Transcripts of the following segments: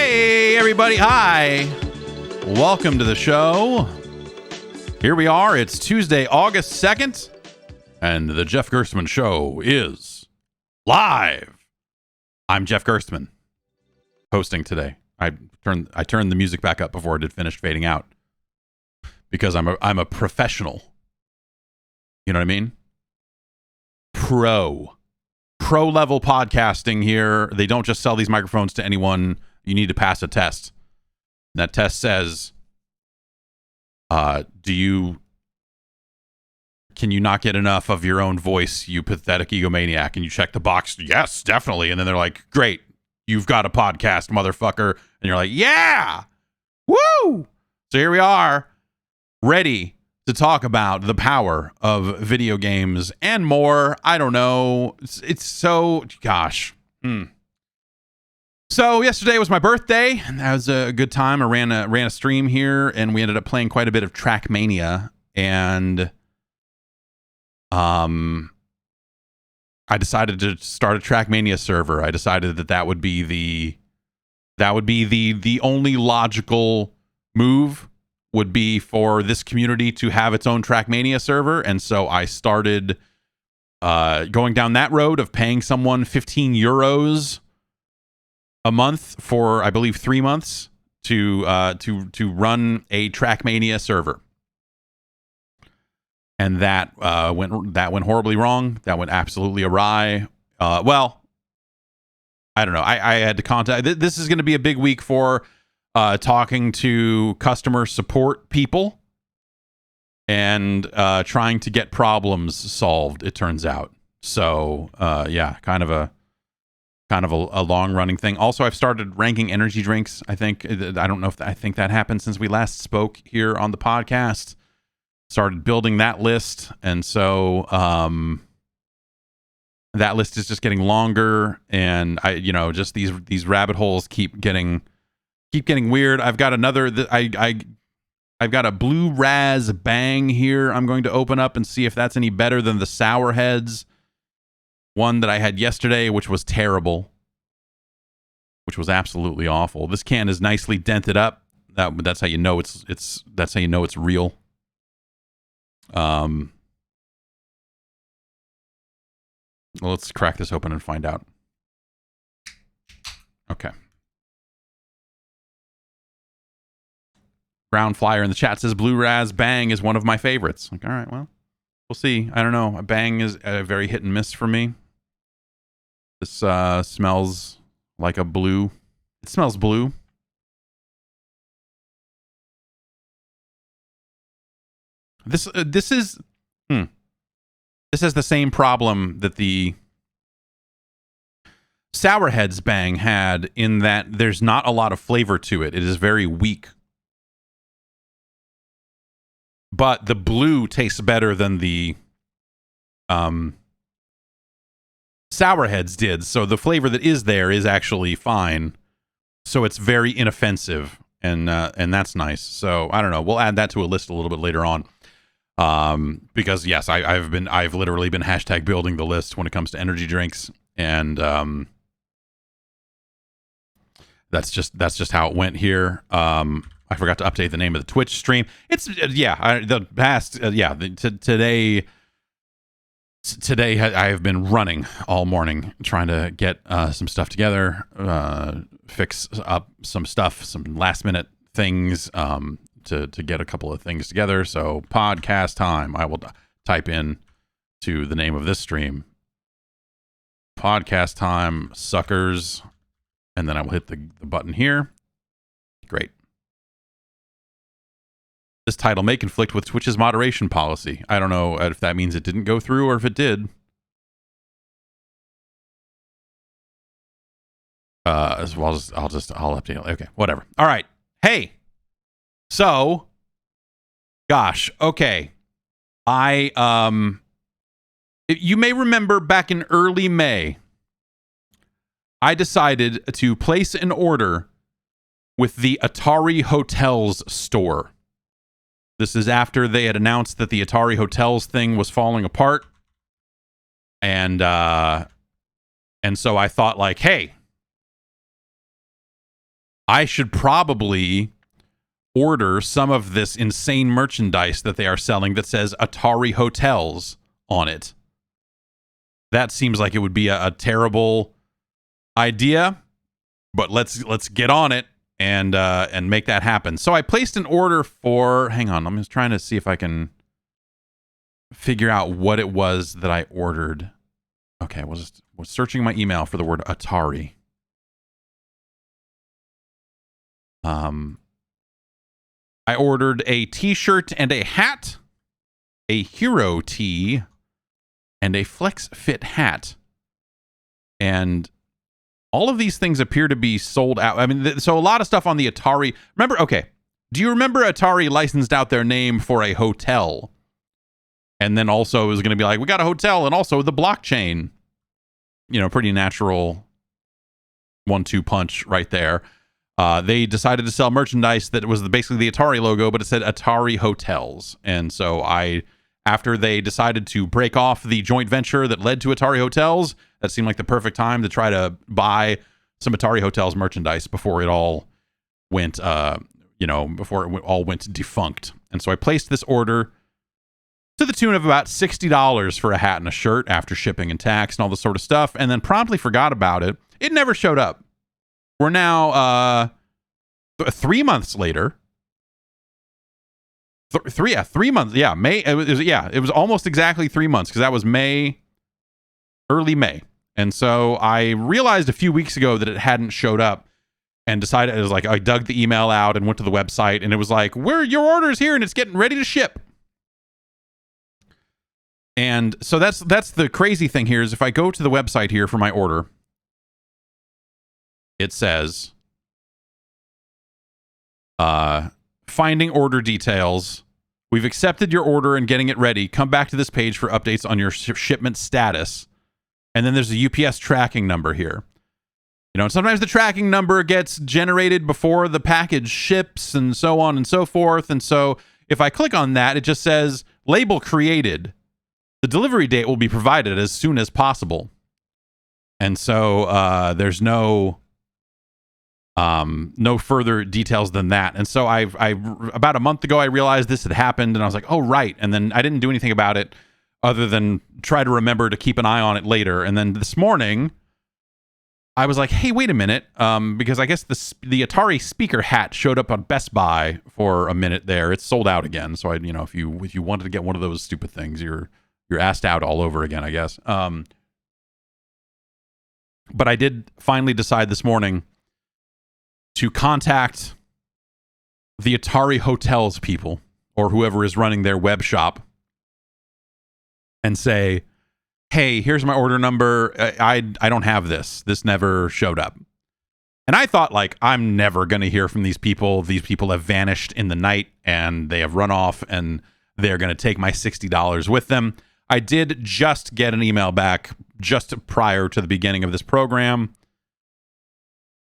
Hey, everybody. Hi. Welcome to the show. Here we are. It's Tuesday, August 2nd, and the Jeff Gerstmann Show is live. I'm Jeff Gerstmann, hosting today. I turned the music back up before it had finished fading out because I'm a professional. You know what I mean? Pro level podcasting here. They don't just sell these microphones to anyone. You need to pass a test. And that test says, can you not get enough of your own voice, you pathetic egomaniac? And you check the box, yes, definitely. And then they're like, great, you've got a podcast, motherfucker. And you're like, yeah, woo! So here we are, ready to talk about the power of video games and more. I don't know. It's so, gosh. So yesterday was my birthday, and that was a good time. I ran a stream here, and we ended up playing quite a bit of Trackmania, and I decided to start a Trackmania server. I decided that would be the only logical move would be for this community to have its own Trackmania server, and so I started going down that road of paying someone 15 euros a month for, I believe, 3 months to run a Trackmania server, and that went horribly wrong. That went absolutely awry. Well, I don't know. I had to contact. This is going to be a big week for talking to customer support people and trying to get problems solved. It turns out. So yeah, kind of a long running thing. Also, I've started ranking energy drinks. I think I think that happened since we last spoke here on the podcast. Started building that list, and so that list is just getting longer, and just these rabbit holes keep getting weird. I've got another. I've got a blue Raz Bang here. I'm going to open up and see if that's any better than the Sour Heads one that I had yesterday, which was terrible, which was absolutely awful. This can is nicely dented up. That's how you know it's real. Well, let's crack this open and find out. Okay. Ground Flyer in the chat says Blue Raz Bang is one of my favorites. Like, all right, well, we'll see. I don't know. Bang is a very hit and miss for me. This smells like a blue. It smells blue. This has the same problem that the Sour Heads Bang had, in that there's not a lot of flavor to it. It is very weak. But the blue tastes better than the Sour Heads did. So the flavor that is there is actually fine. So it's very inoffensive, and that's nice. So I don't know. We'll add that to a list a little bit later on. Because yes, I've literally been hashtag building the list when it comes to energy drinks, and that's just how it went here. I forgot to update the name of the Twitch stream. It's today I have been running all morning trying to get some stuff together, fix up some stuff, some last minute things, to get a couple of things together. So podcast time, I will type in to the name of this stream, podcast time, suckers, and then I will hit the button here. Great. This title may conflict with Twitch's moderation policy. I don't know if that means it didn't go through or if it did. I'll update it. Okay, whatever. All right. Hey. So, gosh, okay. You may remember back in early May, I decided to place an order with the Atari Hotels store. This is after they had announced that the Atari Hotels thing was falling apart. And so I thought, like, hey, I should probably order some of this insane merchandise that they are selling that says Atari Hotels on it. That seems like it would be a terrible idea, but let's get on it and make that happen. So I placed an order for, hang on, I'm just trying to see if I can figure out what it was that I ordered. Okay, I was searching my email for the word Atari. I ordered a t-shirt and a hat, a hero tee, and a flex fit hat. And all of these things appear to be sold out. I mean, so a lot of stuff on the Atari. Remember, okay, do you remember Atari licensed out their name for a hotel? And then also it was going to be like, we got a hotel and also the blockchain. You know, pretty natural 1-2 punch right there. They decided to sell merchandise that was basically the Atari logo, but it said Atari Hotels. And so after they decided to break off the joint venture that led to Atari Hotels, that seemed like the perfect time to try to buy some Atari Hotels merchandise before it all went, before it all went defunct. And so I placed this order to the tune of about $60 for a hat and a shirt after shipping and tax and all this sort of stuff, and then promptly forgot about it. It never showed up. We're now 3 months later. 3 months. Yeah, May. It was almost exactly 3 months because that was early May. And so I realized a few weeks ago that it hadn't showed up, and decided, it was like, I dug the email out and went to the website, and it was like, your order's here and it's getting ready to ship. And so that's the crazy thing here is if I go to the website here for my order, it says, finding order details. We've accepted your order and getting it ready. Come back to this page for updates on your shipment status. And then there's a UPS tracking number here. You know, sometimes the tracking number gets generated before the package ships and so on and so forth. And so if I click on that, it just says label created. The delivery date will be provided as soon as possible. And so there's no further details than that. And so I about a month ago, I realized this had happened, and I was like, oh, right. And then I didn't do anything about it other than try to remember to keep an eye on it later. And then this morning, I was like, hey, wait a minute. Because I guess the Atari speaker hat showed up on Best Buy for a minute there. It's sold out again. So if you wanted to get one of those stupid things, you're asked out all over again, I guess. But I did finally decide this morning to contact the Atari Hotels people, or whoever is running their web shop, and say, hey, here's my order number. I don't have this. This never showed up. And I thought, like, I'm never going to hear from these people. These people have vanished in the night, and they have run off, and they're going to take my $60 with them. I did just get an email back just prior to the beginning of this program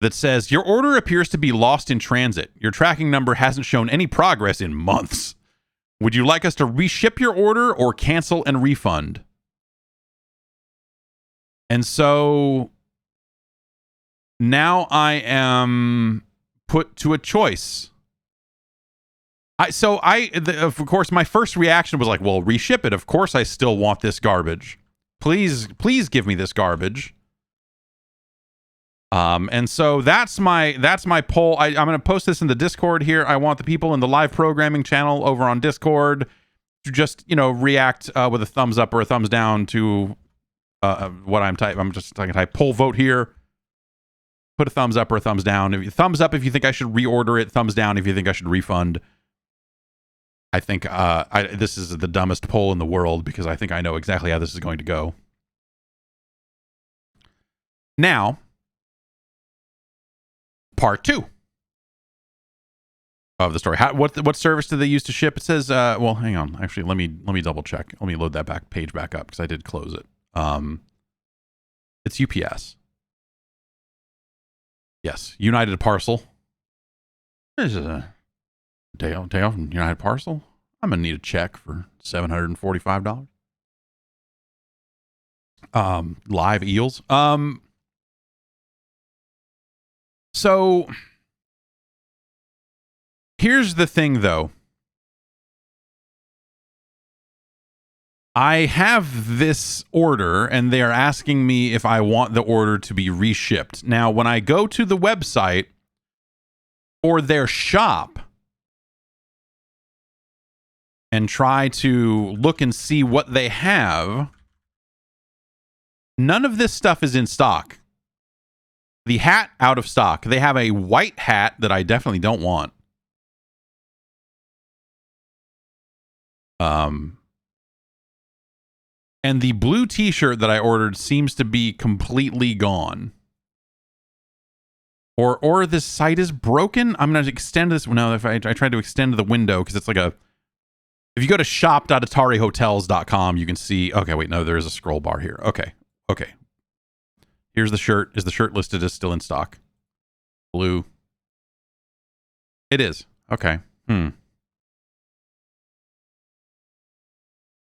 that says, your order appears to be lost in transit. Your tracking number hasn't shown any progress in months. Would you like us to reship your order or cancel and refund? And so now I am put to a choice. Of course, my first reaction was like, well, reship it. Of course, I still want this garbage. Please give me this garbage. And so that's my poll. I'm going to post this in the Discord here. I want the people in the live programming channel over on Discord to just, react with a thumbs up or a thumbs down to what I'm typing. I'm just going to type poll vote here. Put a thumbs up or a thumbs down. Thumbs up if you think I should reorder it. Thumbs down if you think I should refund. I think this is the dumbest poll in the world because I think I know exactly how this is going to go. Now, part 2 of the story. What service do they use to ship? It says, well, hang on. Actually, let me double check. Let me load that page back up because I did close it. It's UPS. Yes, United Parcel. This is a day off from United Parcel. I'm gonna need a check for $745. Live eels. So Here's the thing, though. I have this order, and they are asking me if I want the order to be reshipped. Now, when I go to the website for their shop and try to look and see what they have, none of this stuff is in stock. The hat, out of stock. They have a white hat that I definitely don't want. And the blue t-shirt that I ordered seems to be completely gone. Or this site is broken. I'm going to extend this. No, if I tried to extend the window, because it's like a... If you go to shop.atarihotels.com, you can see... Okay, wait, no, there is a scroll bar here. Okay. Here's the shirt. Is the shirt listed as still in stock? Blue. It is. Okay.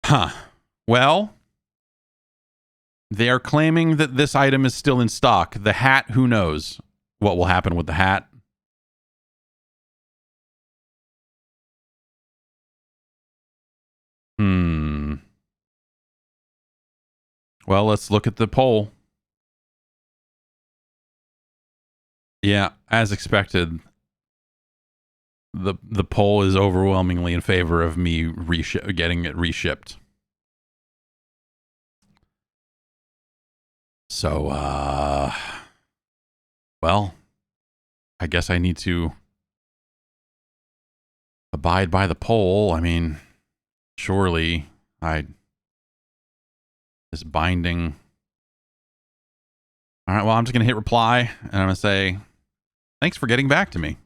Huh. Well... They are claiming that this item is still in stock. The hat, who knows what will happen with the hat? Well, let's look at the poll. Yeah, as expected, the poll is overwhelmingly in favor of me getting it reshipped. So, well, I guess I need to abide by the poll. I mean, surely this binding. All right, well, I'm just going to hit reply, and I'm going to say, thanks for getting back to me.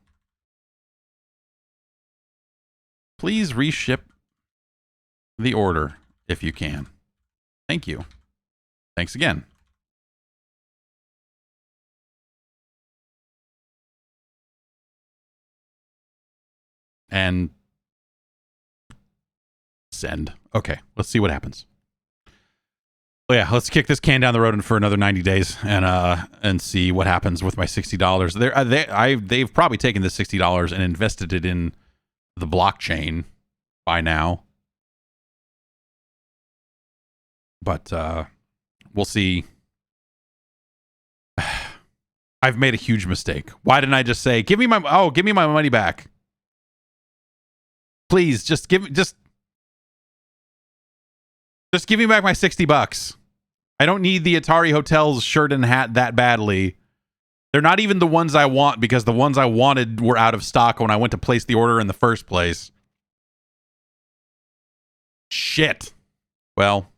Please reship the order if you can. Thank you. Thanks again. And send. Okay, let's see what happens. Well, yeah, let's kick this can down the road for another 90 days and see what happens with my $60. They've probably taken this $60 and invested it in the blockchain by now. But we'll see. I've made a huge mistake. Why didn't I just say, give me my money back? Please, just give me back my $60. I don't need the Atari Hotels shirt and hat that badly. They're not even the ones I want, because the ones I wanted were out of stock when I went to place the order in the first place. Shit. Well,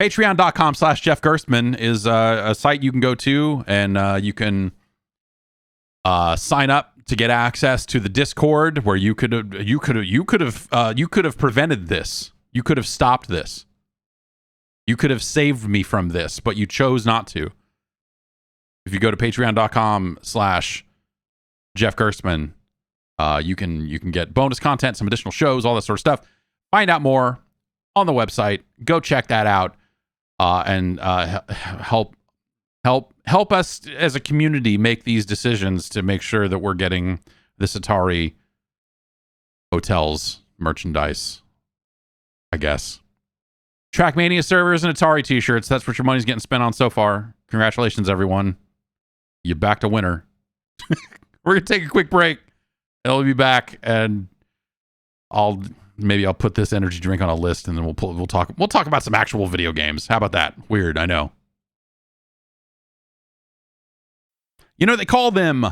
patreon.com/Jeff Gerstmann is a site you can go to, and you can sign up to get access to the Discord, where you could have prevented this. You could have stopped this. You could have saved me from this, but you chose not to. If you go to patreon.com/Jeff Gerstmann, you can get bonus content, some additional shows, all that sort of stuff. Find out more on the website. Go check that out, and help us as a community make these decisions to make sure that we're getting this Atari Hotels merchandise, I guess. Trackmania servers and Atari t-shirts. That's what your money's getting spent on so far. Congratulations, everyone. You backed a winner. We're going to take a quick break. I'll be back, and I'll put this energy drink on a list, and then we'll talk about some actual video games. How about that? Weird, I know. You know, they call them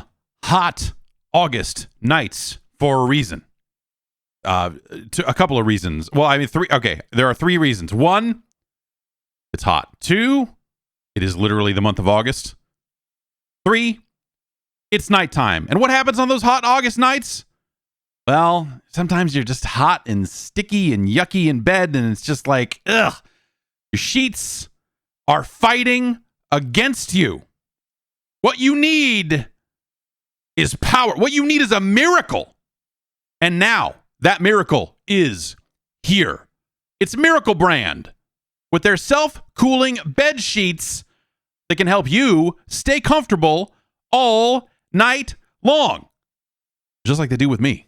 hot August nights for a reason. A couple of reasons. Well, I mean, three. Okay, there are three reasons. One, it's hot. Two, it is literally the month of August. Three, it's nighttime. And what happens on those hot August nights? Well, sometimes you're just hot and sticky and yucky in bed, and it's just like, ugh. Your sheets are fighting against you. What you need is power. What you need is a miracle. And now, that miracle is here. It's Miracle Brand with their self-cooling bed sheets that can help you stay comfortable all night long. just like they do with me.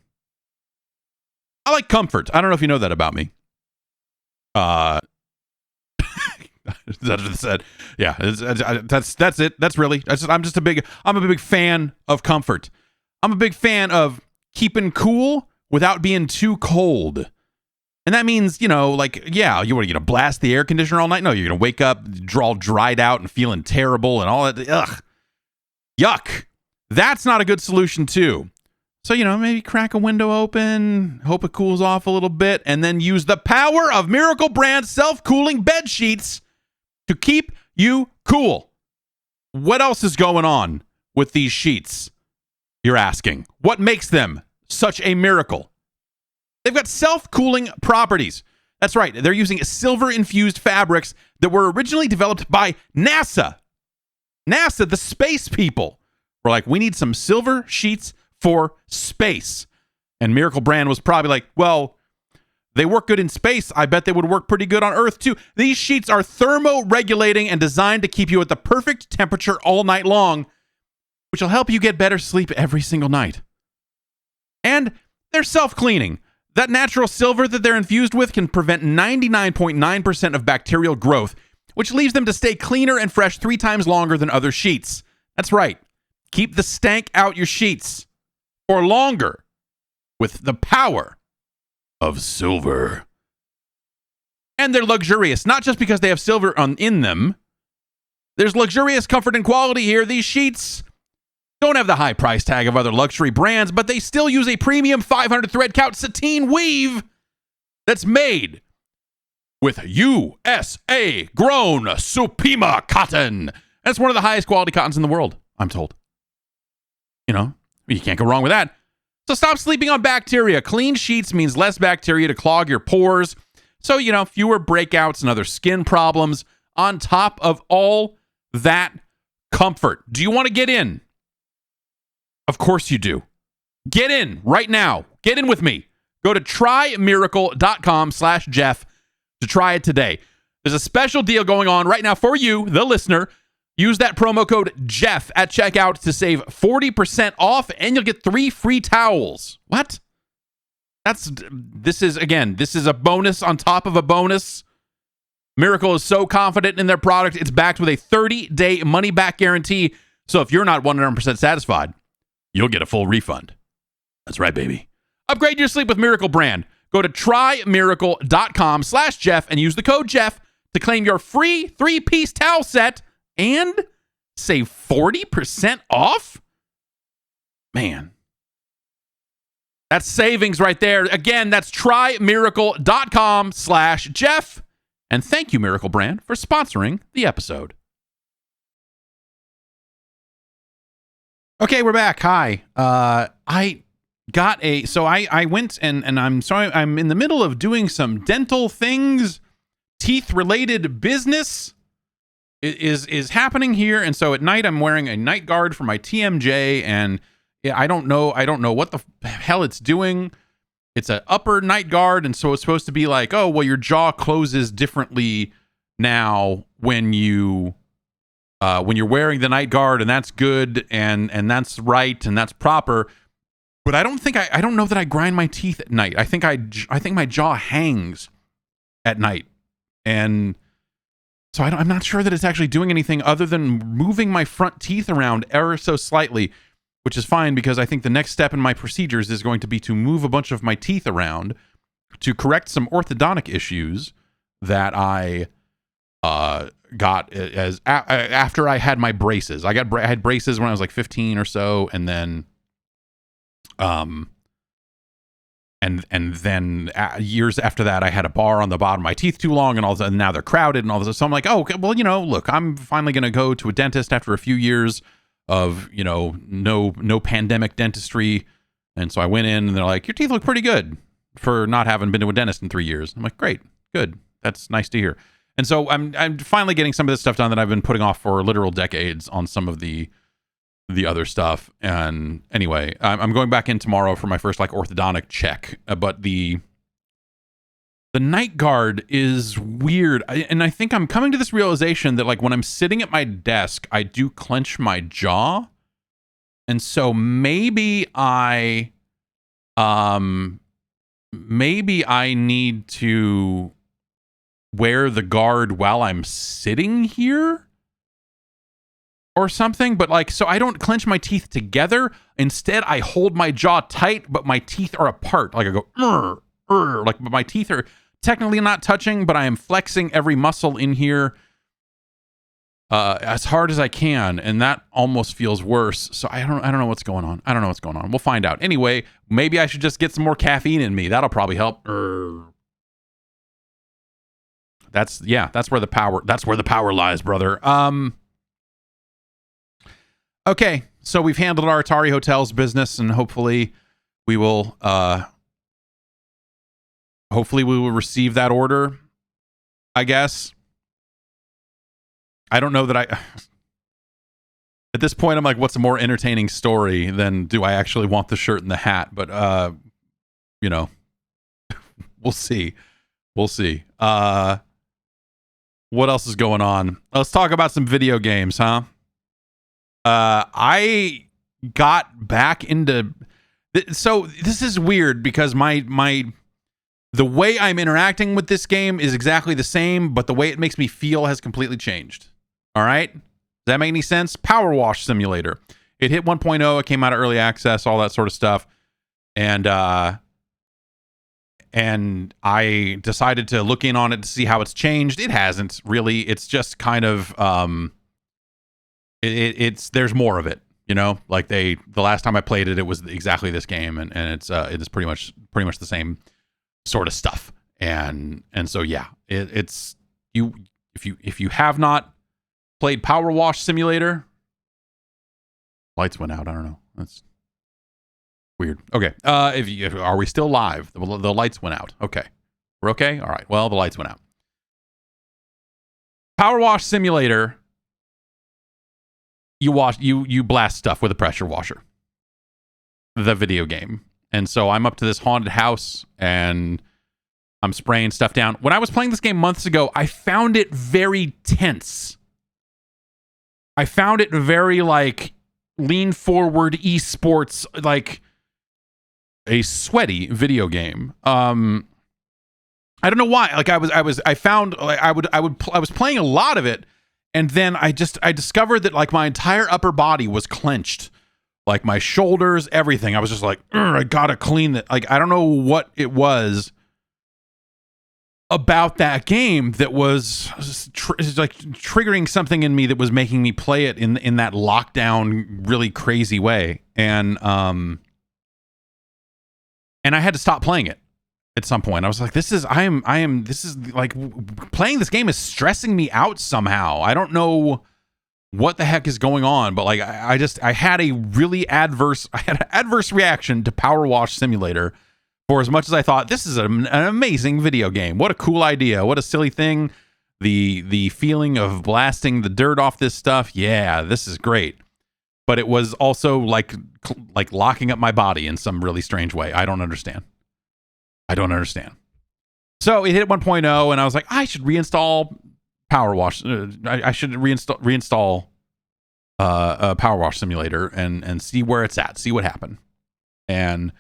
I like comfort. I don't know if you know that about me. That's what it said. Yeah, that's it. That's really. I'm a big fan of comfort. I'm a big fan of keeping cool without being too cold. And that means, like, yeah, you want to blast the air conditioner all night? No, you're going to wake up all dried out and feeling terrible and all that. Ugh. Yuck. That's not a good solution, too. So, maybe crack a window open, hope it cools off a little bit, and then use the power of Miracle Brand self-cooling bed sheets to keep you cool. What else is going on with these sheets? You're asking. What makes them such a miracle? They've got self-cooling properties. That's right. They're using silver-infused fabrics that were originally developed by NASA. NASA, the space people, were like, we need some silver sheets for space. And Miracle Brand was probably like, well, they work good in space. I bet they would work pretty good on Earth, too. These sheets are thermoregulating and designed to keep you at the perfect temperature all night long, which will help you get better sleep every single night. And they're self-cleaning. That natural silver that they're infused with can prevent 99.9% of bacterial growth, which leaves them to stay cleaner and fresh 3 times longer than other sheets. That's right. Keep the stank out your sheets for longer with the power of silver. And they're luxurious, not just because they have silver in them. There's luxurious comfort and quality here. These sheets don't have the high price tag of other luxury brands, but they still use a premium 500 thread count sateen weave that's made with USA grown Supima cotton. That's one of the highest quality cottons in the world, I'm told. You can't go wrong with that. So stop sleeping on bacteria. Clean sheets means less bacteria to clog your pores. So, fewer breakouts and other skin problems on top of all that comfort. Do you want to get in? Of course you do. Get in right now. Get in with me. Go to trymiracle.com/Jeff to try it today. There's a special deal going on right now for you, the listener. Use that promo code Jeff at checkout to save 40% off, and you'll get 3 free towels. What? This is a bonus on top of a bonus. Miracle is so confident in their product, it's backed with a 30-day money-back guarantee. So if you're not 100% satisfied, you'll get a full refund. That's right, baby. Upgrade your sleep with Miracle Brand. Go to trymiracle.com/Jeff and use the code Jeff to claim your free 3-piece towel set and save 40% off? Man. That's savings right there. Again, that's trymiracle.com/Jeff. And thank you, Miracle Brand, for sponsoring the episode. Okay, we're back. Hi. I went and I'm in the middle of doing some dental things, teeth-related business is happening here. And so at night I'm wearing a night guard for my TMJ, and I don't know what the hell it's doing. It's an upper night guard, and so it's supposed to be like, oh, well, your jaw closes differently now when you're wearing the night guard, and that's good, and that's right, and that's proper. But I don't know that I grind my teeth at night. I think my jaw hangs at night, and so I'm not sure that it's actually doing anything other than moving my front teeth around ever so slightly, which is fine because I think the next step in my procedures is going to be to move a bunch of my teeth around to correct some orthodontic issues that I got after I had my braces. I had braces when I was like 15 or so, and then then years after that, I had a bar on the bottom of my teeth too long, and all of a sudden now they're crowded and all this. So I'm like, oh, okay, well, look, I'm finally going to go to a dentist after a few years of, no pandemic dentistry. And so I went in and they're like, your teeth look pretty good for not having been to a dentist in 3 years. I'm like, great, good. That's nice to hear. And so I'm finally getting some of this stuff done that I've been putting off for literal decades on some of the other stuff. And anyway, I'm going back in tomorrow for my first orthodontic check. But the night guard is weird. And I think I'm coming to this realization that when I'm sitting at my desk, I do clench my jaw. And so maybe I Maybe I need to wear the guard while I'm sitting here or something, but like, so I don't clench my teeth together. Instead, I hold my jaw tight, but my teeth are apart. Like I go, like, but my teeth are technically not touching, but I am flexing every muscle in here as hard as I can, and that almost feels worse. So I don't know what's going on. I don't know what's going on. We'll find out. Anyway, maybe I should just get some more caffeine in me. That'll probably help. That's where the power lies, brother. Okay, so we've handled our Atari Hotels business, and hopefully we will receive that order, I guess. I don't know that at this point, I'm like, what's a more entertaining story than do I actually want the shirt and the hat? But, we'll see. We'll see. What else is going on? Let's talk about some video games, huh? I got back into... So this is weird because the way I'm interacting with this game is exactly the same, but the way it makes me feel has completely changed. All right? Does that make any sense? Power Wash Simulator. It hit 1.0. It came out of early access, all that sort of stuff. And I decided to look in on it to see how it's changed. It hasn't really. It's just kind of there's more of it, you know? Like the last time I played it, it was exactly this game, and it is pretty much the same sort of stuff. And so yeah, it's if you have not played Power Wash Simulator, lights went out. I don't know. That's weird. Okay. Are we still live? The lights went out. Okay. We're okay? All right. Well, the lights went out. Power Wash Simulator. You blast stuff with a pressure washer. The video game. And so I'm up to this haunted house and I'm spraying stuff down. When I was playing this game months ago, I found it very tense. I found it very like lean forward esports, like a sweaty video game. I don't know why. Like I was playing a lot of it, and then I discovered that like my entire upper body was clenched, like my shoulders, everything. I was just like, I gotta clean it. Like I don't know what it was about that game that was like triggering something in me that was making me play it in that lockdown really crazy way, and I had to stop playing it at some point. I was like, this is like playing this game is stressing me out somehow. I don't know what the heck is going on, but like I had an adverse reaction to Power Wash Simulator. For as much as I thought, this is an amazing video game. What a cool idea. What a silly thing. The feeling of blasting the dirt off this stuff. Yeah, this is great. But it was also like locking up my body in some really strange way. I don't understand. So it hit 1.0 and I was like, I should reinstall Power Wash. I should reinstall Power Wash Simulator and see where it's at. See what happened. And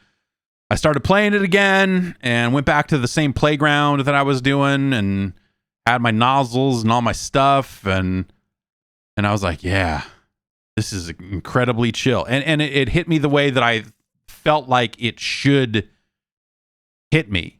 I started playing it again and went back to the same playground that I was doing and had my nozzles and all my stuff. And I was like, yeah, this is incredibly chill. And it hit me the way that I felt like it should hit me.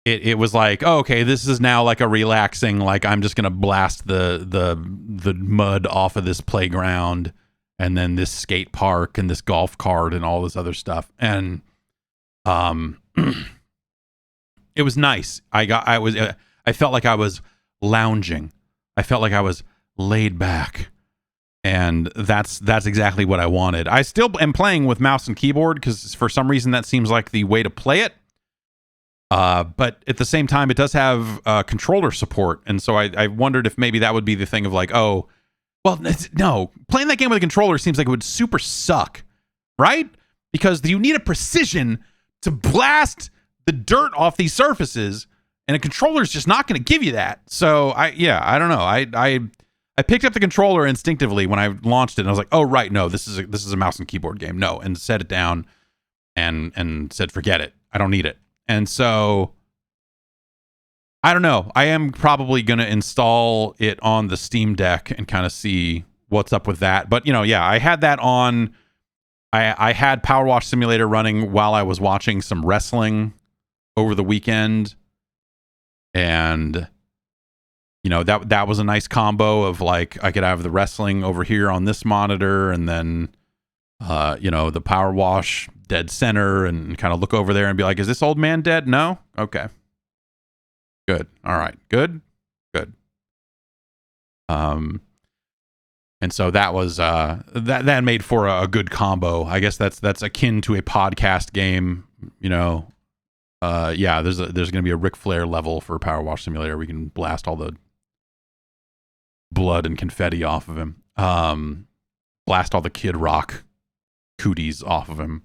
It was like, oh, okay, this is now like a relaxing, like I'm just going to blast the mud off of this playground and then this skate park and this golf cart and all this other stuff. And it was nice. I felt like I was lounging. I felt like I was laid back. And that's exactly what I wanted. I still am playing with mouse and keyboard because for some reason that seems like the way to play it. But at the same time, it does have controller support. And so I wondered if maybe that would be the thing of like, oh, well, no. Playing that game with a controller seems like it would super suck, right? Because you need a precision to blast the dirt off these surfaces, and a controller is just not going to give you that. So I don't know. I picked up the controller instinctively when I launched it, and I was like, oh right, no, this is a mouse and keyboard game. No, and set it down. and said, forget it. I don't need it. And so I don't know. I am probably going to install it on the Steam Deck and kind of see what's up with that. But, yeah, I had that on. I had Power Wash Simulator running while I was watching some wrestling over the weekend. And, that was a nice combo of like, I could have the wrestling over here on this monitor and then, the Power Wash dead center and kind of look over there and be like, is this old man dead? No? Okay. Good. All right. Good. And so that was that made for a good combo. I guess that's akin to a podcast game. Yeah. There's going to be a Ric Flair level for Power Wash Simulator. We can blast all the blood and confetti off of him. Blast all the Kid Rock cooties off of him.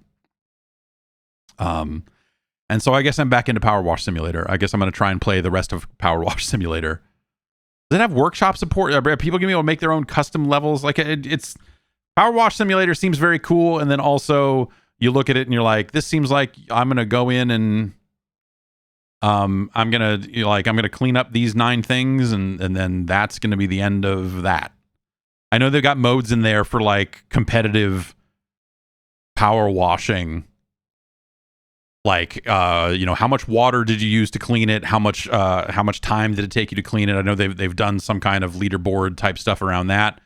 And so I guess I'm back into Power Wash Simulator. I guess I'm going to try and play the rest of Power Wash Simulator. Does it have workshop support? Are people going to be able to make their own custom levels? Like it's Power Wash Simulator seems very cool. And then also you look at it and you're like, this seems like I'm going to go in and I'm going to clean up these 9 things. And then that's going to be the end of that. I know they've got modes in there for like competitive power washing. Like, how much water did you use to clean it? How much time did it take you to clean it? I know they've done some kind of leaderboard type stuff around that,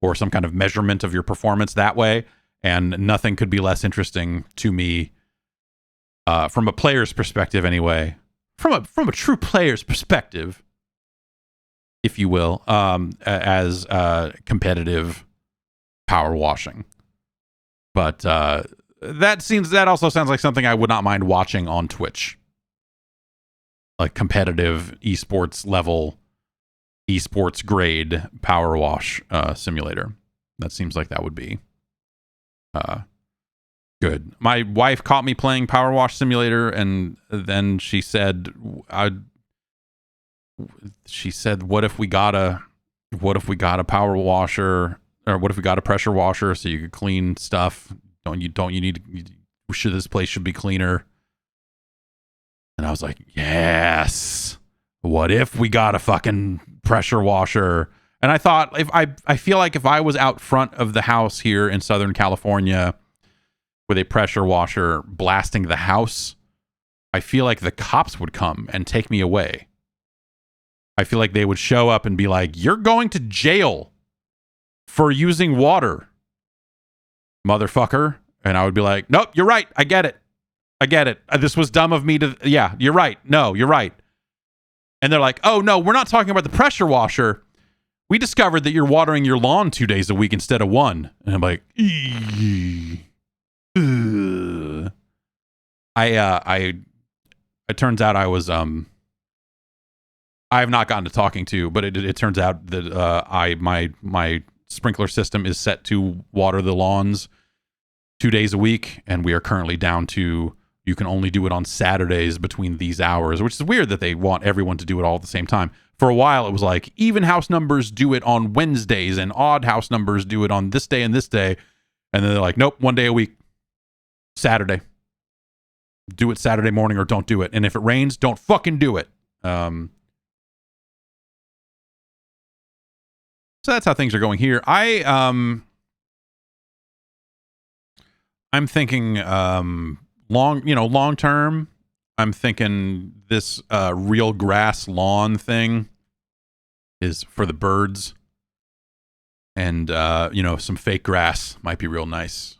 or some kind of measurement of your performance that way. And nothing could be less interesting to me, from a player's perspective, anyway. From a true player's perspective, if you will, as competitive power washing. But that also sounds like something I would not mind watching on Twitch. Like competitive esports level, esports grade power wash simulator. That seems like that would be good. My wife caught me playing Power Wash Simulator, and then she said, what if we got a power washer, or what if we got a pressure washer so you could clean stuff? This place should be cleaner. And I was like, yes. What if we got a fucking pressure washer? And I thought, I feel like if I was out front of the house here in Southern California with a pressure washer blasting the house, I feel like the cops would come and take me away. I feel like they would show up and be like, you're going to jail for using water, motherfucker. And I would be like, nope, you're right. I get it. This was dumb of me to, yeah, you're right. No, you're right. And they're like, oh no, we're not talking about the pressure washer. We discovered that you're watering your lawn 2 days a week instead of 1. And I'm like, it turns out I was, I have not gotten to talking to, but it turns out that my sprinkler system is set to water the lawns 2 days a week, and we are currently down to you can only do it on Saturdays between these hours, which is weird that they want everyone to do it all at the same time. For a while, it was like even house numbers do it on Wednesdays, and odd house numbers do it on this day and this day. And then they're like, nope, 1 day a week, Saturday. Do it Saturday morning or don't do it. And if it rains, don't fucking do it. So that's how things are going here. I'm thinking long term. I'm thinking this real grass lawn thing is for the birds, and some fake grass might be real nice.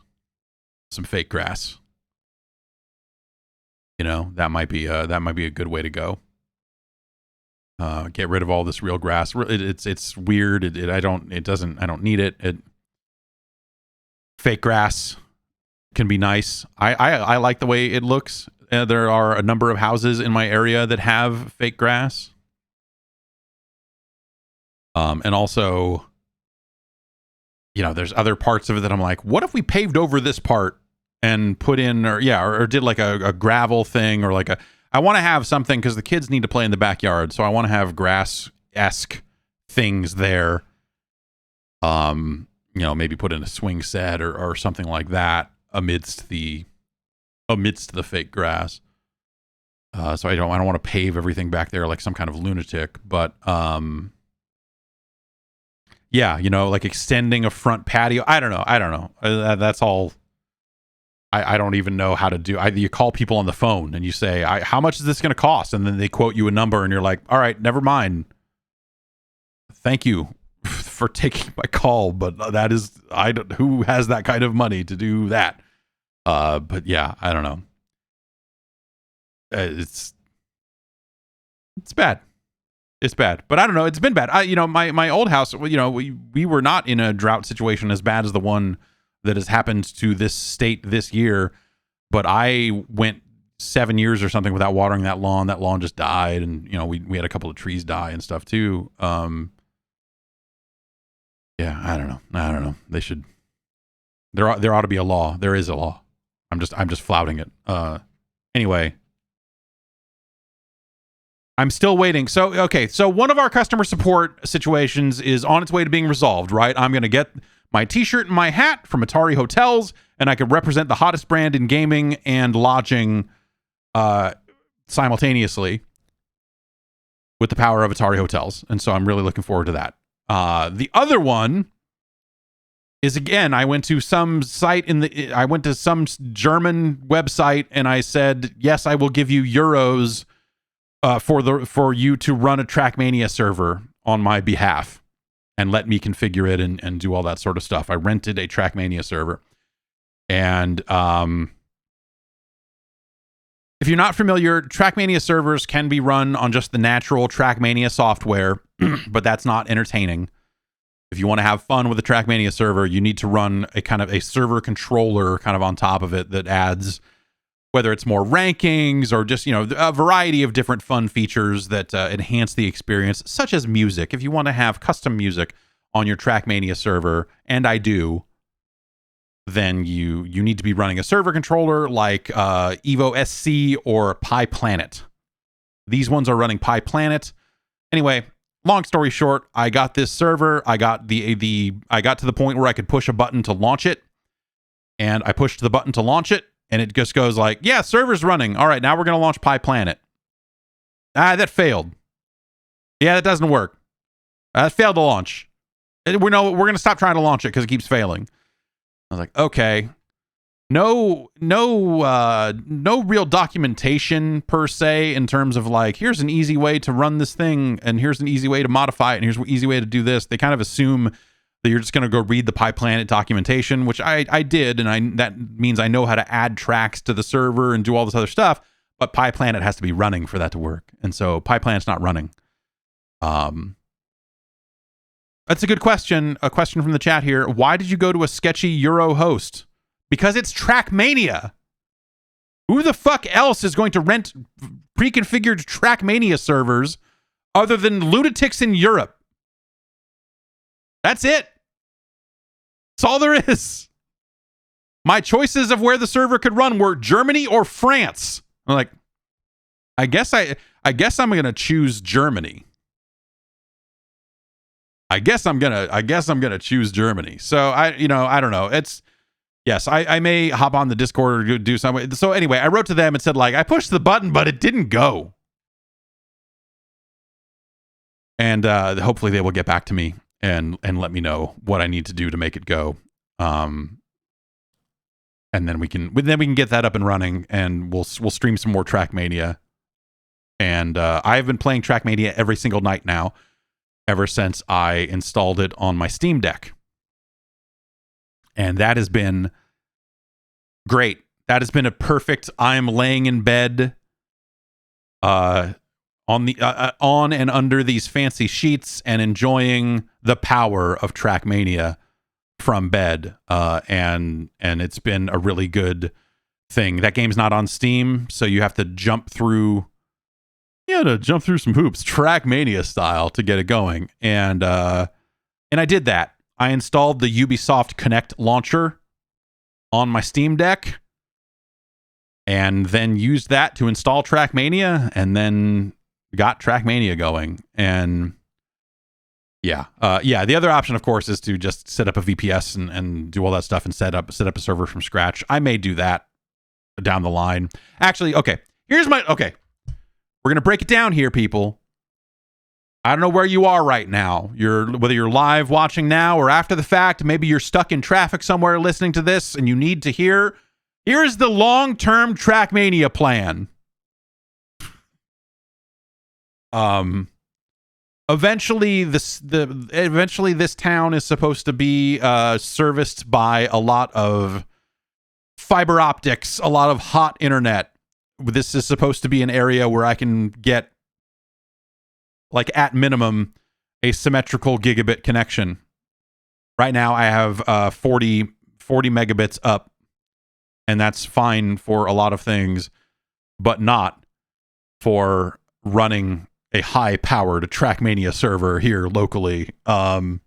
Some fake grass, that might be a good way to go. Get rid of all this real grass. It's weird. I don't need it. Fake grass can be nice. I like the way it looks. There are a number of houses in my area that have fake grass. And also, there's other parts of it that I'm like, what if we paved over this part and put in, or did like a gravel thing, or like I want to have something because the kids need to play in the backyard. So I want to have grass-esque things there. Maybe put in a swing set or something like that amidst the amidst the fake grass. So I don't want to pave everything back there like some kind of lunatic, but yeah, like extending a front patio. I don't know. That's all. I don't even know how to do. You call people on the phone and you say, how much is this going to cost? And then they quote you a number and you're like, all right, never mind. Thank you for taking my call, but that is, who has that kind of money to do that? But yeah, I don't know. It's bad. It's bad, but I don't know. It's been bad. My old house, we were not in a drought situation as bad as the one that has happened to this state this year, but I went 7 years or something without watering that lawn. That lawn just died, and we had a couple of trees die and stuff too. Yeah, I don't know. They should. There ought to be a law. There is a law. I'm just flouting it. Anyway, I'm still waiting. So one of our customer support situations is on its way to being resolved, right? I'm going to get my t-shirt and my hat from Atari Hotels, and I could represent the hottest brand in gaming and lodging simultaneously with the power of Atari Hotels. And so I'm really looking forward to that. The other one is, again, I went to some I went to some German website and I said, yes, I will give you euros for you to run a Trackmania server on my behalf and let me configure it and do all that sort of stuff. I rented a Trackmania server. And if you're not familiar, Trackmania servers can be run on just the natural Trackmania software, but that's not entertaining. If you want to have fun with a Trackmania server, you need to run a kind of a server controller kind of on top of it that adds, whether it's more rankings or just, a variety of different fun features that enhance the experience, such as music. If you want to have custom music on your Trackmania server, and I do, then you need to be running a server controller like Evo SC or Pi Planet. These ones are running Pi Planet. Anyway, long story short, I got this server. I got I got to the point where I could push a button to launch it, and I pushed the button to launch it, and it just goes like, yeah, server's running. All right, now we're going to launch Pi Planet. That failed. Yeah, that doesn't work. That failed to launch. We're going to stop trying to launch it because it keeps failing. I was like, okay. No real documentation per se in terms of like, here's an easy way to run this thing, and here's an easy way to modify it, and here's an easy way to do this. They kind of assume that you're just going to go read the Pi Planet documentation, which I did, and that means I know how to add tracks to the server and do all this other stuff, but Pi Planet has to be running for that to work, and so Pi Planet's not running. That's a good question. A question from the chat here. Why did you go to a sketchy Euro host? Because it's Trackmania. Who the fuck else is going to rent pre-configured Trackmania servers other than lunatics in Europe? That's it. That's all there is. My choices of where the server could run were Germany or France. I'm like, I guess I'm going to choose Germany. I guess I'm gonna choose Germany. So I don't know. Yes, I may hop on the Discord or do something. So anyway, I wrote to them and said, like, I pushed the button, but it didn't go. And hopefully they will get back to me and let me know what I need to do to make it go. And then we can get that up and running, and we'll stream some more Trackmania. And I've been playing Trackmania every single night now, ever since I installed it on my Steam Deck. And that has been great. That has been a perfect, I'm laying in bed on and under these fancy sheets and enjoying the power of Trackmania from bed. And it's been a really good thing. That game's not on Steam, so you have to jump through some hoops, Trackmania style, to get it going. And I did that. I installed the Ubisoft Connect launcher on my Steam Deck, and then used that to install Trackmania, and then got Trackmania going. And the other option, of course, is to just set up a VPS and do all that stuff and set up a server from scratch. I may do that. down the line. Actually, okay. Okay. We're gonna break it down here, people. I don't know where you are right now. Whether you're live watching now or after the fact. Maybe you're stuck in traffic somewhere listening to this, and you need to hear. Here's the long-term Trackmania plan. Eventually this town is supposed to be serviced by a lot of fiber optics, a lot of hot internet. This is supposed to be an area where I can get, like, at minimum, a symmetrical gigabit connection. Right now I have 40 megabits up, and that's fine for a lot of things, but not for running a high-powered Trackmania server here locally, or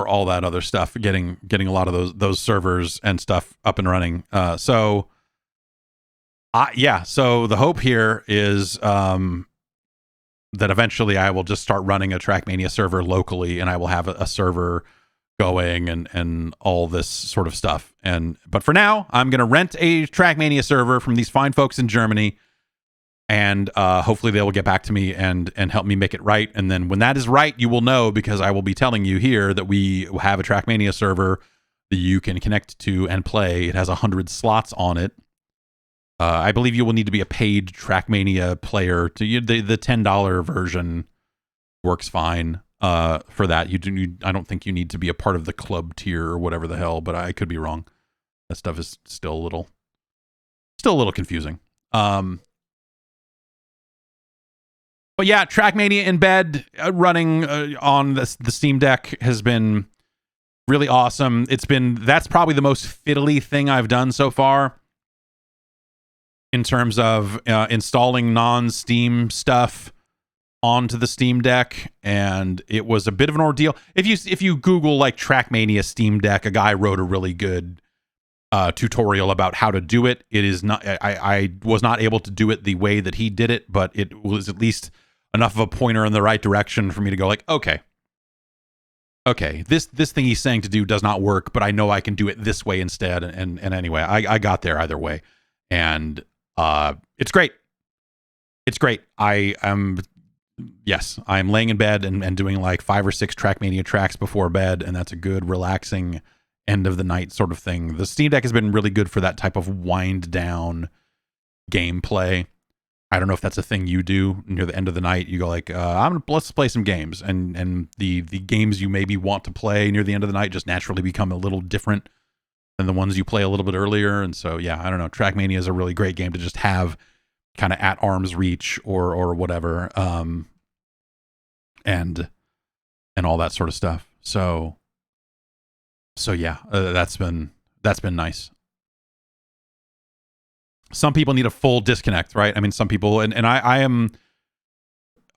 all that other stuff. Getting a lot of those servers and stuff up and running. So the hope here is that eventually I will just start running a Trackmania server locally, and I will have a server going and all this sort of stuff. But for now, I'm going to rent a Trackmania server from these fine folks in Germany. And hopefully they will get back to me and help me make it right. And then when that is right, you will know, because I will be telling you here that we have a Trackmania server that you can connect to and play. It has 100 slots on it. I believe you will need to be a paid Trackmania player. The $10 version works fine for that. I don't think you need to be a part of the club tier or whatever the hell, but I could be wrong. That stuff is still a little confusing. But yeah, Trackmania in bed, running on the Steam Deck has been really awesome. That's probably the most fiddly thing I've done so far in terms of installing non-Steam stuff onto the Steam Deck, and it was a bit of an ordeal. If you Google like Trackmania Steam Deck, a guy wrote a really good tutorial about how to do it. It is not. I was not able to do it the way that he did it, but it was at least enough of a pointer in the right direction for me to go like, okay, this thing he's saying to do does not work, but I know I can do it this way instead. And anyway, I got there either way, and it's great. It's great. I'm laying in bed and doing like 5 or 6 Trackmania tracks before bed, and that's a good relaxing end of the night sort of thing. The Steam Deck has been really good for that type of wind down gameplay. I don't know if that's a thing you do near the end of the night. You go like, let's play some games, and the games you maybe want to play near the end of the night just naturally become a little different than the ones you play a little bit earlier. And so, yeah, I don't know. Trackmania is a really great game to just have kind of at arm's reach or whatever, and all that sort of stuff. So yeah, that's been nice. Some people need a full disconnect, right? I mean, some people, and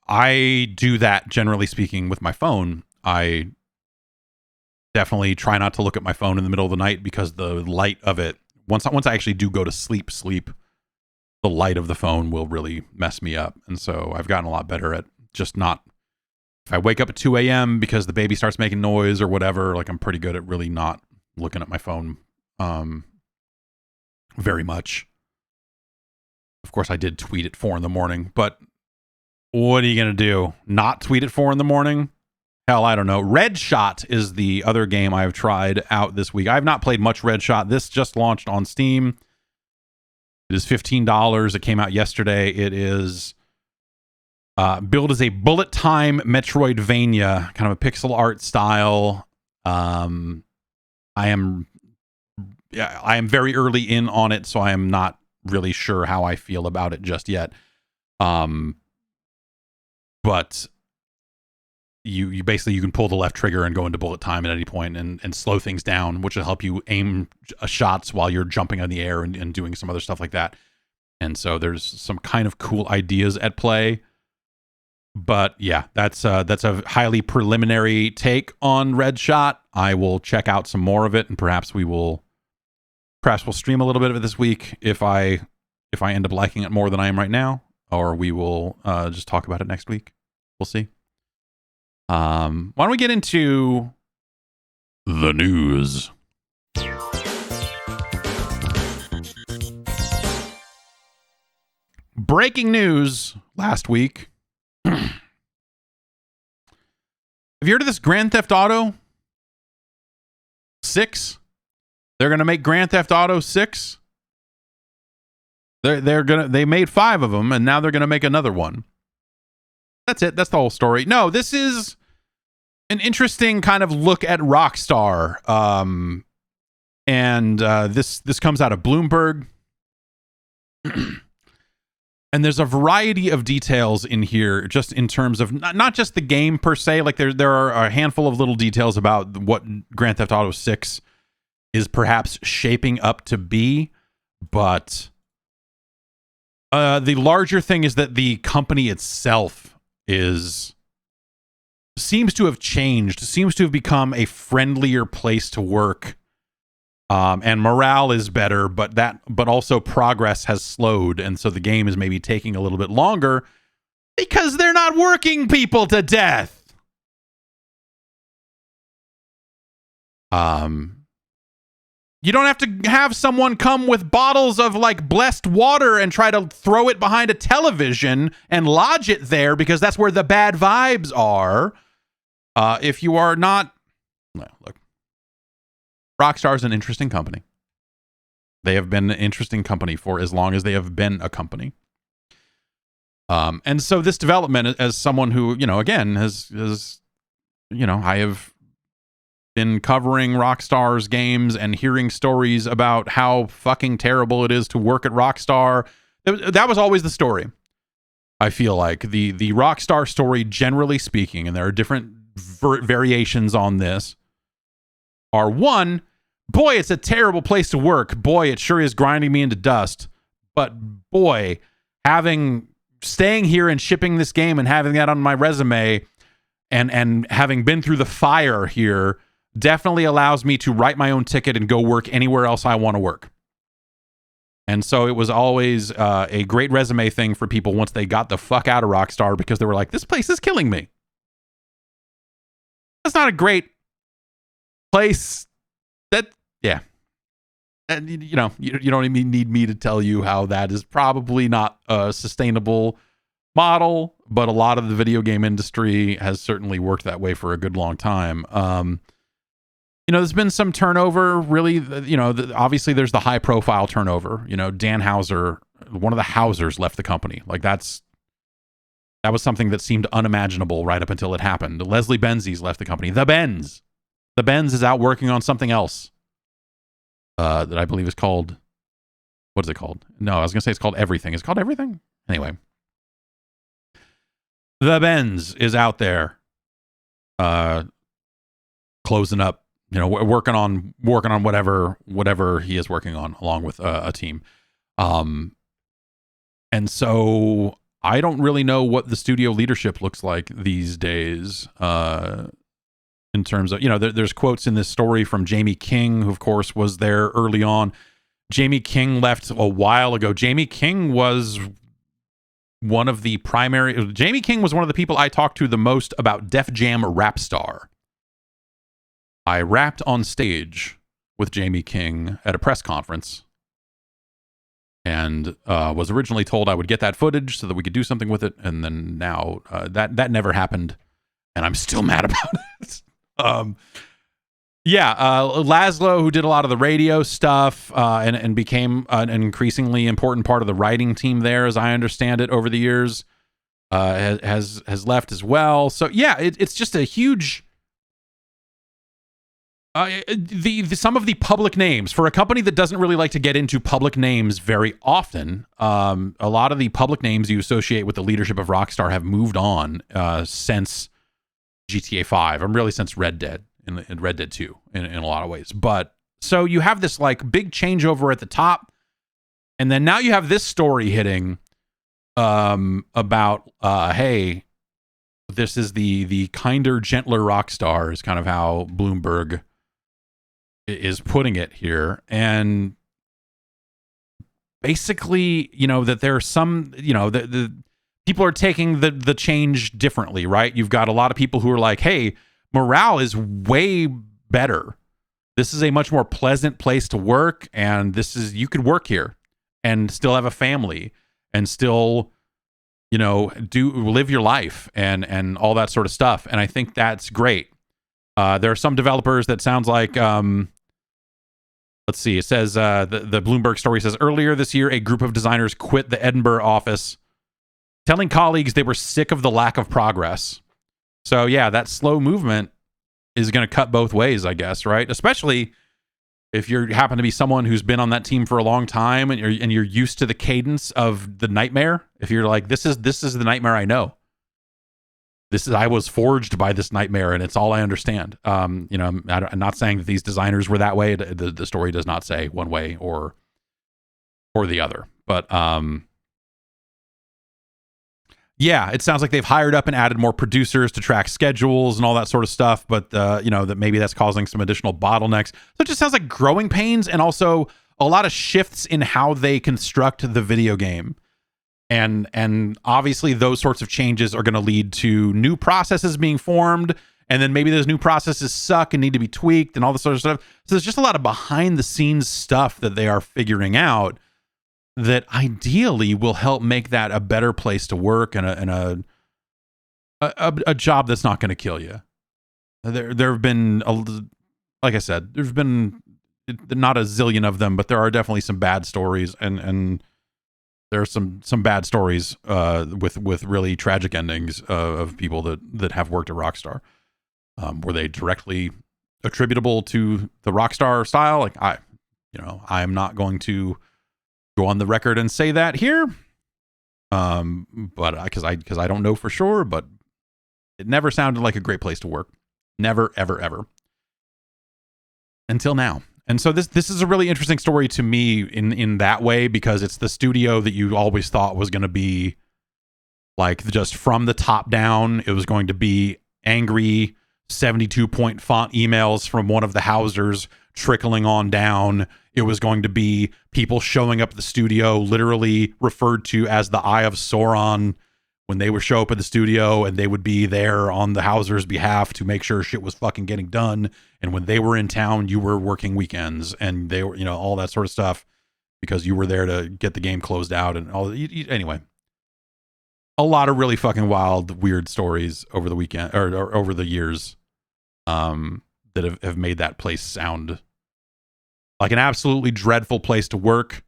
I do that generally speaking with my phone. I definitely try not to look at my phone in the middle of the night, because the light of it, once I actually do go to sleep, the light of the phone will really mess me up. And so I've gotten a lot better at just not, if I wake up at 2 a.m. because the baby starts making noise or whatever, like, I'm pretty good at really not looking at my phone very much. Of course, I did tweet at 4 a.m, but what are you going to do? Not tweet at 4 a.m? Hell, I don't know. Redshot is the other game I've tried out this week. I have not played much Redshot. This just launched on Steam. It is $15. It came out yesterday. It is billed as a bullet time Metroidvania, kind of a pixel art style. I am very early in on it, so I am not really sure how I feel about it just yet. But you basically, you can pull the left trigger and go into bullet time at any point and slow things down, which will help you aim shots while you're jumping in the air and doing some other stuff like that. And so there's some kind of cool ideas at play. But yeah, that's a highly preliminary take on Redshot. I will check out some more of it, and perhaps we'll stream a little bit of it this week if I end up liking it more than I am right now, or we will just talk about it next week. We'll see. Why don't we get into the news? breaking news last week. Have you heard of this Grand Theft Auto 6? They're going to make Grand Theft Auto 6. They made 5 of them, and now they're going to make another one. That's it. That's the whole story. No, this is an interesting kind of look at Rockstar. And this comes out of Bloomberg. And there's a variety of details in here, just in terms of not just the game per se. Like there are a handful of little details about what Grand Theft Auto 6 is perhaps shaping up to be, but the larger thing is that the company itself seems to have changed, seems to have become a friendlier place to work. And morale is better, but also progress has slowed, and so the game is maybe taking a little bit longer because they're not working people to death. You don't have to have someone come with bottles of like blessed water and try to throw it behind a television and lodge it there because that's where the bad vibes are. If you are not, well, look. Rockstar is an interesting company. They have been an interesting company for as long as they have been a company. And so this development, as someone who, again, has I have been covering Rockstar's games and hearing stories about how fucking terrible it is to work at Rockstar. That was always the story. I feel like the Rockstar story, generally speaking, and there are different variations on this, are one, boy, it's a terrible place to work. Boy, it sure is grinding me into dust. But boy, staying here and shipping this game and having that on my resume and having been through the fire here definitely allows me to write my own ticket and go work anywhere else I want to work. And so it was always a great resume thing for people once they got the fuck out of Rockstar because they were like, this place is killing me. That's not a great place. Yeah. And, you don't even need me to tell you how that is probably not a sustainable model, but a lot of the video game industry has certainly worked that way for a good long time. There's been some turnover, really, obviously there's the high profile turnover. Dan Houser, one of the Housers left the company. Like that was something that seemed unimaginable right up until it happened. Leslie Benzies left the company. The Benz is out working on something else. That I believe is called, what is it called? No, I was going to say it's called Everything. Is it called Everything? Anyway. The Benz is out there closing up, working on whatever he is working on along with a team. And so I don't really know what the studio leadership looks like these days. In terms of, there's quotes in this story from Jamie King, who of course was there early on. Jamie King left a while ago. Jamie King was one of the people I talked to the most about Def Jam Rapstar. I rapped on stage with Jamie King at a press conference and was originally told I would get that footage so that we could do something with it. And then now that never happened. And I'm still mad about it. Laszlo, who did a lot of the radio stuff and became an increasingly important part of the writing team there, as I understand it, over the years, has left as well. So yeah, it's just a huge. Some of the public names for a company that doesn't really like to get into public names very often. A lot of the public names you associate with the leadership of Rockstar have moved on since GTA 5, and really since Red Dead and Red Dead 2 in a lot of ways. But so you have this like big changeover at the top, and then now you have this story hitting about hey, this is the kinder, gentler Rockstar is kind of how Bloomberg is putting it here. And basically, that there are some, the people are taking the change differently, right? You've got a lot of people who are like, hey, morale is way better. This is a much more pleasant place to work, and you could work here and still have a family. and still, live your life and all that sort of stuff. And I think that's great. There are some developers that sounds like, let's see, it says, the Bloomberg story says, earlier this year, a group of designers quit the Edinburgh office, telling colleagues they were sick of the lack of progress. So yeah, that slow movement is going to cut both ways, I guess, right? Especially if you happen to be someone who's been on that team for a long time and you're used to the cadence of the nightmare. If you're like, this is the nightmare I know. I was forged by this nightmare, and it's all I understand. I'm not saying that these designers were that way. The story does not say one way or the other, but yeah, it sounds like they've hired up and added more producers to track schedules and all that sort of stuff. But that maybe that's causing some additional bottlenecks. So it just sounds like growing pains, and also a lot of shifts in how they construct the video game. And obviously those sorts of changes are going to lead to new processes being formed, and then maybe those new processes suck and need to be tweaked and all this sort of stuff. So there's just a lot of behind the scenes stuff that they are figuring out that ideally will help make that a better place to work and a job that's not going to kill you. There have been, like I said, there's been not a zillion of them, but there are definitely some bad stories, and there are some bad stories with really tragic endings of people that have worked at Rockstar. Were they directly attributable to the Rockstar style? Like I am not going to go on the record and say that here, but because I don't know for sure, but it never sounded like a great place to work. Never, ever, ever. Until now. And so this is a really interesting story to me in that way, because it's the studio that you always thought was going to be like just from the top down. It was going to be angry 72-point font emails from one of the Housers trickling on down. It was going to be people showing up at the studio, literally referred to as the Eye of Sauron, when they would show up at the studio, and they would be there on the Housers' behalf to make sure shit was fucking getting done. And when they were in town, you were working weekends, and they were, all that sort of stuff, because you were there to get the game closed out and all. Anyway, a lot of really fucking wild, weird stories over the weekend or over the years, that have made that place sound like an absolutely dreadful place to work,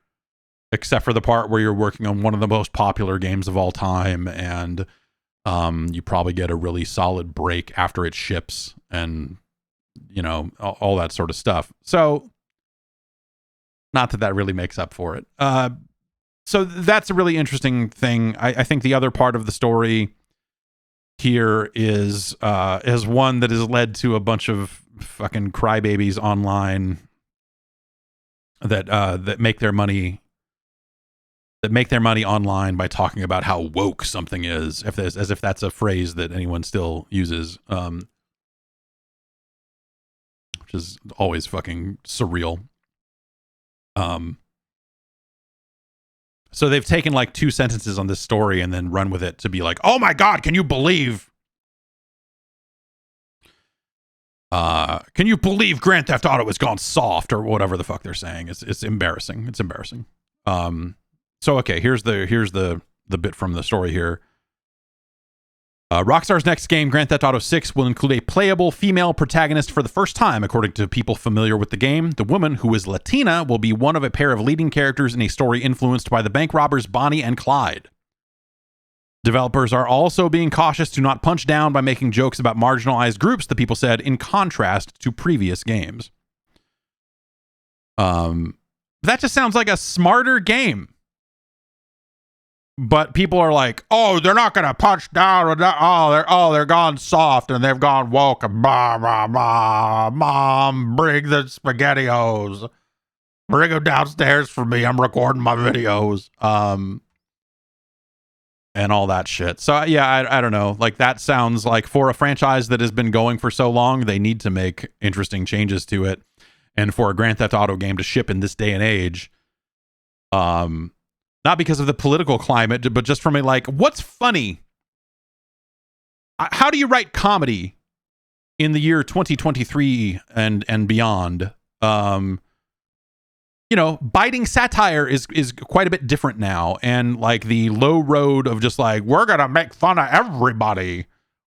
except for the part where you're working on one of the most popular games of all time, and you probably get a really solid break after it ships, and all that sort of stuff. So not that really makes up for it. So that's a really interesting thing. I think the other part of the story here is one that has led to a bunch of fucking crybabies online that make their money online by talking about how woke something is, as if that's a phrase that anyone still uses, which is always fucking surreal. So they've taken like 2 sentences on this story and then run with it to be like, oh my God, can you believe Grand Theft Auto has gone soft, or whatever the fuck they're saying. It's embarrassing. It's embarrassing. So okay, here's the bit from the story here. Rockstar's next game, Grand Theft Auto 6, will include a playable female protagonist for the first time, according to people familiar with the game. The woman, who is Latina, will be one of a pair of leading characters in a story influenced by the bank robbers Bonnie and Clyde. Developers are also being cautious to not punch down by making jokes about marginalized groups, the people said, in contrast to previous games. That just sounds like a smarter game. But people are like, oh, they're not going to punch down. They're gone soft and they've gone woke. Blah, blah, blah. Mom, bring the SpaghettiOs. Bring them downstairs for me. I'm recording my videos. And all that shit. So yeah, I don't know. Like, that sounds like, for a franchise that has been going for so long, they need to make interesting changes to it. And for a Grand Theft Auto game to ship in this day and age, not because of the political climate, but just from a, like, what's funny? How do you write comedy in the year 2023 and beyond? biting satire is quite a bit different now. And like the low road of just like, we're going to make fun of everybody.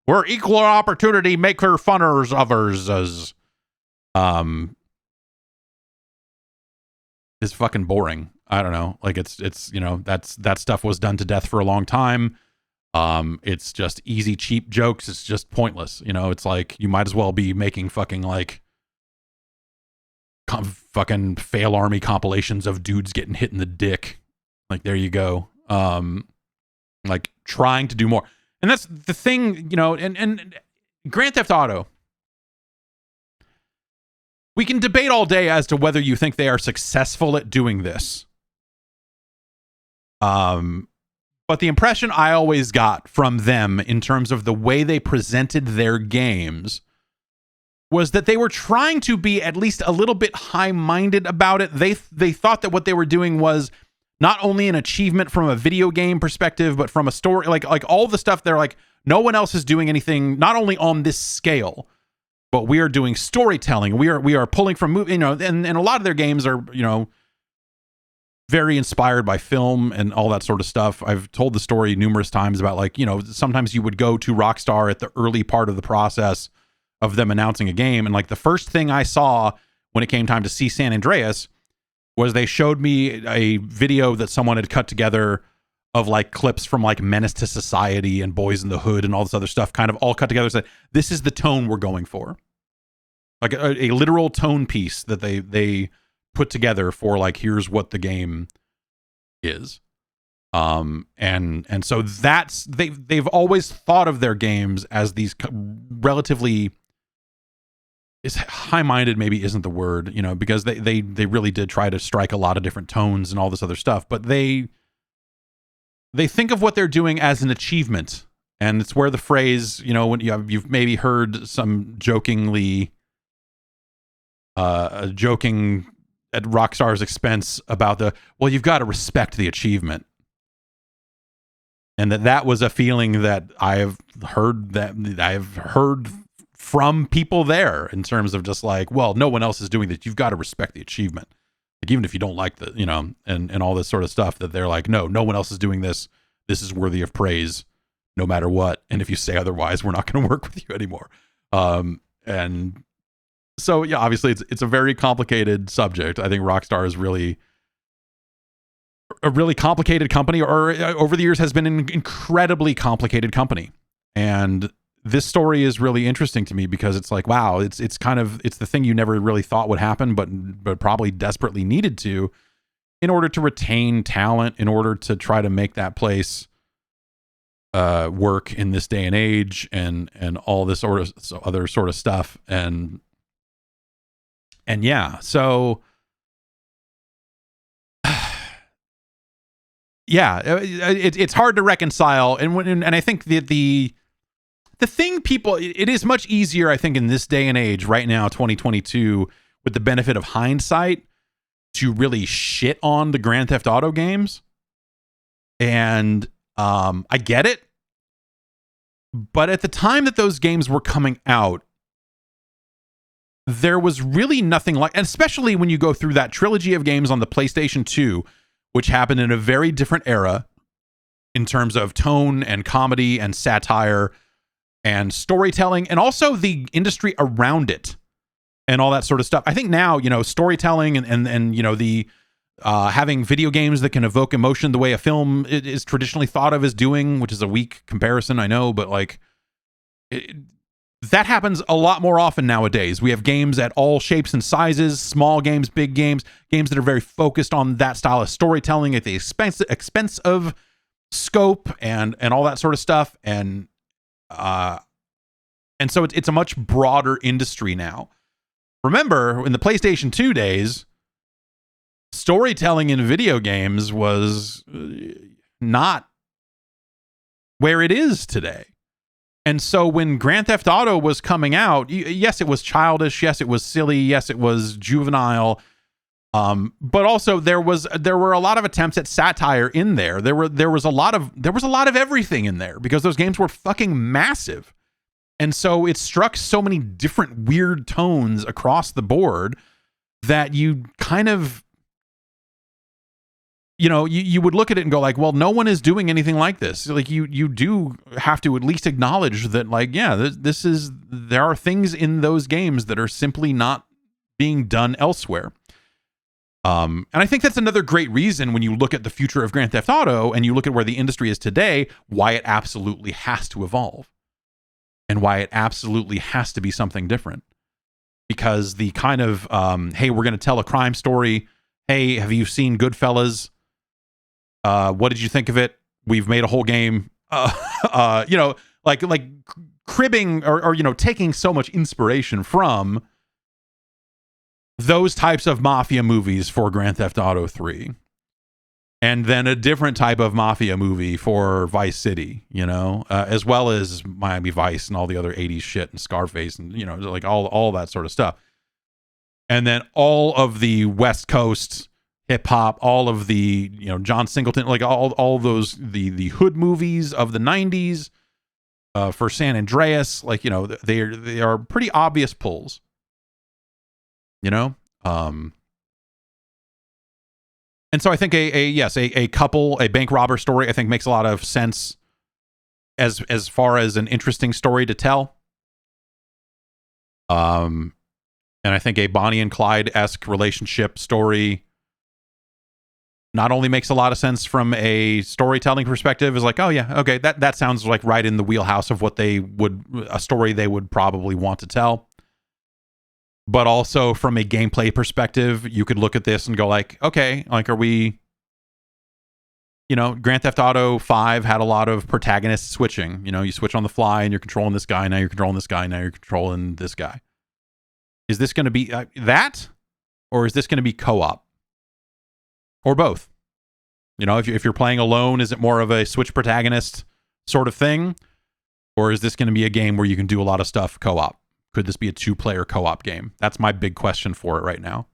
We're equal opportunity maker funners of ours. Is fucking boring. I don't know. Like it's that stuff was done to death for a long time. It's just easy, cheap jokes. It's just pointless. It's like you might as well be making fucking like fucking fail army compilations of dudes getting hit in the dick. Like, there you go. Like trying to do more. And that's the thing, and Grand Theft Auto. We can debate all day as to whether you think they are successful at doing this. But the impression I always got from them in terms of the way they presented their games was that they were trying to be at least a little bit high-minded about it. They thought that what they were doing was not only an achievement from a video game perspective, but from a story, like all the stuff. They're like, no one else is doing anything, not only on this scale, but we are doing storytelling. We are pulling from movie, and a lot of their games are, very inspired by film and all that sort of stuff. I've told the story numerous times about like, sometimes you would go to Rockstar at the early part of the process of them announcing a game. And like the first thing I saw when it came time to see San Andreas was they showed me a video that someone had cut together of like clips from like Menace to Society and Boys in the Hood and all this other stuff, kind of all cut together. Said, this is the tone we're going for. Like a literal tone piece that they put together for like, here's what the game is. And so that's, they've always thought of their games as these relatively, is high-minded maybe isn't the word, because they really did try to strike a lot of different tones and all this other stuff, but they think of what they're doing as an achievement. And it's where the phrase, when you've maybe heard some jokingly, joking at Rockstar's expense about you've got to respect the achievement. And that was a feeling that I've heard from people there in terms of just like, well, no one else is doing this. You've got to respect the achievement. Like, even if you don't like and all this sort of stuff, that they're like, no one else is doing this. This is worthy of praise no matter what. And if you say otherwise, we're not going to work with you anymore. And so, yeah, obviously it's a very complicated subject. I think Rockstar is really a really complicated company, or over the years has been an incredibly complicated company. And this story is really interesting to me because it's like, wow, it's the thing you never really thought would happen, but probably desperately needed to, in order to retain talent, in order to try to make that place work in this day and age, and all this other sort of stuff. And yeah, so yeah, it's hard to reconcile. And I think the thing it is much easier, I think, in this day and age right now, 2022, with the benefit of hindsight, to really shit on the Grand Theft Auto games. And I get it. But at the time that those games were coming out, there was really nothing like, and especially when you go through that trilogy of games on the PlayStation 2, which happened in a very different era in terms of tone and comedy and satire and storytelling, and also the industry around it and all that sort of stuff. I think now, storytelling and the having video games that can evoke emotion the way a film is traditionally thought of as doing, which is a weak comparison, I know, but like that happens a lot more often nowadays. We have games at all shapes and sizes, small games, big games that are very focused on that style of storytelling at the expense of scope and all that sort of stuff. And so it's a much broader industry now. Remember, in the PlayStation 2 days, storytelling in video games was not where it is today. And so when Grand Theft Auto was coming out, yes, it was childish. Yes, it was silly. Yes, it was juvenile. But also there were a lot of attempts at satire in there. There was a lot of everything in there because those games were fucking massive. And so it struck so many different weird tones across the board that you kind of you know, you would look at it and go like, well, no one is doing anything like this. Like you do have to at least acknowledge that, like, yeah, there are things in those games that are simply not being done elsewhere. And I think that's another great reason when you look at the future of Grand Theft Auto and you look at where the industry is today, why it absolutely has to evolve and why it absolutely has to be something different. Because the kind of, hey, we're going to tell a crime story. Hey, have you seen Goodfellas? What did you think of it? We've made a whole game. You know, like cribbing or, you know, taking so much inspiration from those types of mafia movies for Grand Theft Auto 3. And then a different type of mafia movie for Vice City, you know, as well as Miami Vice and all the other 80s shit and Scarface and, you know, like all that sort of stuff. And then all of the West Coast hip hop, all of the, you know, John Singleton, like all those, the hood movies of the 90s for San Andreas, like, you know, they are pretty obvious pulls, you know? And so I think a bank robber story, I think makes a lot of sense as far as an interesting story to tell. And I think a Bonnie and Clyde-esque relationship story not only makes a lot of sense from a storytelling perspective, is like, oh yeah, okay, that sounds like right in the wheelhouse of what a story they would probably want to tell. But also from a gameplay perspective, you could look at this and go like, okay, like, are we, you know, Grand Theft Auto 5 had a lot of protagonist switching. You know, you switch on the fly and you're controlling this guy. Now you're controlling this guy. Now you're controlling this guy. Is this going to be that? Or is this going to be co-op? Or both? You know, if you're playing alone, is it more of a switch protagonist sort of thing? Or is this going to be a game where you can do a lot of stuff co-op? Could this be a 2-player co-op game? That's my big question for it right now.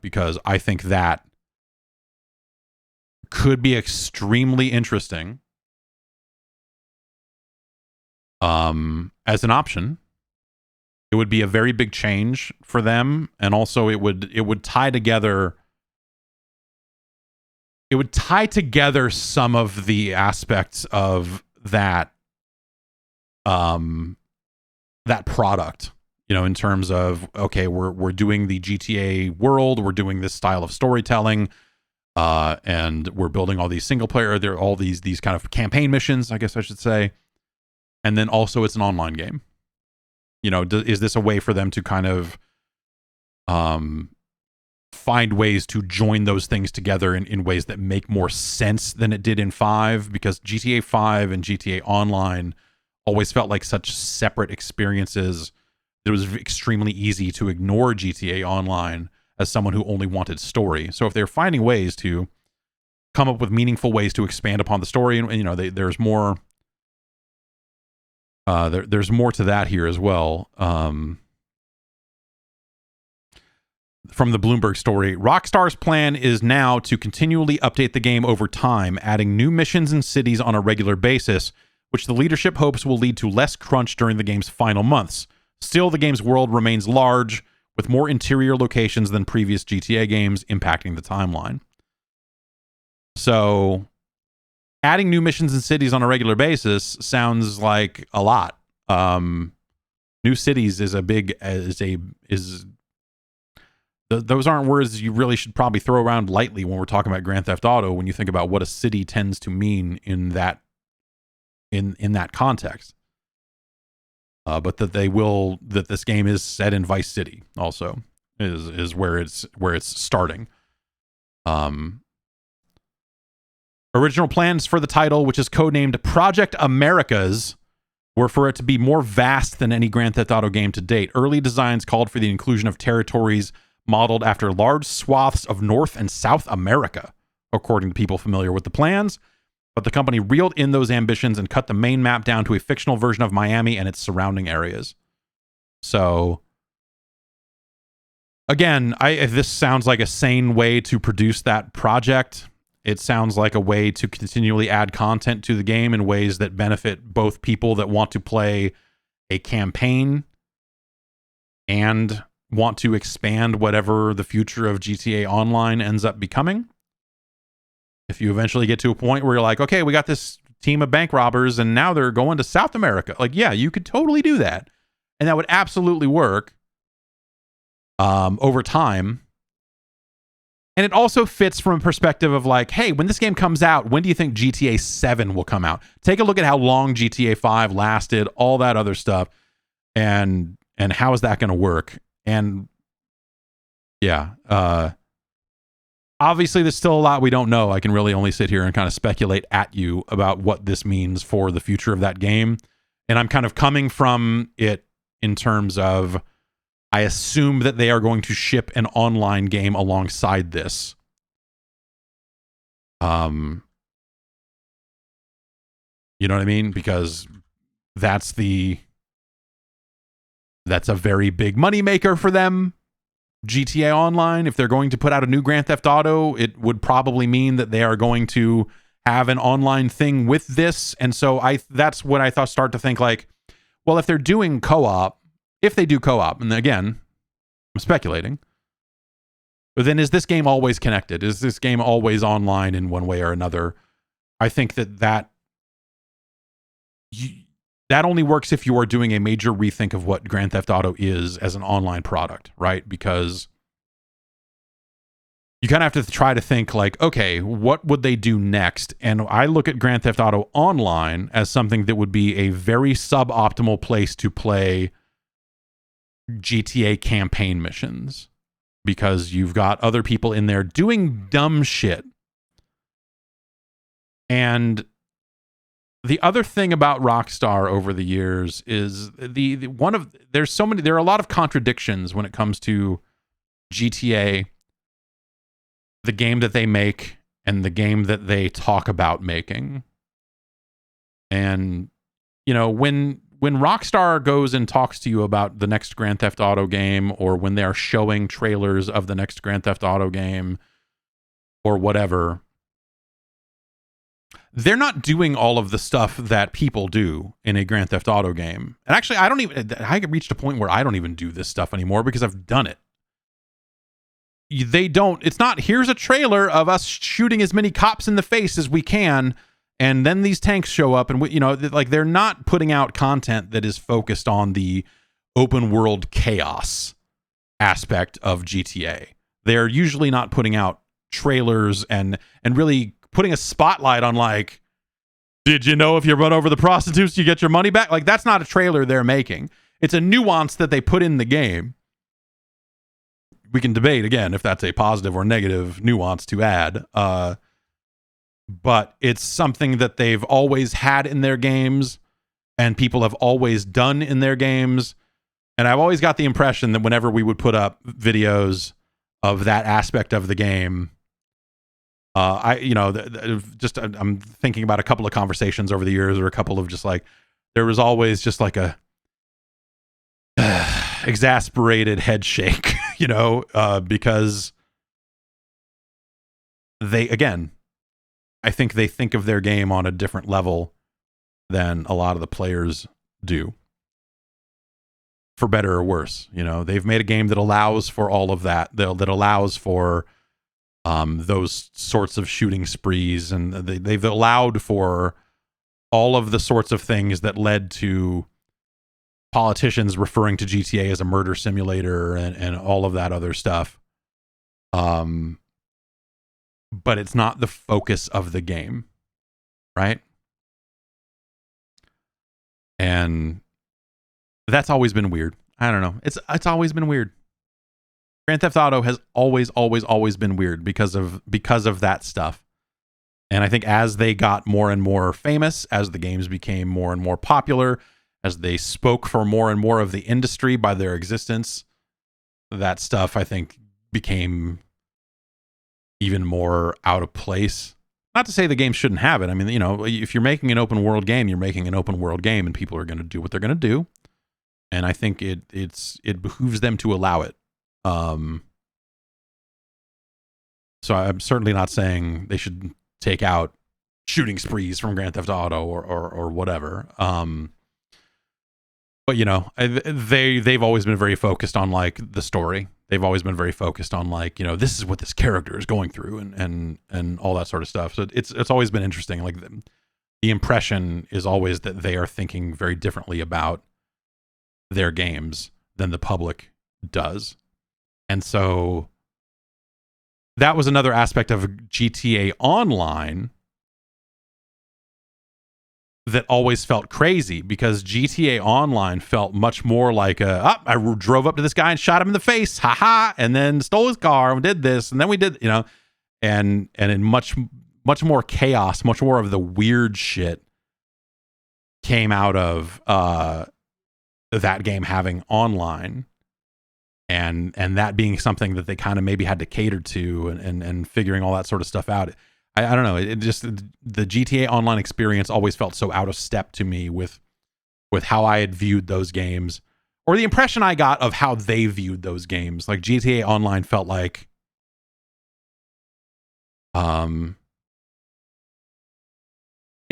Because I think that could be extremely interesting as an option. It would be a very big change for them, and also it would tie together. It would tie together some of the aspects of that. That product, you know, in terms of, okay, we're doing the GTA world, we're doing this style of storytelling, and we're building all these single player, there are all these kind of campaign missions, I guess I should say, and then also it's an online game. You know, is this a way for them to kind of find ways to join those things together in ways that make more sense than it did in 5? Because GTA 5 and GTA Online always felt like such separate experiences. It was extremely easy to ignore GTA Online as someone who only wanted story. So if they're finding ways to come up with meaningful ways to expand upon the story, and you know, there's more. There's more to that here as well. From the Bloomberg story, Rockstar's plan is now to continually update the game over time, adding new missions and cities on a regular basis, which the leadership hopes will lead to less crunch during the game's final months. Still, the game's world remains large, with more interior locations than previous GTA games, impacting the timeline. So, adding new missions and cities on a regular basis sounds like a lot. New cities is those aren't words you really should probably throw around lightly when we're talking about Grand Theft Auto, when you think about what a city tends to mean in that context. But that this game is set in Vice City also is where it's starting. Original plans for the title, which is codenamed Project Americas, were for it to be more vast than any Grand Theft Auto game to date. Early designs called for the inclusion of territories modeled after large swaths of North and South America, according to people familiar with the plans. But the company reeled in those ambitions and cut the main map down to a fictional version of Miami and its surrounding areas. So, again, this sounds like a sane way to produce that project. It sounds like a way to continually add content to the game in ways that benefit both people that want to play a campaign and want to expand whatever the future of GTA Online ends up becoming. If you eventually get to a point where you're like, okay, we got this team of bank robbers and now they're going to South America. Like, yeah, you could totally do that. And that would absolutely work over time. And it also fits from a perspective of like, hey, when this game comes out, when do you think GTA 7 will come out? Take a look at how long GTA 5 lasted, all that other stuff, and how is that going to work? And yeah, obviously there's still a lot we don't know. I can really only sit here and kind of speculate at you about what this means for the future of that game. And I'm kind of coming from it in terms of, I assume that they are going to ship an online game alongside this. You know what I mean? Because that's a very big moneymaker for them. GTA Online, if they're going to put out a new Grand Theft Auto, it would probably mean that they are going to have an online thing with this. And so that's what I thought, start to think like, well, if they're doing co-op, if they do co-op, and again, I'm speculating, but then is this game always connected? Is this game always online in one way or another? I think that only works if you are doing a major rethink of what Grand Theft Auto is as an online product, right? Because you kind of have to try to think like, okay, what would they do next? And I look at Grand Theft Auto Online as something that would be a very suboptimal place to play GTA campaign missions, because you've got other people in there doing dumb shit. And the other thing about Rockstar over the years is there are a lot of contradictions when it comes to GTA, the game that they make and the game that they talk about making. And, you know, when Rockstar goes and talks to you about the next Grand Theft Auto game, or when they're showing trailers of the next Grand Theft Auto game or whatever, they're not doing all of the stuff that people do in a Grand Theft Auto game. And actually, I reached a point where I don't even do this stuff anymore because I've done it. It's not, here's a trailer of us shooting as many cops in the face as we can, and then these tanks show up, and like, they're not putting out content that is focused on the open world chaos aspect of GTA. They're usually not putting out trailers and really putting a spotlight on, like, did you know if you run over the prostitutes, you get your money back? Like, that's not a trailer they're making. It's a nuance that they put in the game. We can debate, again, if that's a positive or negative nuance to add. But it's something that they've always had in their games, and people have always done in their games. And I've always got the impression that whenever we would put up videos of that aspect of the game, I'm thinking about a couple of conversations over the years, or a couple of just like, there was always just like a exasperated head shake, because I think they think of their game on a different level than a lot of the players do, for better or worse. They've made a game that allows for all of that allows for those sorts of shooting sprees, and they've allowed for all of the sorts of things that led to politicians referring to GTA as a murder simulator and all of that other stuff. But it's not the focus of the game, right? And that's always been weird. I don't know. It's always been weird. Grand Theft Auto has always been weird because of that stuff. And I think as they got more and more famous, as the games became more and more popular, as they spoke for more and more of the industry by their existence, that stuff, I think, became even more out of place. Not to say the game shouldn't have it. I mean, if you're making an open world game, you're making an open world game, and people are going to do what they're going to do. And I think it behooves them to allow it. So I'm certainly not saying they should take out shooting sprees from Grand Theft Auto or whatever. But they've always been very focused on, like, the story. they've always been very focused on like, you know, this is what this character is going through and all that sort of stuff. So it's always been interesting. Like the impression is always that they are thinking very differently about their games than the public does. And so that was another aspect of GTA Online that always felt crazy, because GTA Online felt much more like I drove up to this guy and shot him in the face, haha, and then stole his car and did this, and then we did, you know, and in much more chaos, much more of the weird shit came out of that game having online, and that being something that they kind of maybe had to cater to, and figuring all that sort of stuff out. I don't know. It just, the GTA Online experience always felt so out of step to me with how I had viewed those games, or the impression I got of how they viewed those games. Like GTA Online felt like, it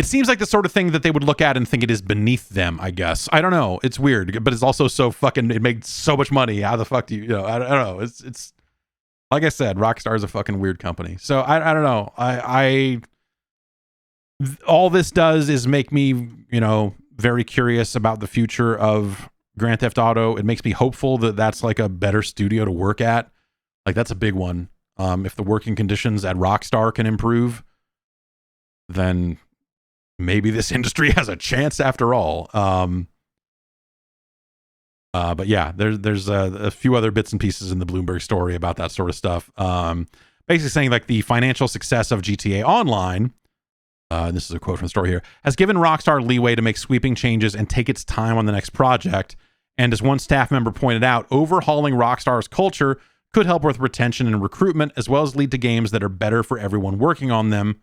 seems like the sort of thing that they would look at and think it is beneath them, I guess. I don't know. It's weird, but it's also so fucking, it makes so much money. How the fuck do you know? I don't know. It's like I said, Rockstar is a fucking weird company. So I don't know. I all this does is make me, you know, very curious about the future of Grand Theft Auto. It makes me hopeful that that's like a better studio to work at. Like that's a big one. If the working conditions at Rockstar can improve, then maybe this industry has a chance after all. But yeah, there's a few other bits and pieces in the Bloomberg story about that sort of stuff. Basically saying like the financial success of GTA Online, and this is a quote from the story here, has given Rockstar leeway to make sweeping changes and take its time on the next project. And as one staff member pointed out, overhauling Rockstar's culture could help with retention and recruitment, as well as lead to games that are better for everyone working on them,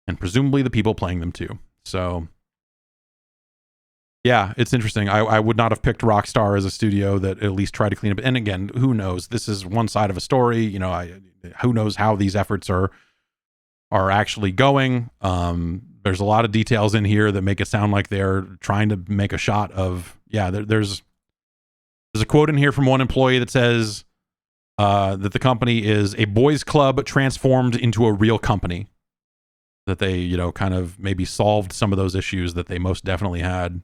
and presumably the people playing them too. So yeah, it's interesting. I would not have picked Rockstar as a studio that at least tried to clean up. And again, who knows? This is one side of a story. You know, who knows how these efforts are actually going. There's a lot of details in here that make it sound like they're trying to make a shot of, yeah, there's a quote in here from one employee that says that the company is a boys club transformed into a real company. That they, you know, kind of maybe solved some of those issues that they most definitely had.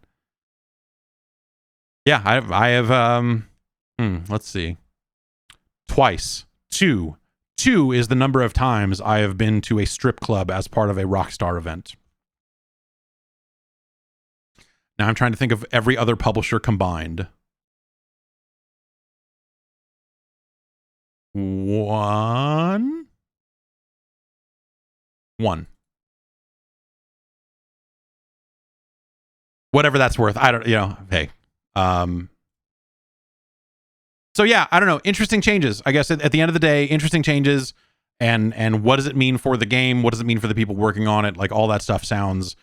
Yeah, I have let's see. Twice. Two is the number of times I have been to a strip club as part of a Rockstar event. Now I'm trying to think of every other publisher combined. One. Whatever that's worth. I don't, you know, hey. So yeah, I don't know. Interesting changes. I guess at the end of the day, interesting changes. And what does it mean for the game? What does it mean for the people working on it? Like all that stuff sounds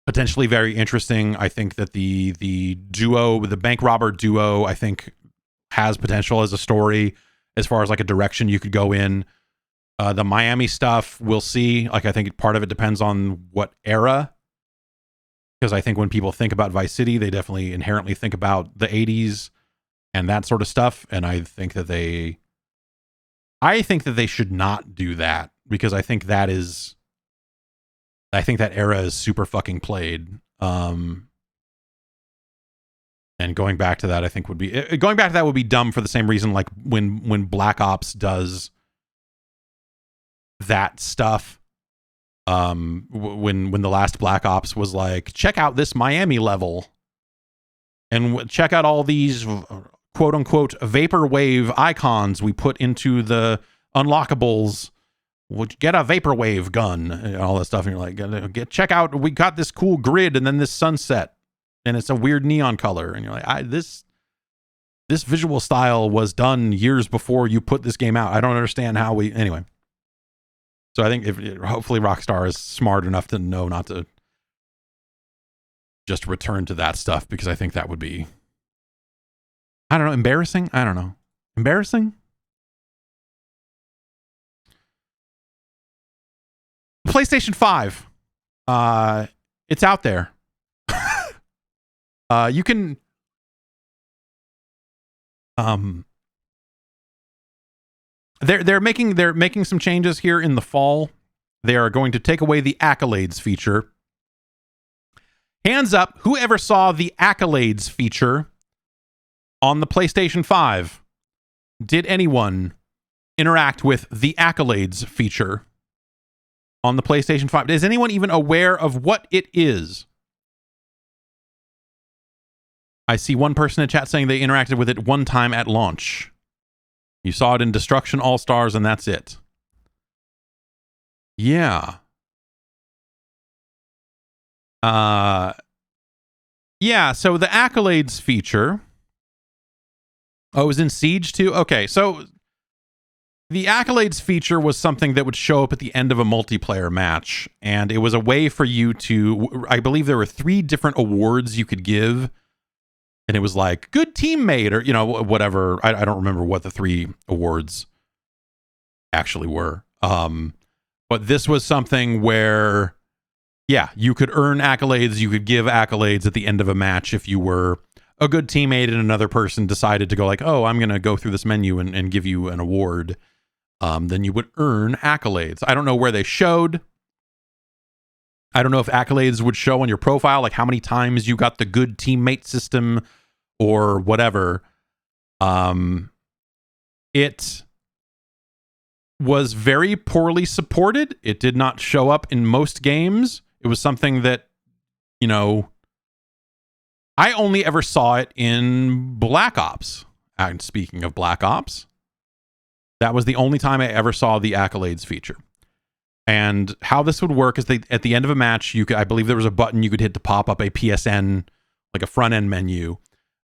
potentially very interesting. I think that the duo, the bank robber duo, I think has potential as a story as far as like a direction you could go in. The Miami stuff, we'll see. Like I think part of it depends on what era. Because I think when people think about Vice City, they definitely inherently think about the 80s and that sort of stuff. And I think that they should not do that, because I think that era is super fucking played. And going back to that, I think would be dumb for the same reason, like when Black Ops does that stuff. When the last Black Ops was like, check out this Miami level and check out all these quote unquote vaporwave icons we put into the unlockables. Would get a vaporwave gun and all that stuff, and you're like, check out, we got this cool grid and then this sunset and it's a weird neon color, and you're like, this visual style was done years before you put this game out. I don't understand how anyway. So I think hopefully Rockstar is smart enough to know not to just return to that stuff, because I think that would be, I don't know, embarrassing. I don't know. Embarrassing? PlayStation 5. It's out there. You can they're making some changes here in the fall. They are going to take away the Accolades feature. Hands up, whoever saw the Accolades feature on the PlayStation 5? Did anyone interact with the Accolades feature on the PlayStation 5? Is anyone even aware of what it is? I see one person in chat saying they interacted with it one time at launch. You saw it in Destruction All-Stars, and that's it. Yeah. Yeah, so the Accolades feature... Oh, it was in Siege too? Okay, so the Accolades feature was something that would show up at the end of a multiplayer match, and it was a way for you to... I believe there were 3 different awards you could give, and it was like, good teammate, or, you know, whatever. I don't remember what the 3 awards actually were. But this was something where, yeah, you could earn accolades. You could give accolades at the end of a match if you were a good teammate and another person decided to go like, oh, I'm going to go through this menu and give you an award. Then you would earn accolades. I don't know where they showed. I don't know if accolades would show on your profile, like how many times you got the good teammate system or whatever. It was very poorly supported. It did not show up in most games. It was something that, you know, I only ever saw it in Black Ops. And speaking of Black Ops, that was the only time I ever saw the accolades feature. And how this would work is at the end of a match, I believe there was a button you could hit to pop up a PSN, like a front end menu.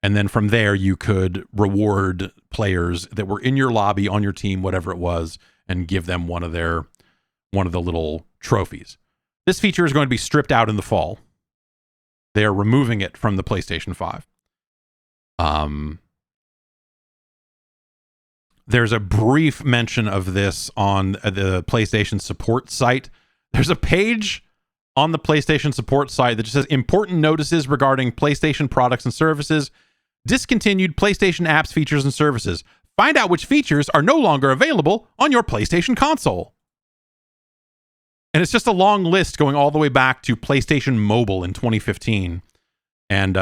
And then from there, you could reward players that were in your lobby, on your team, whatever it was, and give them one of the little trophies. This feature is going to be stripped out in the fall. They are removing it from the PlayStation 5. There's a brief mention of this on the PlayStation support site. There's a page on the PlayStation support site that just says important notices regarding PlayStation products and services, discontinued PlayStation apps, features, and services. Find out which features are no longer available on your PlayStation console. And it's just a long list going all the way back to PlayStation Mobile in 2015. And,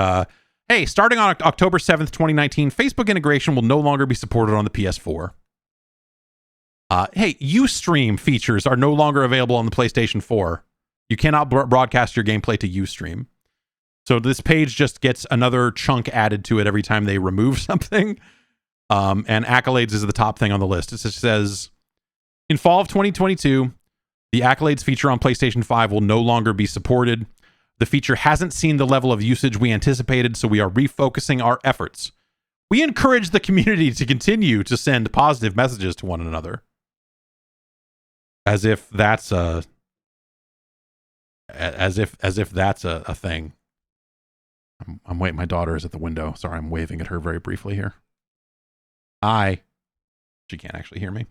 hey, starting on October 7th, 2019, Facebook integration will no longer be supported on the PS4. Hey, Ustream features are no longer available on the PlayStation 4. You cannot broadcast your gameplay to Ustream. So this page just gets another chunk added to it every time they remove something. And accolades is the top thing on the list. It just says, in fall of 2022, the accolades feature on PlayStation 5 will no longer be supported. The feature hasn't seen the level of usage we anticipated, so we are refocusing our efforts. We encourage the community to continue to send positive messages to one another. As if that's a thing. I'm waiting. My daughter is at the window. Sorry, I'm waving at her very briefly here. Hi. She can't actually hear me.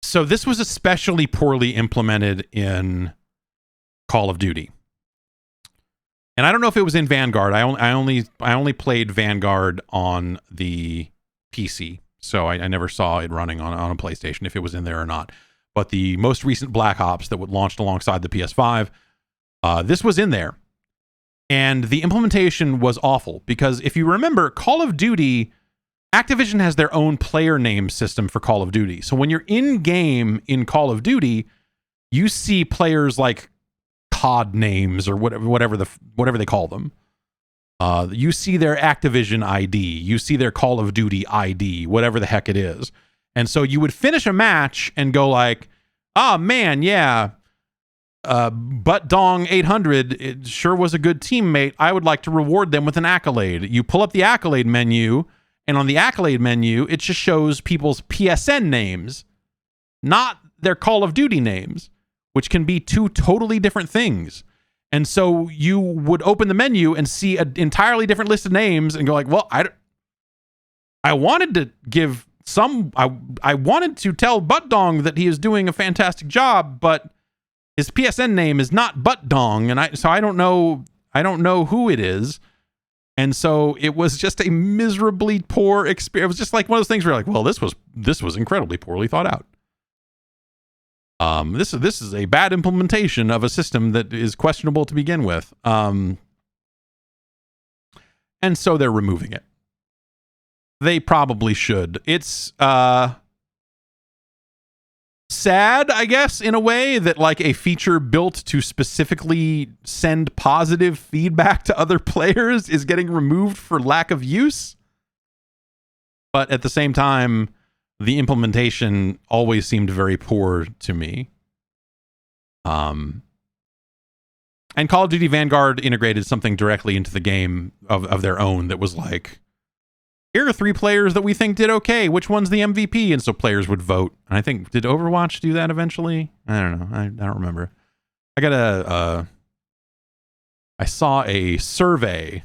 So this was especially poorly implemented in Call of Duty. And I don't know if it was in Vanguard. I only played Vanguard on the PC. So I never saw it running on a PlayStation, if it was in there or not. But the most recent Black Ops that launched alongside the PS5, this was in there. And the implementation was awful. Because if you remember, Call of Duty... Activision has their own player name system for Call of Duty. So when you're in-game in Call of Duty, you see players like COD names or whatever they call them. You see their Activision ID. You see their Call of Duty ID, whatever the heck it is. And so you would finish a match and go like, oh man, yeah, Butt Dong 800, it sure was a good teammate. I would like to reward them with an accolade. You pull up the accolade menu, and on the accolade menu, it just shows people's PSN names, not their Call of Duty names, which can be 2 totally different things. And so you would open the menu and see an entirely different list of names and go like, well, I wanted to give I wanted to tell Butt Dong that he is doing a fantastic job, but his PSN name is not Butt Dong, and so I don't know who it is. And so it was just a miserably poor experience. It was just like one of those things where you're like, well, this was incredibly poorly thought out. This is a bad implementation of a system that is questionable to begin with. And so they're removing it. They probably should. It's sad, I guess, in a way that like a feature built to specifically send positive feedback to other players is getting removed for lack of use. But at the same time, the implementation always seemed very poor to me. And Call of Duty Vanguard integrated something directly into the game of their own that was like, here are 3 players that we think did okay. Which one's the MVP? And so players would vote. And I think, did Overwatch do that eventually? I don't know. I don't remember. I saw a survey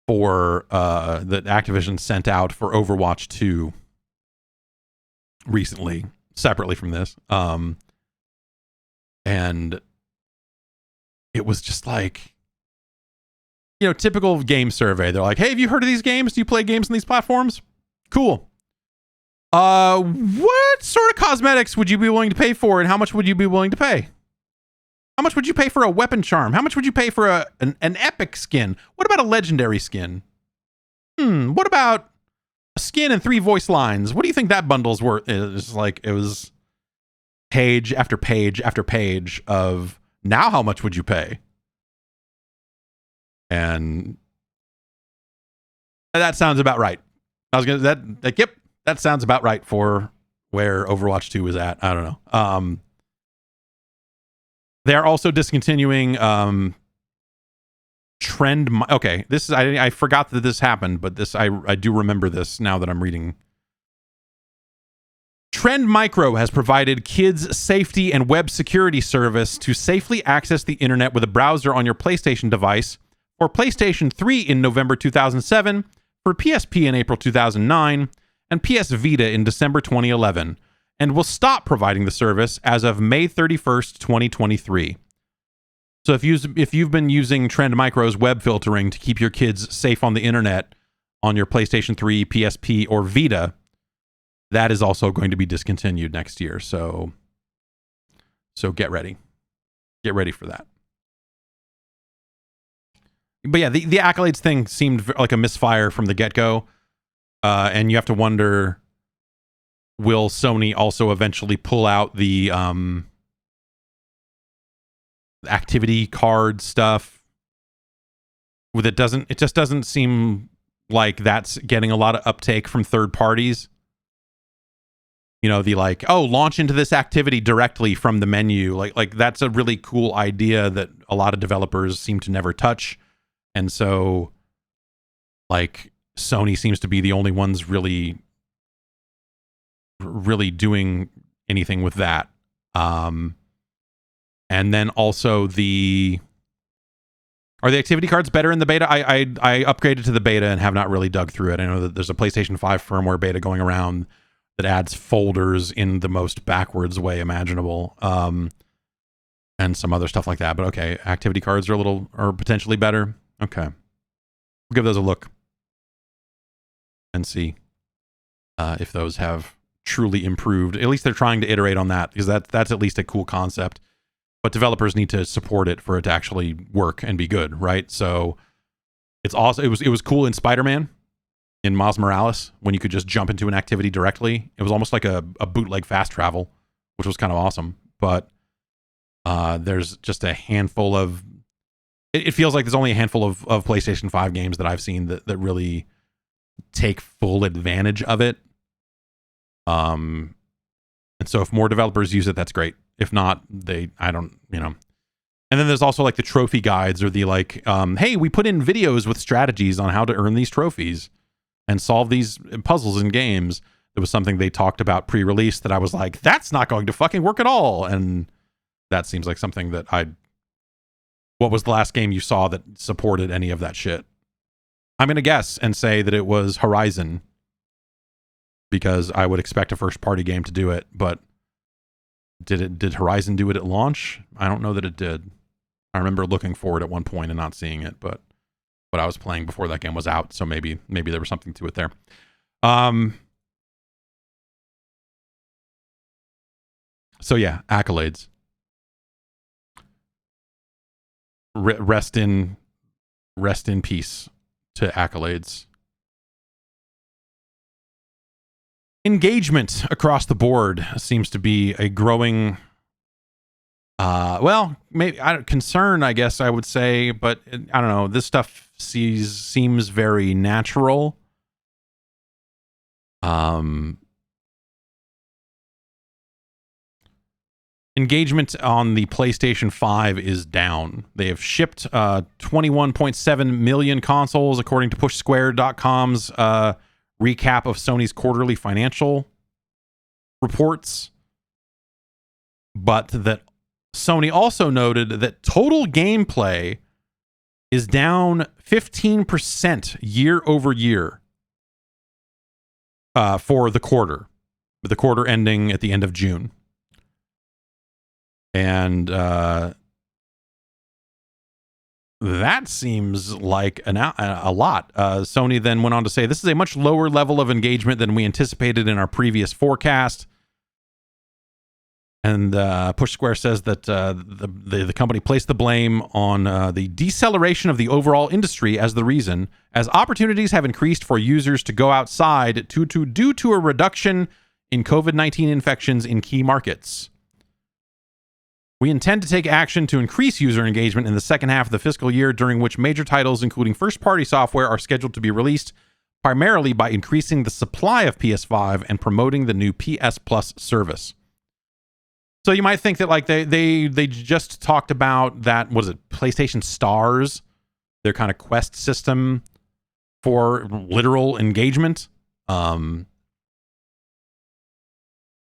for that Activision sent out for Overwatch 2 recently, separately from this. And it was just like, you know, typical game survey. They're like, hey, have you heard of these games? Do you play games on these platforms? Cool. What sort of cosmetics would you be willing to pay for, and how much would you be willing to pay? How much would you pay for a weapon charm? How much would you pay for an epic skin? What about a legendary skin? What about a skin and 3 voice lines? What do you think that bundle's worth? It's like, it was page after page after page of, now how much would you pay? And that sounds about right. I was gonna yep, that sounds about right for where Overwatch 2 is at. I don't know. They are also discontinuing Trend. Okay, this is I forgot that this happened, but this I do remember this now that I'm reading. Trend Micro has provided kids safety and web security service to safely access the internet with a browser on your PlayStation device. For PlayStation 3 in November 2007, for PSP in April 2009, and PS Vita in December 2011, and will stop providing the service as of May 31st, 2023. So if you've been using Trend Micro's web filtering to keep your kids safe on the internet on your PlayStation 3, PSP, or Vita, that is also going to be discontinued next year. So get ready. Get ready for that. But yeah, the Accolades thing seemed like a misfire from the get-go. And you have to wonder, will Sony also eventually pull out the activity card stuff? It just doesn't seem like that's getting a lot of uptake from third parties. You know, the like, oh, launch into this activity directly from the menu. Like that's a really cool idea that a lot of developers seem to never touch. And so, like, Sony seems to be the only ones really doing anything with that. And then also are the activity cards better in the beta? I upgraded to the beta and have not really dug through it. I know that there's a PlayStation 5 firmware beta going around that adds folders in the most backwards way imaginable. And some other stuff like that. But okay, activity cards are potentially better. Okay. We'll give those a look and see if those have truly improved. At least they're trying to iterate on that, because that's at least a cool concept. But developers need to support it for it to actually work and be good, right? So it's also it was cool in Spider-Man, in Miles Morales, when you could just jump into an activity directly. It was almost like a bootleg fast travel, which was kind of awesome. But there's just a handful of... It feels like there's only a handful of PlayStation 5 games that I've seen that really take full advantage of it. And so if more developers use it, that's great. If not, I don't. And then there's also like the trophy guides, or the like, hey, we put in videos with strategies on how to earn these trophies and solve these puzzles in games. It was something they talked about pre-release that I was like, that's not going to fucking work at all. And that seems like something that what was the last game you saw that supported any of that shit? I'm going to guess and say that it was Horizon, because I would expect a first-party game to do it, but did Horizon do it at launch? I don't know that it did. I remember looking for it at one point and not seeing it, but what I was playing before that game was out. So maybe there was something to it there. So yeah, Accolades. Rest in peace to Accolades. Engagement across the board seems to be a growing, maybe concern, I guess I would say, but I don't know. This stuff seems very natural. Engagement on the PlayStation 5 is down. They have shipped 21.7 million consoles, according to PushSquare.com's recap of Sony's quarterly financial reports. But that Sony also noted that total gameplay is down 15% year over year for the quarter ending at the end of June. And that seems like a lot. Sony then went on to say, this is a much lower level of engagement than we anticipated in our previous forecast. And Push Square says that the company placed the blame on the deceleration of the overall industry as the reason, as opportunities have increased for users to go outside due to a reduction in COVID-19 infections in key markets. We intend to take action to increase user engagement in the second half of the fiscal year, during which major titles, including first-party software, are scheduled to be released, primarily by increasing the supply of PS5 and promoting the new PS Plus service. So you might think that like they just talked about that, what is it, PlayStation Stars, their kind of quest system for literal engagement.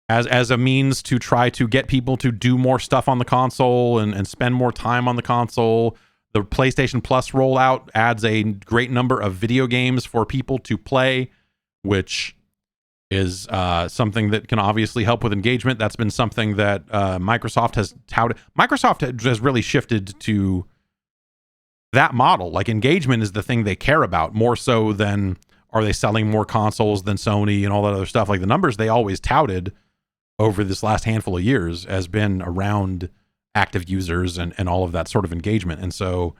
As a means to try to get people to do more stuff on the console and spend more time on the console. The PlayStation Plus rollout adds a great number of video games for people to play, which is something that can obviously help with engagement. That's been something that Microsoft has touted. Microsoft has really shifted to that model. Like, engagement is the thing they care about more so than are they selling more consoles than Sony and all that other stuff. Like, the numbers they always touted over this last handful of years has been around active users and all of that sort of engagement. And so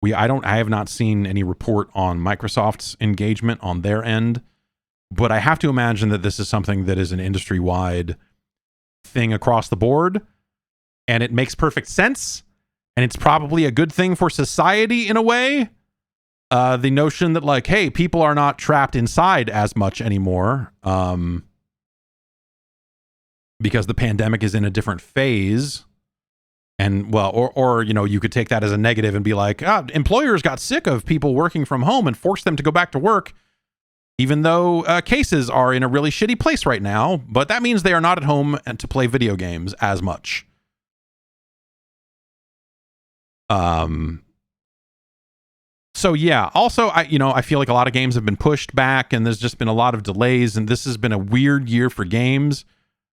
I have not seen any report on Microsoft's engagement on their end, but I have to imagine that this is something that is an industry-wide thing across the board, and it makes perfect sense, and it's probably a good thing for society in a way. The notion that, like, hey, people are not trapped inside as much anymore, because the pandemic is in a different phase. And well, or you know, you could take that as a negative and be like, employers got sick of people working from home and forced them to go back to work, even though cases are in a really shitty place right now. But that means they are not at home and to play video games as much. So yeah, also I feel like a lot of games have been pushed back, and there's just been a lot of delays, and this has been a weird year for games.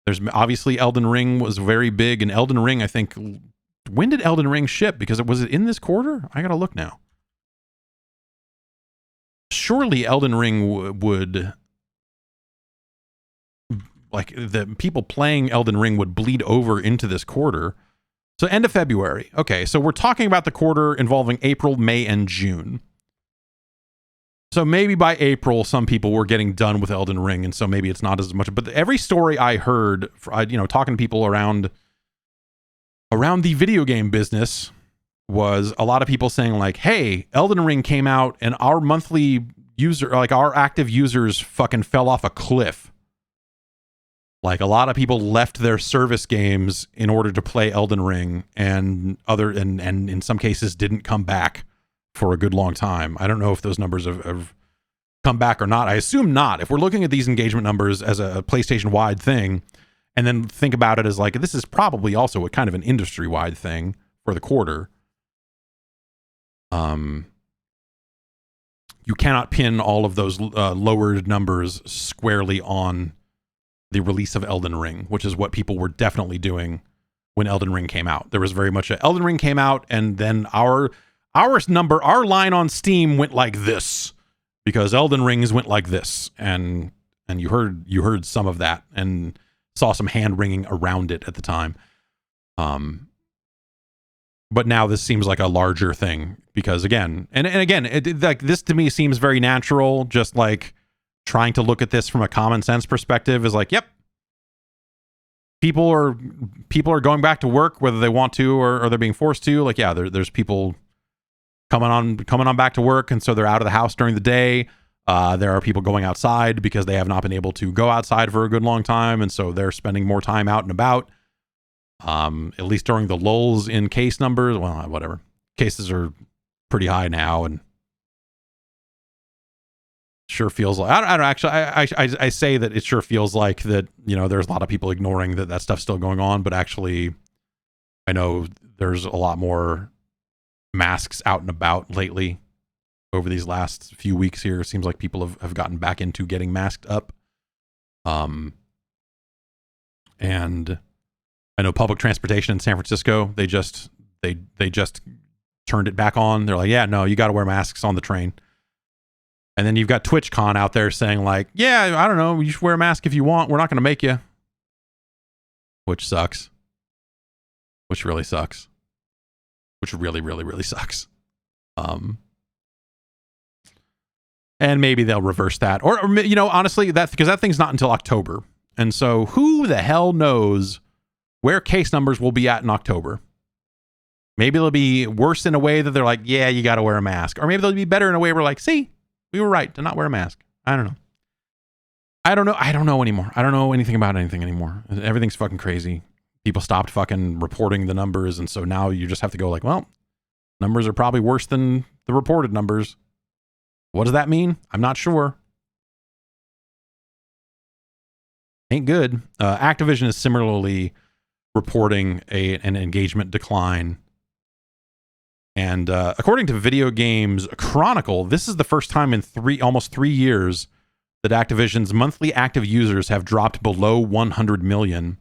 There's obviously Elden Ring was very big, and Elden Ring, I think, when did Elden Ring ship? Because was it in this quarter? I gotta look now. Surely Elden Ring would, like, the people playing Elden Ring would bleed over into this quarter. So end of February. Okay, so we're talking about the quarter involving April, May, and June. So maybe by April, some people were getting done with Elden Ring, and so maybe it's not as much. But every story I heard, talking to people around the video game business, was a lot of people saying like, hey, Elden Ring came out and our monthly user, like our active users fucking fell off a cliff. Like, a lot of people left their service games in order to play Elden Ring, and in some cases didn't come back for a good long time. I don't know if those numbers have come back or not. I assume not. If we're looking at these engagement numbers as a PlayStation-wide thing, and then think about it as like, this is probably also a kind of an industry-wide thing for the quarter. You cannot pin all of those lowered numbers squarely on the release of Elden Ring, which is what people were definitely doing when Elden Ring came out. There was very much Elden Ring came out, and then our our line on Steam went like this because Elden Rings went like this, and you heard some of that and saw some hand wringing around it at the time. But now this seems like a larger thing because again, like this to me seems very natural. Just like trying to look at this from a common sense perspective is like, yep, people are going back to work whether they want to or they're being forced to. Like, yeah, there's people coming on back to work, and so they're out of the house during the day. There are people going outside because they have not been able to go outside for a good long time, and so they're spending more time out and about. At least during the lulls in case numbers. Well, whatever. Cases are pretty high now, and sure feels like I don't actually. I say that it sure feels like that. You know, there's a lot of people ignoring that stuff's still going on, but actually, I know there's a lot more masks out and about lately. Over these last few weeks here, it seems like people have gotten back into getting masked up. And I know public transportation in San Francisco, they just turned it back on. They're like, yeah, no, you got to wear masks on the train. And then you've got TwitchCon out there saying like, yeah, I don't know, you should wear a mask if you want. We're not going to make you. Which sucks. Which really sucks. Which really, really, really sucks. And maybe they'll reverse that. Or you know, honestly, because that thing's not until October. And so who the hell knows where case numbers will be at in October. Maybe they'll be worse in a way that they're like, yeah, you got to wear a mask. Or maybe they'll be better in a way where like, see, we were right to not wear a mask. I don't know. I don't know anymore. I don't know anything about anything anymore. Everything's fucking crazy. People stopped fucking reporting the numbers. And so now you just have to go like, well, numbers are probably worse than the reported numbers. What does that mean? I'm not sure. Ain't good. Activision is similarly reporting an engagement decline. And according to Video Games Chronicle, this is the first time in almost 3 years that Activision's monthly active users have dropped below 100 million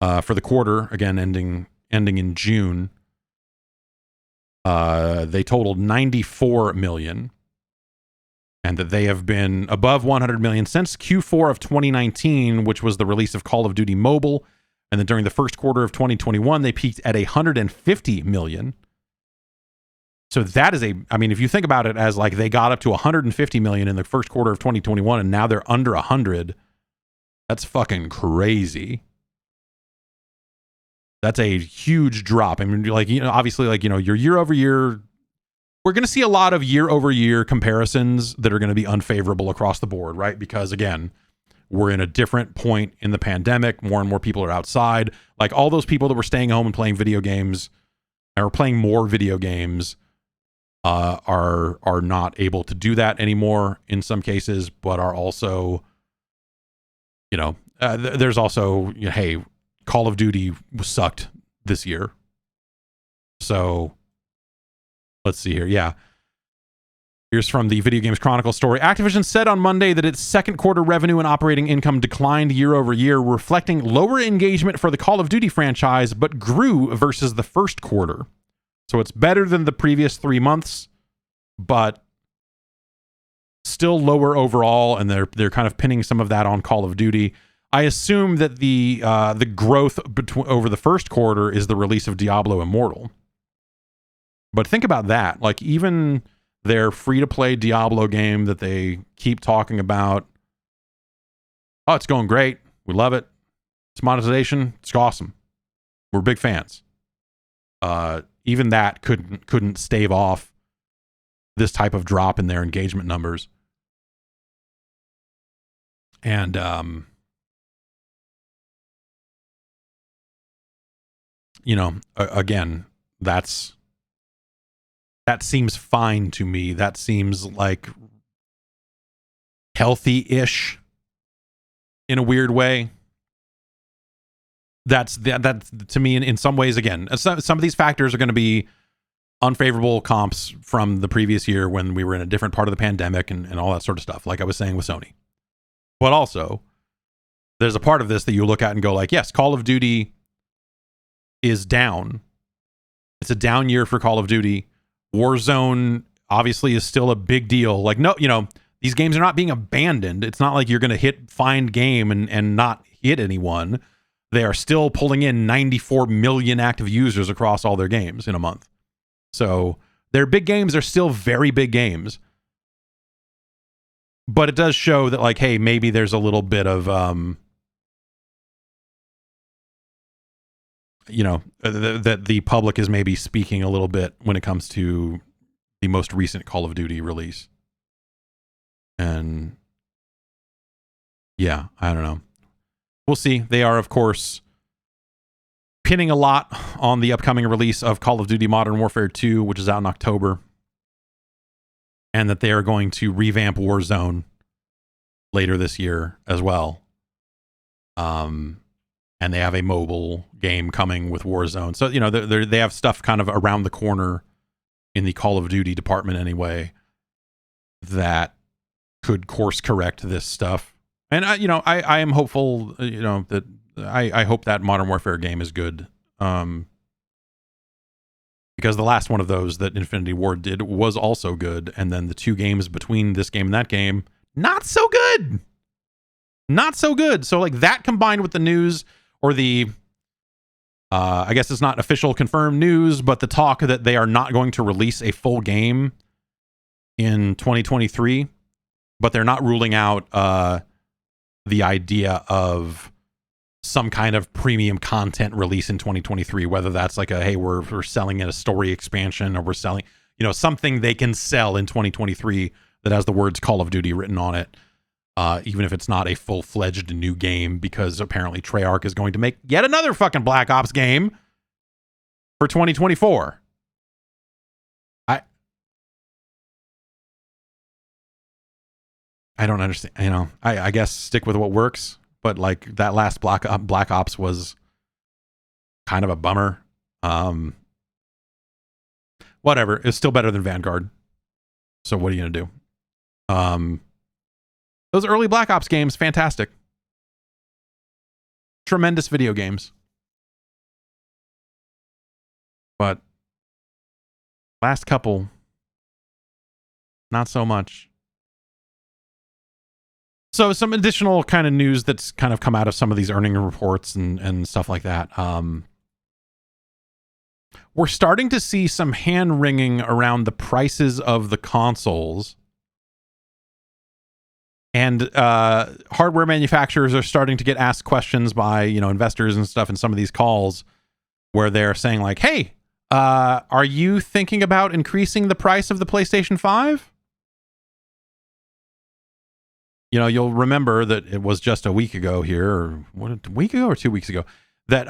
for the quarter, again ending in June. They totaled 94 million. And that they have been above 100 million since Q4 of 2019, which was the release of Call of Duty Mobile. And then during the first quarter of 2021, they peaked at 150 million. So that is I mean, if you think about it as like they got up to 150 million in the first quarter of 2021, and now they're under 100, that's fucking crazy. That's a huge drop. I mean, like, you know, obviously, like, you know, your year over year, we're going to see a lot of year over year comparisons that are going to be unfavorable across the board, right? Because again, we're in a different point in the pandemic. More and more people are outside. Like all those people that were staying home and playing video games or playing more video games are not able to do that anymore in some cases, but are also, you know, there's also, you know, hey, Call of Duty sucked this year. So let's see here. Yeah. Here's from the Video Games Chronicle story. Activision said on Monday that its second quarter revenue and operating income declined year over year, reflecting lower engagement for the Call of Duty franchise, but grew versus the first quarter. So it's better than the previous 3 months, but still lower overall, and they're kind of pinning some of that on Call of Duty. I assume that the growth over the first quarter is the release of Diablo Immortal. But think about that. Like, even their free-to-play Diablo game that they keep talking about, oh, it's going great. We love it. It's monetization. It's awesome. We're big fans. Even that couldn't stave off this type of drop in their engagement numbers. And you know, again, that seems fine to me. That seems like healthy-ish in a weird way. That's to me in some ways. Again, some of these factors are going to be unfavorable comps from the previous year when we were in a different part of the pandemic and all that sort of stuff, like I was saying with Sony. But also, there's a part of this that you look at and go like, yes, Call of Duty is down. It's a down year for Call of Duty. Warzone obviously is still a big deal. Like, no, you know, these games are not being abandoned. It's not like you're going to hit find game and not hit anyone. They are still pulling in 94 million active users across all their games in a month. So their big games are still very big games. But it does show that, like, hey, maybe there's a little bit of, you know, that the public is maybe speaking a little bit when it comes to the most recent Call of Duty release. And yeah, I don't know. We'll see. They are, of course, pinning a lot on the upcoming release of Call of Duty Modern Warfare 2, which is out in October. And that they are going to revamp Warzone later this year as well. And they have a mobile game coming with Warzone. So, you know, they have stuff kind of around the corner in the Call of Duty department anyway that could course correct this stuff. And, I am hopeful, you know, that I hope that Modern Warfare game is good. Because the last one of those that Infinity Ward did was also good. And then the two games between this game and that game, not so good. Not so good. So, like, that combined with the news, or the, I guess it's not official confirmed news, but the talk that they are not going to release a full game in 2023, but they're not ruling out the idea of some kind of premium content release in 2023, whether that's like a, hey, we're selling a story expansion, or we're selling, you know, something they can sell in 2023 that has the words Call of Duty written on it, even if it's not a full-fledged new game, because apparently Treyarch is going to make yet another fucking Black Ops game for 2024. I don't understand. You know, I guess stick with what works. But like that last Black Ops was kind of a bummer. Whatever. It's still better than Vanguard. So what are you going to do? Those early Black Ops games, fantastic. Tremendous video games. But last couple, not so much. So some additional kind of news that's kind of come out of some of these earnings reports and stuff like that. We're starting to see some hand-wringing around the prices of the consoles. And hardware manufacturers are starting to get asked questions by, you know, investors and stuff in some of these calls, where they're saying like, hey, are you thinking about increasing the price of the PlayStation 5? You know, you'll remember that it was just a week ago here, or a week ago or 2 weeks ago, that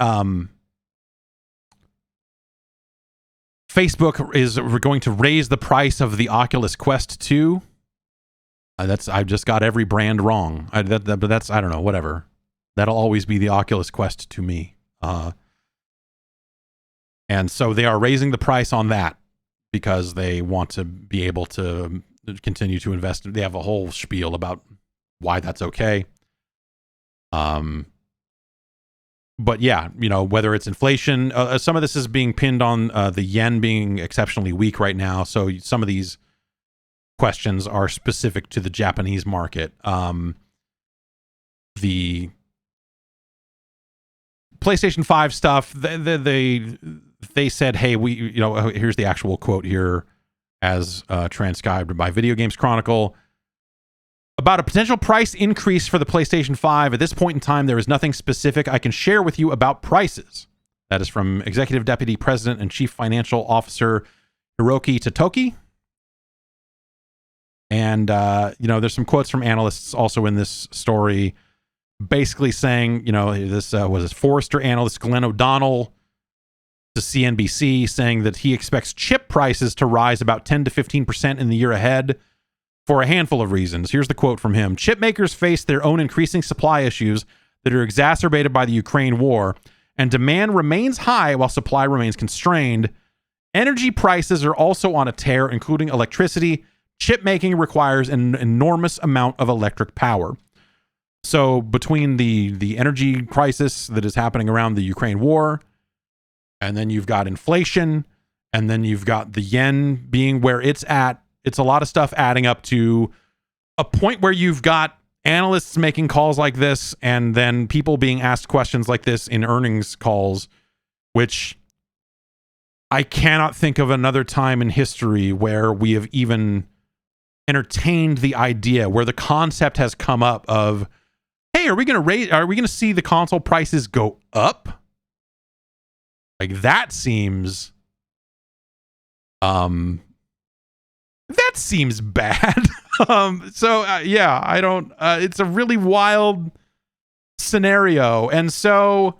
Facebook is going to raise the price of the Oculus Quest 2. I've just got every brand wrong. But that's, I don't know, whatever. That'll always be the Oculus Quest to me. And so they are raising the price on that because they want to be able to continue to invest. They have a whole spiel about why that's okay. But yeah, you know, whether it's inflation, some of this is being pinned on the yen being exceptionally weak right now. So some of these questions are specific to the Japanese market. The PlayStation 5 stuff, they said, hey, here's the actual quote here as transcribed by Video Games Chronicle. About a potential price increase for the PlayStation 5. At this point in time, there is nothing specific I can share with you about prices. That is from Executive Deputy President and Chief Financial Officer Hiroki Totoki. And, there's some quotes from analysts also in this story, basically saying, this was Forrester analyst Glenn O'Donnell to CNBC, saying that he expects chip prices to rise about 10 to 15% in the year ahead for a handful of reasons. Here's the quote from him. Chip makers face their own increasing supply issues that are exacerbated by the Ukraine war, and demand remains high while supply remains constrained. Energy prices are also on a tear, including electricity. Chip making requires an enormous amount of electric power. So between the energy crisis that is happening around the Ukraine war, and then you've got inflation, And then you've got the yen being where it's at. It's a lot of stuff adding up to a point where you've got analysts making calls like this, and then people being asked questions like this in earnings calls, which I cannot think of another time in history where we have even entertained the idea, where the concept has come up of, hey, are we going to see the console prices go up? Like, that seems bad. Yeah, I don't, it's a really wild scenario. And so,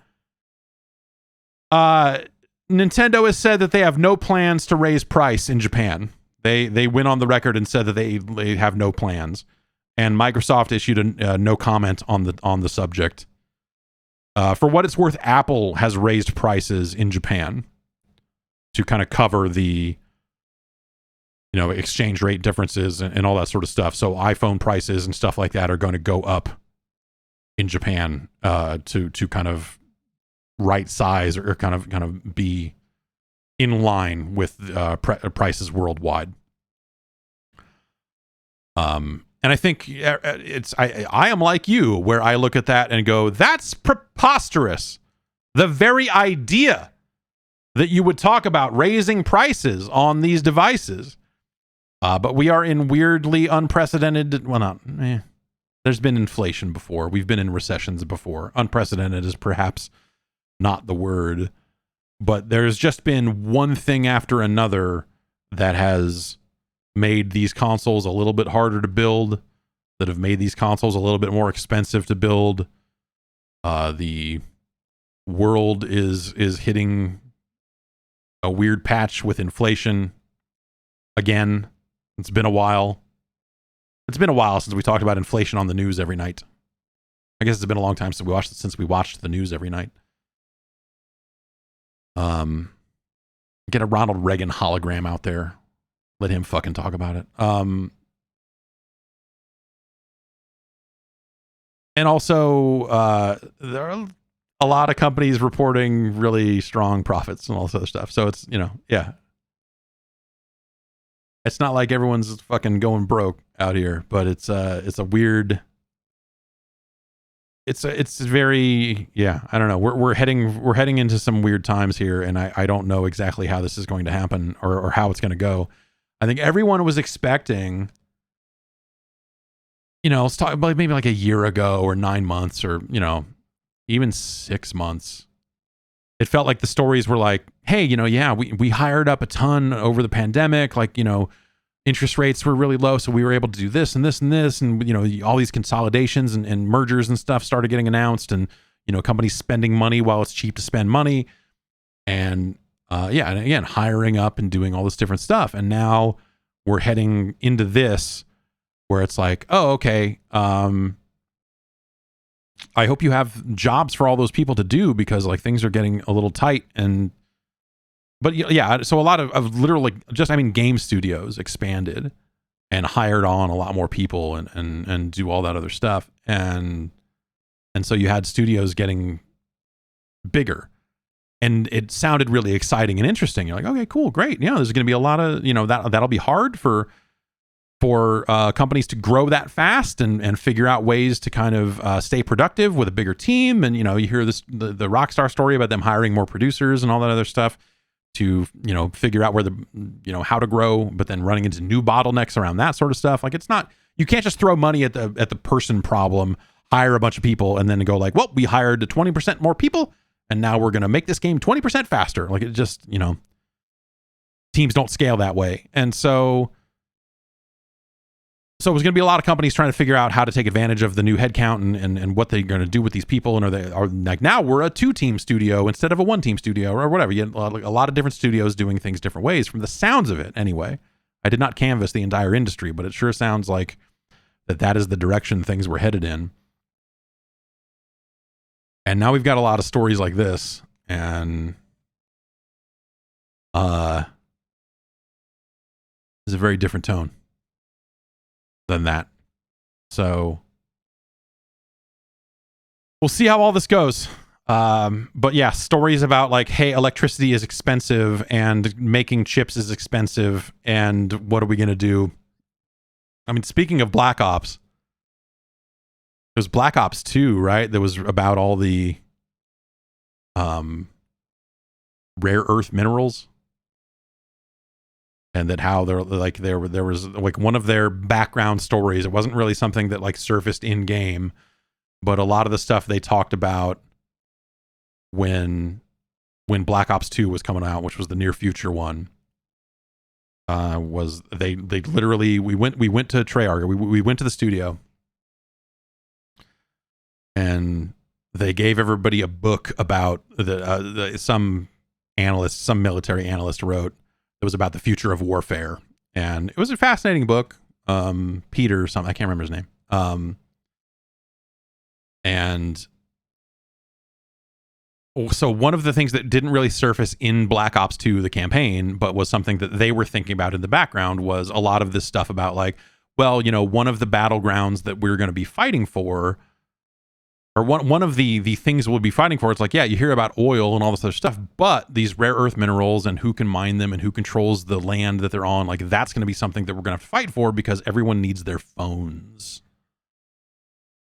Nintendo has said that they have no plans to raise price in Japan. They went on the record and said that they have no plans. And Microsoft issued a no comment on the subject. For what it's worth, Apple has raised prices in Japan to kind of cover the exchange rate differences and all that sort of stuff. So iPhone prices and stuff like that are going to go up in Japan to kind of right size or kind of be in line with prices worldwide. And I think I am like you, where I look at that and go, that's preposterous. The very idea that you would talk about raising prices on these devices. But we are in weirdly unprecedented, there's been inflation before. We've been in recessions before. Unprecedented is perhaps not the word, but there's just been one thing after another that has made these consoles a little bit harder to build, that have made these consoles a little bit more expensive to build. The world is hitting a weird patch with inflation again. It's been a while. It's been a while since we talked about inflation on the news every night. I guess it's been a long time since we watched the news every night. Get a Ronald Reagan hologram out there. Let him fucking talk about it. And also, there are a lot of companies reporting really strong profits and all this other stuff. So it's, yeah. It's not like everyone's fucking going broke out here, but it's a weird. It's very, yeah, I don't know. We're heading into some weird times here, and I don't know exactly how this is going to happen or how it's going to go. I think everyone was expecting, let's talk about maybe like a year ago or 9 months or, even 6 months. It felt like the stories were like, hey, yeah, we hired up a ton over the pandemic. Like, interest rates were really low, so we were able to do this and this and this. And, all these consolidations and mergers and stuff started getting announced, and, companies spending money while it's cheap to spend money. And, and again, hiring up and doing all this different stuff. And now we're heading into this where it's like, oh, okay, I hope you have jobs for all those people to do, because like things are getting a little tight. But yeah, so a lot of literally game studios expanded and hired on a lot more people and do all that other stuff. And so you had studios getting bigger, and it sounded really exciting and interesting. You're like, okay, cool, great. Yeah, there's going to be a lot of, that'll be hard for companies to grow that fast and figure out ways to kind of stay productive with a bigger team. And, you hear the Rockstar story about them hiring more producers and all that other stuff to, figure out where how to grow, but then running into new bottlenecks around that sort of stuff. Like, it's not, you can't just throw money at the person problem, hire a bunch of people, and then go like, well, we hired 20% more people, and now we're going to make this game 20% faster. Like, it just, teams don't scale that way. And so it was going to be a lot of companies trying to figure out how to take advantage of the new headcount and what they're going to do with these people. And are like, now we're a 2-team studio instead of a 1-team studio or whatever. You have a lot of different studios doing things different ways, from the sounds of it. Anyway, I did not canvass the entire industry, but it sure sounds like that is the direction things were headed in. And now we've got a lot of stories like this, and it's a very different tone than that. So we'll see how all this goes. But yeah, stories about like, hey, electricity is expensive and making chips is expensive, and what are we gonna do? I mean, speaking of Black Ops, there's Black Ops 2, right? That was about all the rare earth minerals, and that how they're like there was like one of their background stories. It wasn't really something that like surfaced in game, but a lot of the stuff they talked about when Black Ops 2 was coming out, which was the near future one, was they literally we went to Treyarch, we went to the studio, and they gave everybody a book about some military analyst wrote. It was about the future of warfare, and it was a fascinating book. Peter or something, I can't remember his name. And so one of the things that didn't really surface in Black Ops 2, the campaign, but was something that they were thinking about in the background, was a lot of this stuff about like, well, you know, one of the battlegrounds that we're going to be fighting for, or one of the things we'll be fighting for, it's like, yeah, you hear about oil and all this other stuff, but these rare earth minerals and who can mine them and who controls the land that they're on, like that's going to be something that we're going to have to fight for because everyone needs their phones.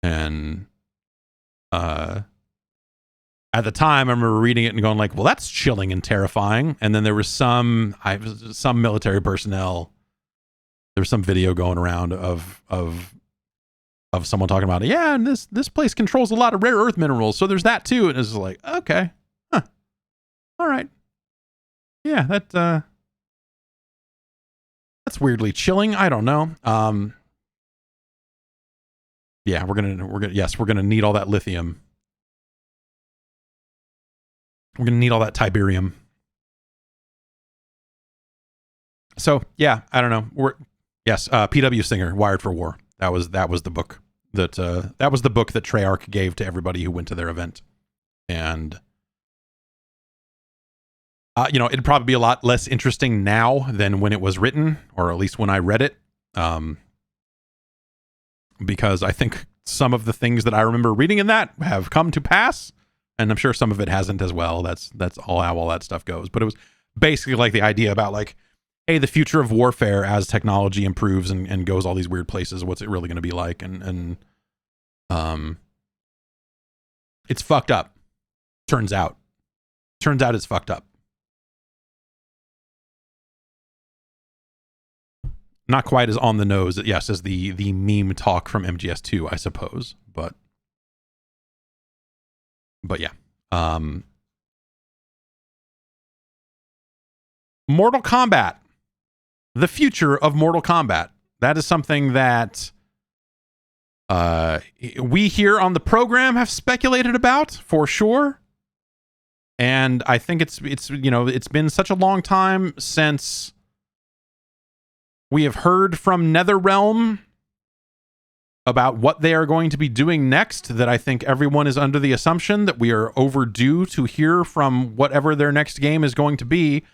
And at the time, I remember reading it and going like, well, that's chilling and terrifying. And then there was some military personnel. There was some video going around of someone talking about it. Yeah, and this place controls a lot of rare earth minerals, so there's that too. And it's like, okay, huh, all right, yeah, that's weirdly chilling. I don't know. Yeah, we're gonna need all that lithium. We're gonna need all that Tiberium. So yeah, I don't know. PW Singer, Wired for War. That was the book that Treyarch gave to everybody who went to their event, and you know, it'd probably be a lot less interesting now than when it was written, or at least when I read it, because I think some of the things that I remember reading in that have come to pass, and I'm sure some of it hasn't as well. That's all how all that stuff goes. But it was basically like the idea about like, hey, the future of warfare as technology improves and goes all these weird places, what's it really going to be like? And it's fucked up. Turns out it's fucked up. Not quite as on the nose, yes, as the meme talk from MGS2, I suppose. But yeah. Mortal Kombat. The future of Mortal Kombat. That is something that we here on the program have speculated about for sure. And I think it's you know, it's been such a long time since we have heard from NetherRealm about what they are going to be doing next, that I think everyone is under the assumption that we are overdue to hear from whatever their next game is going to be.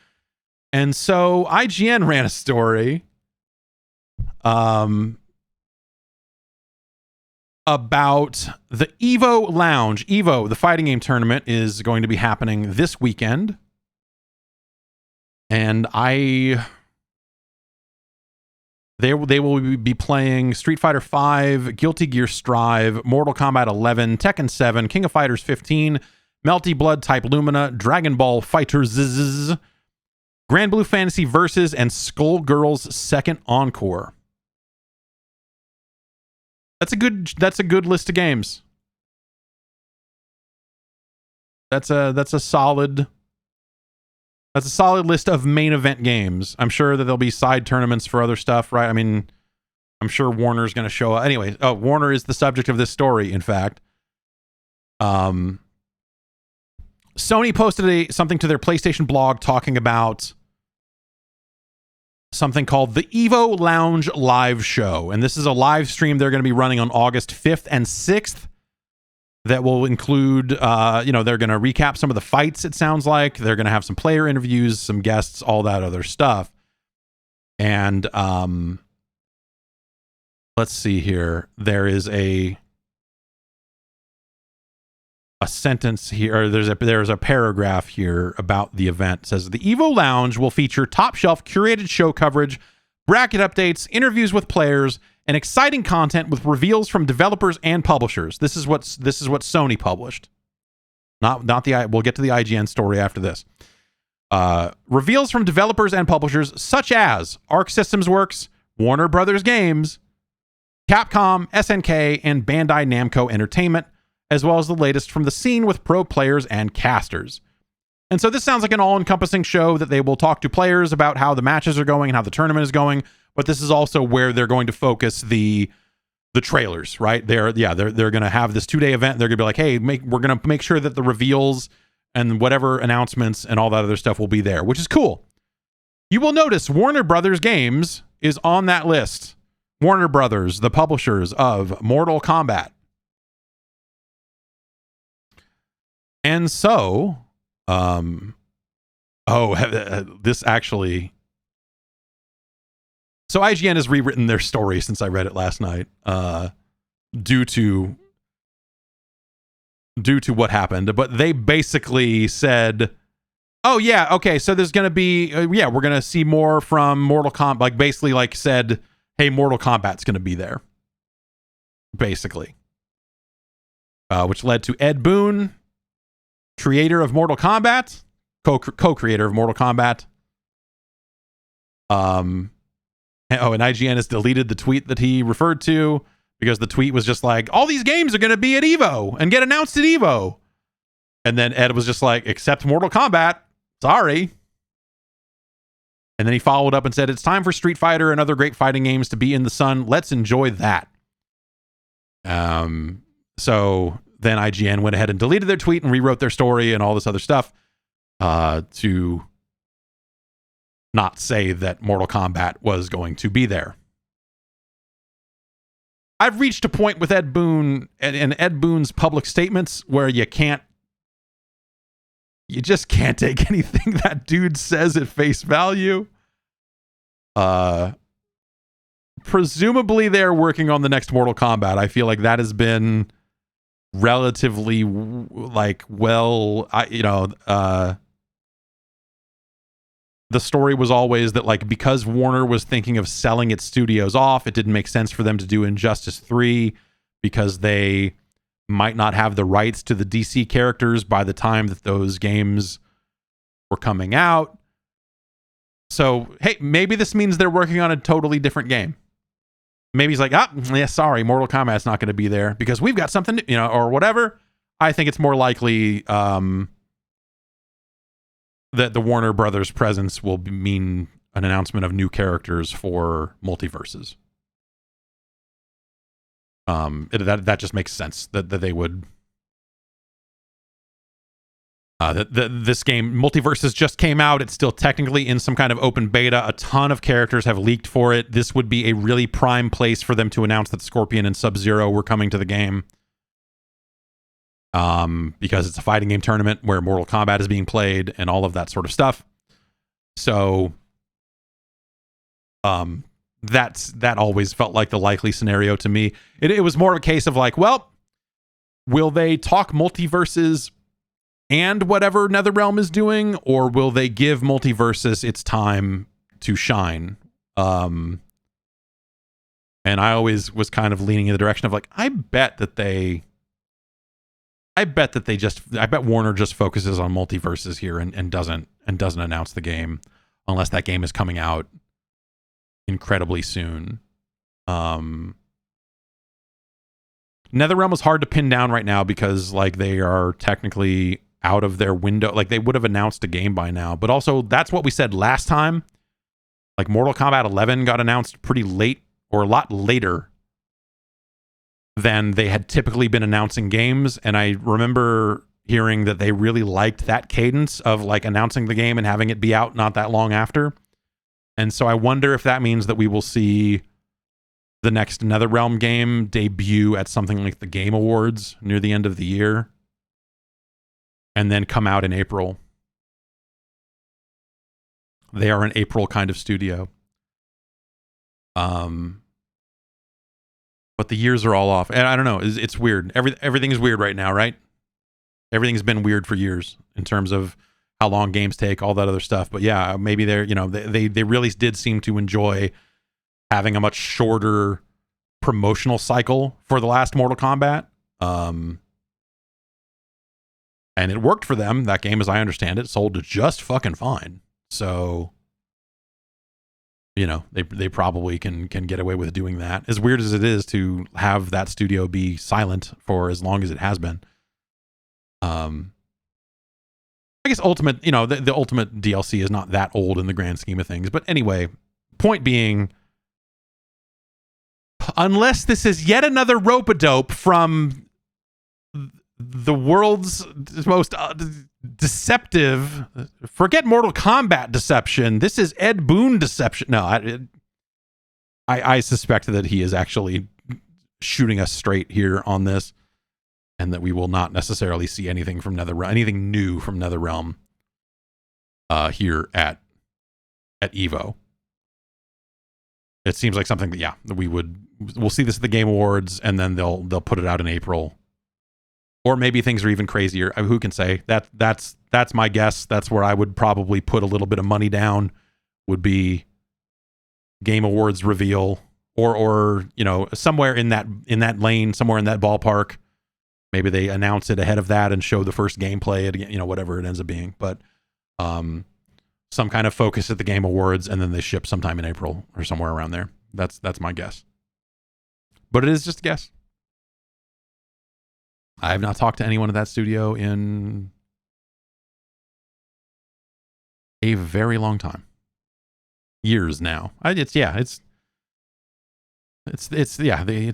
And so IGN ran a story about the Evo Lounge. Evo, the fighting game tournament, is going to be happening this weekend. And they will be playing Street Fighter V, Guilty Gear Strive, Mortal Kombat 11, Tekken 7, King of Fighters 15, Melty Blood Type Lumina, Dragon Ball FighterZ, Grand Blue Fantasy Versus, and Skullgirls Second Encore. That's a good list of games. That's a solid list of main event games. I'm sure that there'll be side tournaments for other stuff, right? I mean, I'm sure Warner's going to show up. Anyway, Warner is the subject of this story, in fact. Sony posted something to their PlayStation blog talking about something called the Evo Lounge Live Show. And this is a live stream they're going to be running on August 5th and 6th. That will include, they're going to recap some of the fights, it sounds like. They're going to have some player interviews, some guests, all that other stuff. And let's see here. There is a a sentence here, or there's a paragraph here about the event. It says the Evo Lounge will feature top shelf curated show coverage, bracket updates, interviews with players, and exciting content with reveals from developers and publishers. This is what Sony published. Not the, we'll get to the IGN story after this. Reveals from developers and publishers such as Arc Systems Works, Warner Brothers Games, Capcom, SNK, and Bandai Namco Entertainment, as well as the latest from the scene with pro players and casters. And so this sounds like an all-encompassing show that they will talk to players about how the matches are going and how the tournament is going, but this is also where they're going to focus the trailers, right? They're going to have this 2-day event. They're going to be like, hey, we're going to make sure that the reveals and whatever announcements and all that other stuff will be there, which is cool. You will notice Warner Brothers Games is on that list. Warner Brothers, the publishers of Mortal Kombat. And so, this actually... So IGN has rewritten their story since I read it last night, due to what happened. But they basically said, oh yeah, okay, so there's going to be, we're going to see more from Mortal Kombat, like basically like said, hey, Mortal Kombat's going to be there. Basically. Which led to Ed Boon, creator of Mortal Kombat, co-creator of Mortal Kombat. And IGN has deleted the tweet that he referred to because the tweet was just like, all these games are going to be at Evo and get announced at Evo. And then Ed was just like, except Mortal Kombat. Sorry. And then he followed up and said, it's time for Street Fighter and other great fighting games to be in the sun. Let's enjoy that. So then IGN went ahead and deleted their tweet and rewrote their story and all this other stuff to not say that Mortal Kombat was going to be there. I've reached a point with Ed Boon and Ed Boon's public statements where you just can't take anything that dude says at face value. Presumably they're working on the next Mortal Kombat. I feel like that has been relatively the story was always that like because Warner was thinking of selling its studios off, it didn't make sense for them to do Injustice 3 because they might not have the rights to the DC characters by the time that those games were coming out. So, hey, maybe this means they're working on a totally different game. Maybe he's like, sorry, Mortal Kombat's not going to be there because we've got something, or whatever. I think it's more likely that the Warner Brothers presence will mean an announcement of new characters for multiverses. That just makes sense that they would. This game, Multiverses, just came out. It's still technically in some kind of open beta. A ton of characters have leaked for it. This would be a really prime place for them to announce that Scorpion and Sub-Zero were coming to the game. Because it's a fighting game tournament where Mortal Kombat is being played and all of that sort of stuff. So, that always felt like the likely scenario to me. It was more of a case of like, well, will they talk multiverses and whatever NetherRealm is doing, or will they give multiverses its time to shine? And I always was kind of leaning in the direction of like, I bet Warner just focuses on multiverses here and doesn't announce the game unless that game is coming out incredibly soon. NetherRealm is hard to pin down right now because like they are technically out of their window. Like they would have announced a game by now, but also that's what we said last time. Like Mortal Kombat 11 got announced pretty late, or a lot later than they had typically been announcing games. And I remember hearing that they really liked that cadence of like announcing the game and having it be out not that long after. And so I wonder if that means that we will see the next NetherRealm game debut at something like the Game Awards near the end of the year and then come out in April. They are an April kind of studio. But the years are all off. And I don't know. It's weird. Everything is weird right now, right? Everything's been weird for years in terms of how long games take, all that other stuff. But yeah, maybe they're, you know, they really did seem to enjoy having a much shorter promotional cycle for the last Mortal Kombat. And it worked for them. That game, as I understand it, sold just fucking fine. So, you know, they probably can get away with doing that. As weird as it is to have that studio be silent for as long as it has been. I guess Ultimate, you know, the Ultimate DLC is not that old in the grand scheme of things. But anyway, point being, unless this is yet another rope-a-dope from the world's most deceptive, forget Mortal Kombat deception, this is Ed Boon deception. No, I suspect that he is actually shooting us straight here on this, and that we will not necessarily see anything from anything new from NetherRealm here at Evo. It seems like something that, yeah, we'll see this at the Game Awards, and then they'll put it out in April. Or maybe things are even crazier. Who can say? That's my guess. That's where I would probably put a little bit of money down, would be Game Awards reveal, or you know, somewhere in that lane, somewhere in that ballpark. Maybe they announce it ahead of that and show the first gameplay, you know, whatever it ends up being. But some kind of focus at the Game Awards, and then they ship sometime in April or somewhere around there. That's my guess. But it is just a guess. I have not talked to anyone at that studio in a very long time. Years now. It's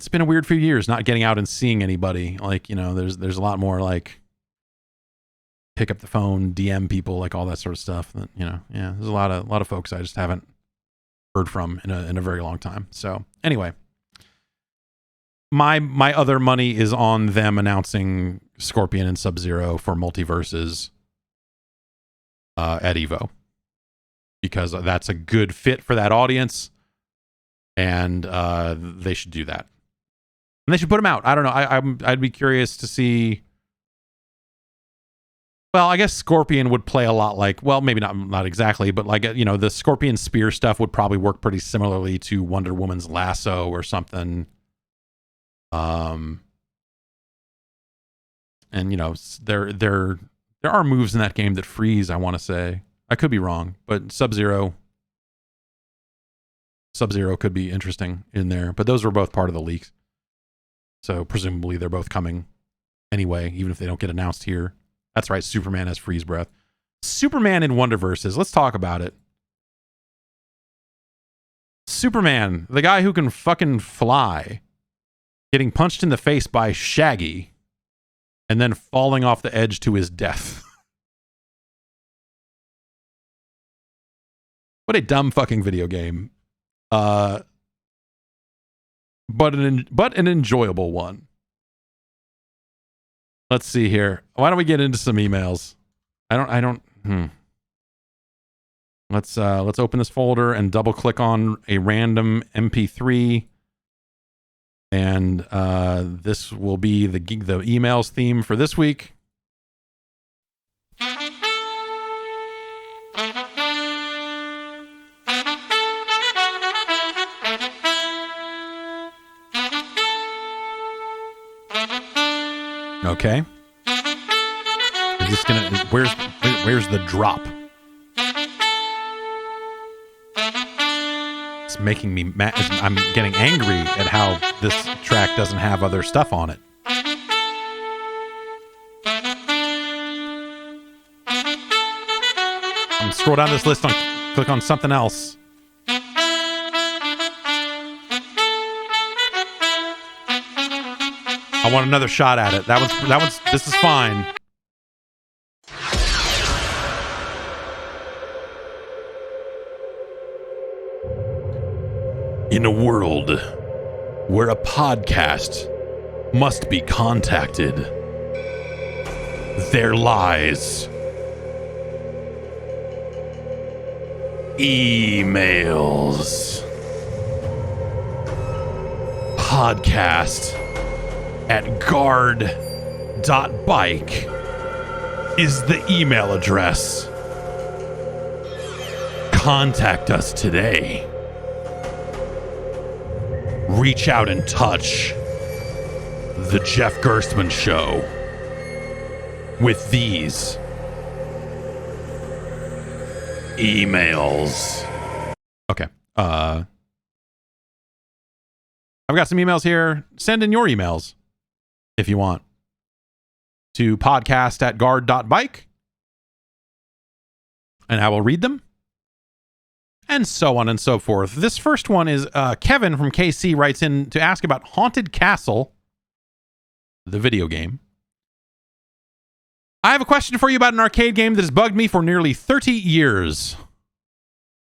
been a weird few years not getting out and seeing anybody. Like, you know, there's a lot more like pick up the phone, DM people, like all that sort of stuff. That, you know, yeah, there's a lot of folks I just haven't heard from in a very long time. So anyway, my other money is on them announcing Scorpion and Sub-Zero for Multiverses at Evo, because that's a good fit for that audience. And they should do that, and they should put them out. I don't know. I'd be curious to see. Well, I guess Scorpion would play a lot like, well, maybe not exactly, but like, you know, the Scorpion Spear stuff would probably work pretty similarly to Wonder Woman's Lasso or something. And you know, there are moves in that game that freeze. I want to say, I could be wrong, but Sub-Zero could be interesting in there, but those were both part of the leaks. So presumably they're both coming anyway, even if they don't get announced here. That's right, Superman has freeze breath. Superman in Wonderverses, let's talk about it. Superman, the guy who can fucking fly, getting punched in the face by Shaggy, and then falling off the edge to his death. What a dumb fucking video game. But an enjoyable one. Let's see here. Why don't we get into some emails? Let's open this folder and double click on a random MP3, and this will be the emails theme for this week. Okay. Is this gonna? Where's the drop? It's making me mad. I'm getting angry at how this track doesn't have other stuff on it. I'm gonna scroll down this list and click on something else. I want another shot at it. This is fine. In a world where a podcast must be contacted, there lies emails. Podcast at guard.bike is the email address. Contact us today. Reach out and touch the Jeff Gerstmann Show with these emails. Okay. I've got some emails here. Send in your emails if you want to podcast@guard.bike, and I will read them, and so on and so forth. This first one is Kevin from KC writes in to ask about Haunted Castle, the video game. I have a question for you about an arcade game that has bugged me for nearly 30 years.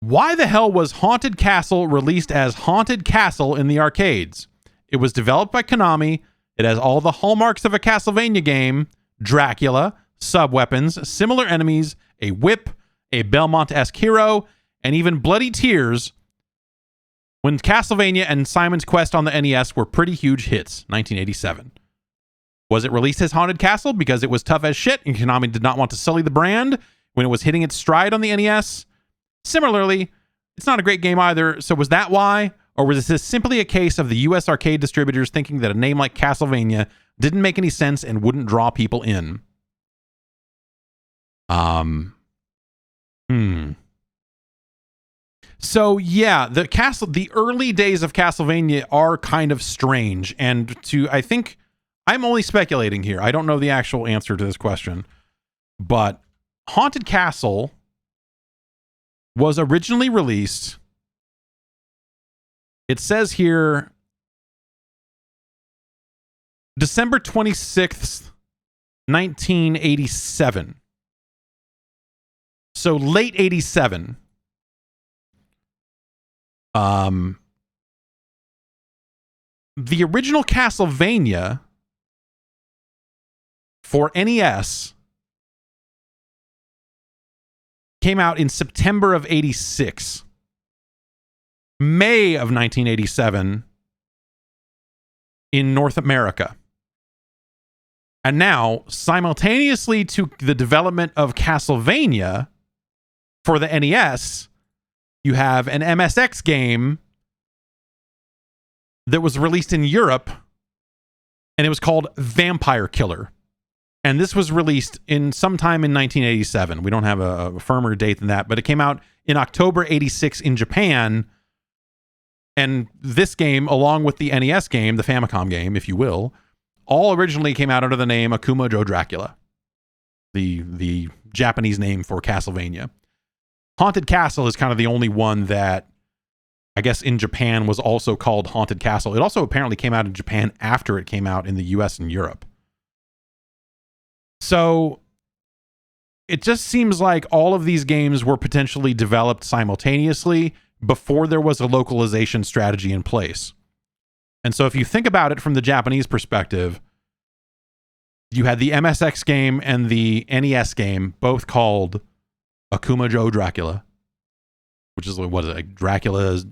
Why the hell was Haunted Castle released as Haunted Castle in the arcades? It was developed by Konami. It has all the hallmarks of a Castlevania game: Dracula, sub-weapons, similar enemies, a whip, a Belmont-esque hero, and even bloody tears when Castlevania and Simon's Quest on the NES were pretty huge hits, 1987. Was it released as Haunted Castle because it was tough as shit and Konami did not want to sully the brand when it was hitting its stride on the NES? Similarly, it's not a great game either, so was that why? Or was this simply a case of the US arcade distributors thinking that a name like Castlevania didn't make any sense and wouldn't draw people in? So yeah, the early days of Castlevania are kind of strange, and I think I'm only speculating here. I don't know the actual answer to this question, but Haunted Castle was originally released, it says here, December 26th, 1987. So late 87. The original Castlevania for NES came out in September of 86. May of 1987 in North America. And now, simultaneously to the development of Castlevania for the NES, you have an MSX game that was released in Europe, and it was called Vampire Killer. And this was released in sometime in 1987. We don't have a firmer date than that, but it came out in October 86 in Japan. And this game, along with the NES game, the Famicom game, if you will, all originally came out under the name Akuma Joe Dracula, the Japanese name for Castlevania. Haunted Castle is kind of the only one that, I guess, in Japan was also called Haunted Castle. It also apparently came out in Japan after it came out in the US and Europe. So it just seems like all of these games were potentially developed simultaneously before there was a localization strategy in place. And so if you think about it from the Japanese perspective, you had the MSX game and the NES game, both called Akuma Joe Dracula, which is, what is it, Dracula's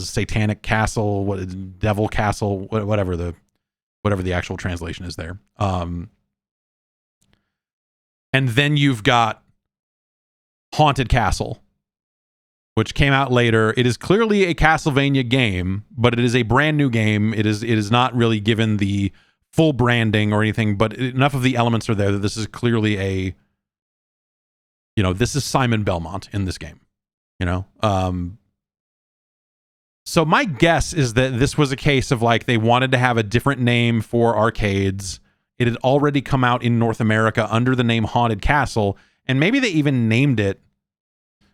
Satanic Castle, Devil Castle, whatever the actual translation is there. And then you've got Haunted Castle, which came out later. It is clearly a Castlevania game, but it is a brand new game. It is not really given the full branding or anything, but enough of the elements are there that this is clearly this is Simon Belmont in this game, So my guess is that this was a case of like they wanted to have a different name for arcades. It had already come out in North America under the name Haunted Castle, and maybe they even named it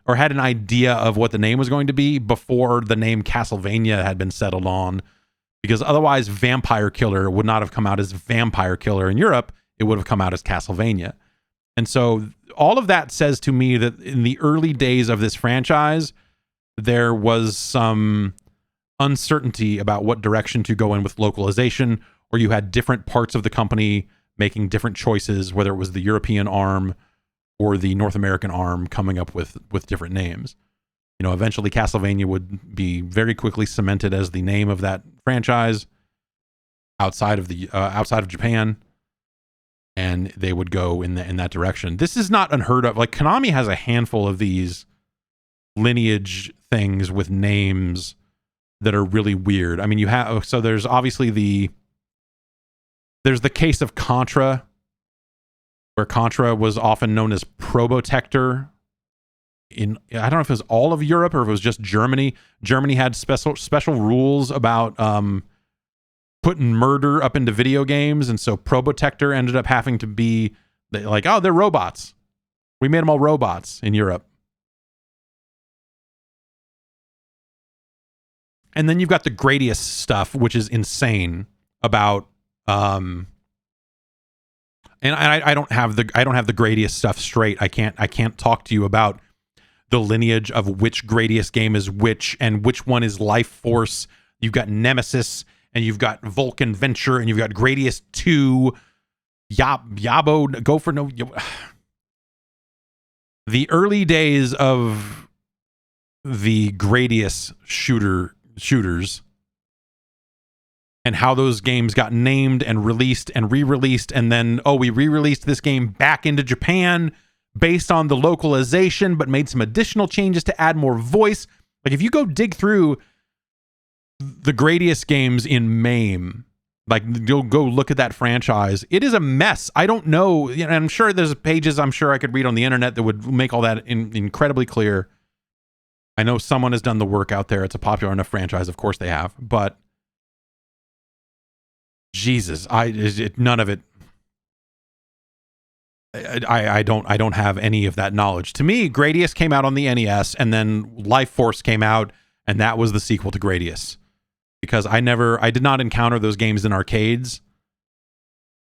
or had an idea of what the name was going to be before the name Castlevania had been settled on, because otherwise Vampire Killer would not have come out as Vampire Killer in Europe. It would have come out as Castlevania. And so all of that says to me that in the early days of this franchise, there was some uncertainty about what direction to go in with localization, or you had different parts of the company making different choices, whether it was the European arm or the North American arm coming up with different names. Eventually Castlevania would be very quickly cemented as the name of that franchise outside of Japan. and they would go in that direction. This is not unheard of. Like, Konami has a handful of these lineage things with names that are really weird. I mean, you have, so there's obviously there's the case of Contra, where Contra was often known as Probotector. I don't know if it was all of Europe or if it was just Germany. Germany had special rules about putting murder up into video games, and so Probotector ended up having to be like, oh, they're robots. We made them all robots in Europe. And then you've got the Gradius stuff, which is insane about and I don't have the Gradius stuff straight. I can't talk to you about the lineage of which Gradius game is which and which one is Life Force. You've got Nemesis and you've got Vulcan Venture and you've got Gradius 2, Yabo, Go for No. The early days of the Gradius shooters and how those games got named and released and re-released, and then, oh, we re-released this game back into Japan based on the localization, but made some additional changes to add more voice. Like, if you go dig through the Gradius games in MAME, like, you'll go look at that franchise, it is a mess. I don't know, and I'm sure there's pages I'm sure I could read on the internet that would make all that incredibly clear. I know someone has done the work out there. It's a popular enough franchise, of course they have, but Jesus, none of it. I don't have any of that knowledge. To me, Gradius came out on the NES, and then Life Force came out, and that was the sequel to Gradius. Because I did not encounter those games in arcades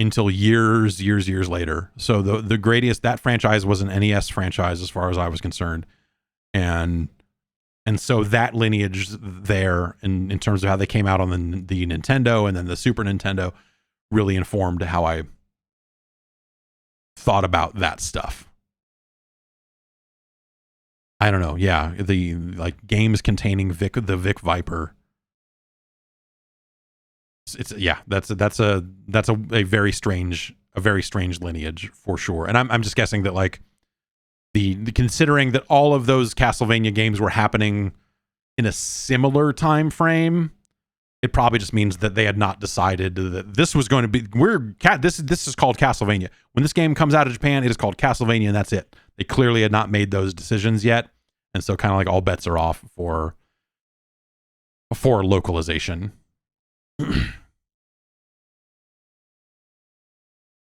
until years later. So the Gradius, that franchise was an NES franchise as far as I was concerned, and so that lineage there, in terms of how they came out on the Nintendo and then the Super Nintendo, really informed how I thought about that stuff. I don't know. Yeah, the like games containing the Vic Viper. It's yeah, that's a very strange lineage for sure. And I'm just guessing that, like, the considering that all of those Castlevania games were happening in a similar time frame, it probably just means that they had not decided that this was going to be this is called Castlevania. When this game comes out of Japan, it is called Castlevania, and that's it. They clearly had not made those decisions yet, and so kind of like all bets are off for localization.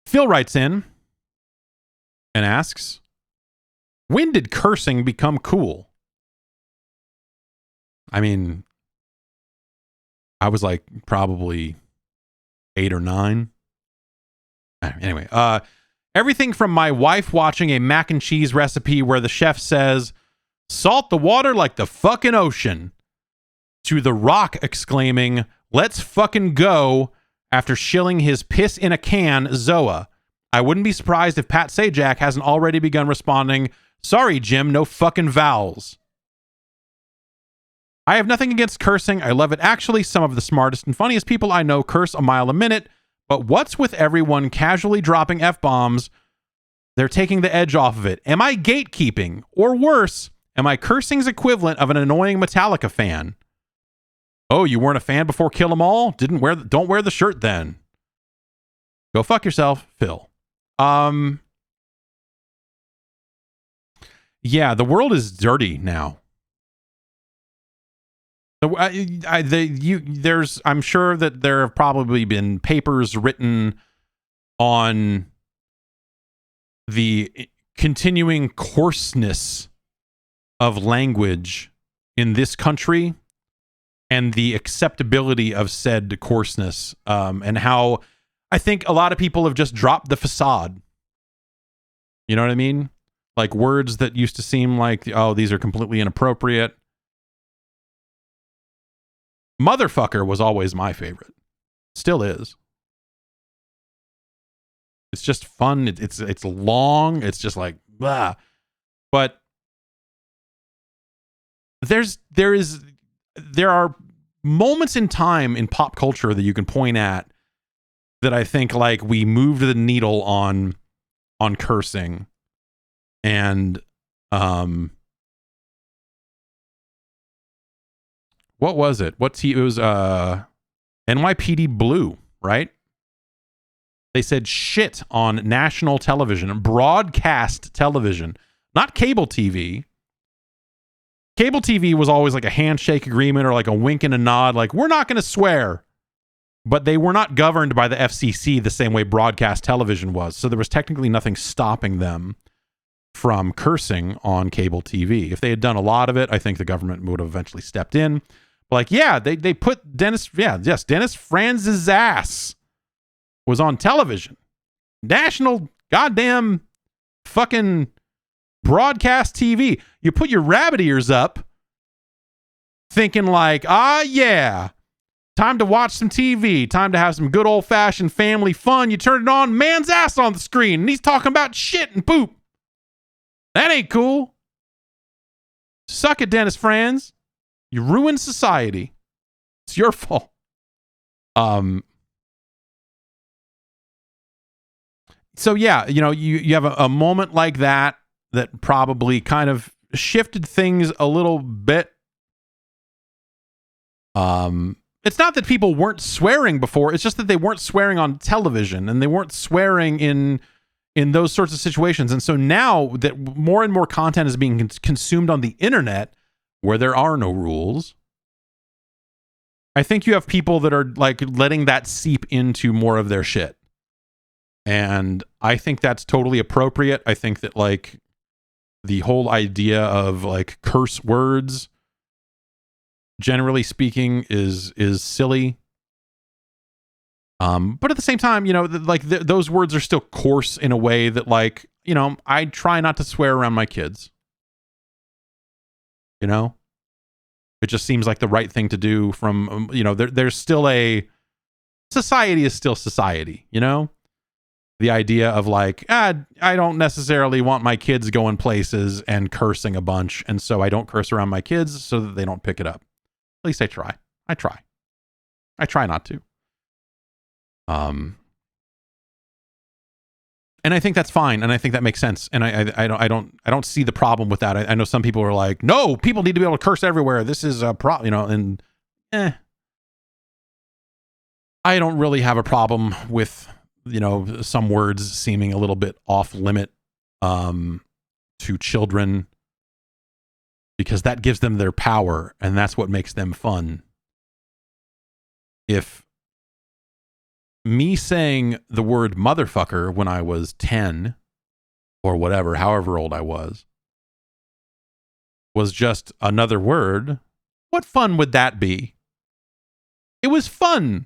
Phil writes in and asks, when did cursing become cool? I mean, I was like probably 8 or 9. Anyway, everything from my wife watching a mac and cheese recipe where the chef says, salt the water like the fucking ocean, to The Rock exclaiming, let's fucking go, after shilling his piss in a can, Zoa. I wouldn't be surprised if Pat Sajak hasn't already begun responding, sorry, Jim, no fucking vowels. I have nothing against cursing. I love it. Actually, some of the smartest and funniest people I know curse a mile a minute, but what's with everyone casually dropping F-bombs? They're taking the edge off of it. Am I gatekeeping? Or worse, am I cursing's equivalent of an annoying Metallica fan? Oh, you weren't a fan before Kill 'Em All? Don't wear the shirt then. Go fuck yourself, Phil. Yeah, the world is dirty now. I'm sure that there have probably been papers written on the continuing coarseness of language in this country and the acceptability of said coarseness, and how I think a lot of people have just dropped the facade. You know what I mean? Like, words that used to seem like, oh, these are completely inappropriate. Motherfucker was always my favorite. Still is. It's just fun. It's long. It's just like, blah. But there are moments in time in pop culture that you can point at that I think like we moved the needle on cursing. And what was it? It was NYPD Blue, right? They said shit on national television, broadcast television, not cable TV. Cable TV was always like a handshake agreement or like a wink and a nod, like we're not going to swear. But they were not governed by the FCC the same way broadcast television was. So there was technically nothing stopping them from cursing on cable TV. If they had done a lot of it, I think the government would have eventually stepped in. But like, yeah, they put Dennis Franz's ass was on television. National goddamn fucking broadcast TV. You put your rabbit ears up thinking like, yeah, time to watch some TV, time to have some good old-fashioned family fun. You turn it on, man's ass on the screen, and he's talking about shit and poop. That ain't cool. Suck it, Dennis Franz. You ruined society. It's your fault. So yeah, you have a moment like that probably kind of shifted things a little bit. It's not that people weren't swearing before, it's just that they weren't swearing on television and they weren't swearing in those sorts of situations. And so now that more and more content is being consumed on the internet where there are no rules, I think you have people that are like letting that seep into more of their shit. And I think that's totally appropriate. I think that like the whole idea of like curse words, generally speaking, is silly. But at the same time, those words are still coarse in a way that like, I try not to swear around my kids. It just seems like the right thing to do from, there's still society is still society, The idea of like, I don't necessarily want my kids going places and cursing a bunch, and so I don't curse around my kids so that they don't pick it up. At least I try. I try not to. And I think that's fine, and I think that makes sense, and I don't see the problem with that. I know some people are like, no, people need to be able to curse everywhere. This is a problem, and I don't really have a problem with some words seeming a little bit off limit to children, because that gives them their power, and that's what makes them fun. If me saying the word motherfucker when I was 10 or whatever, however old I was just another word, what fun would that be? It was fun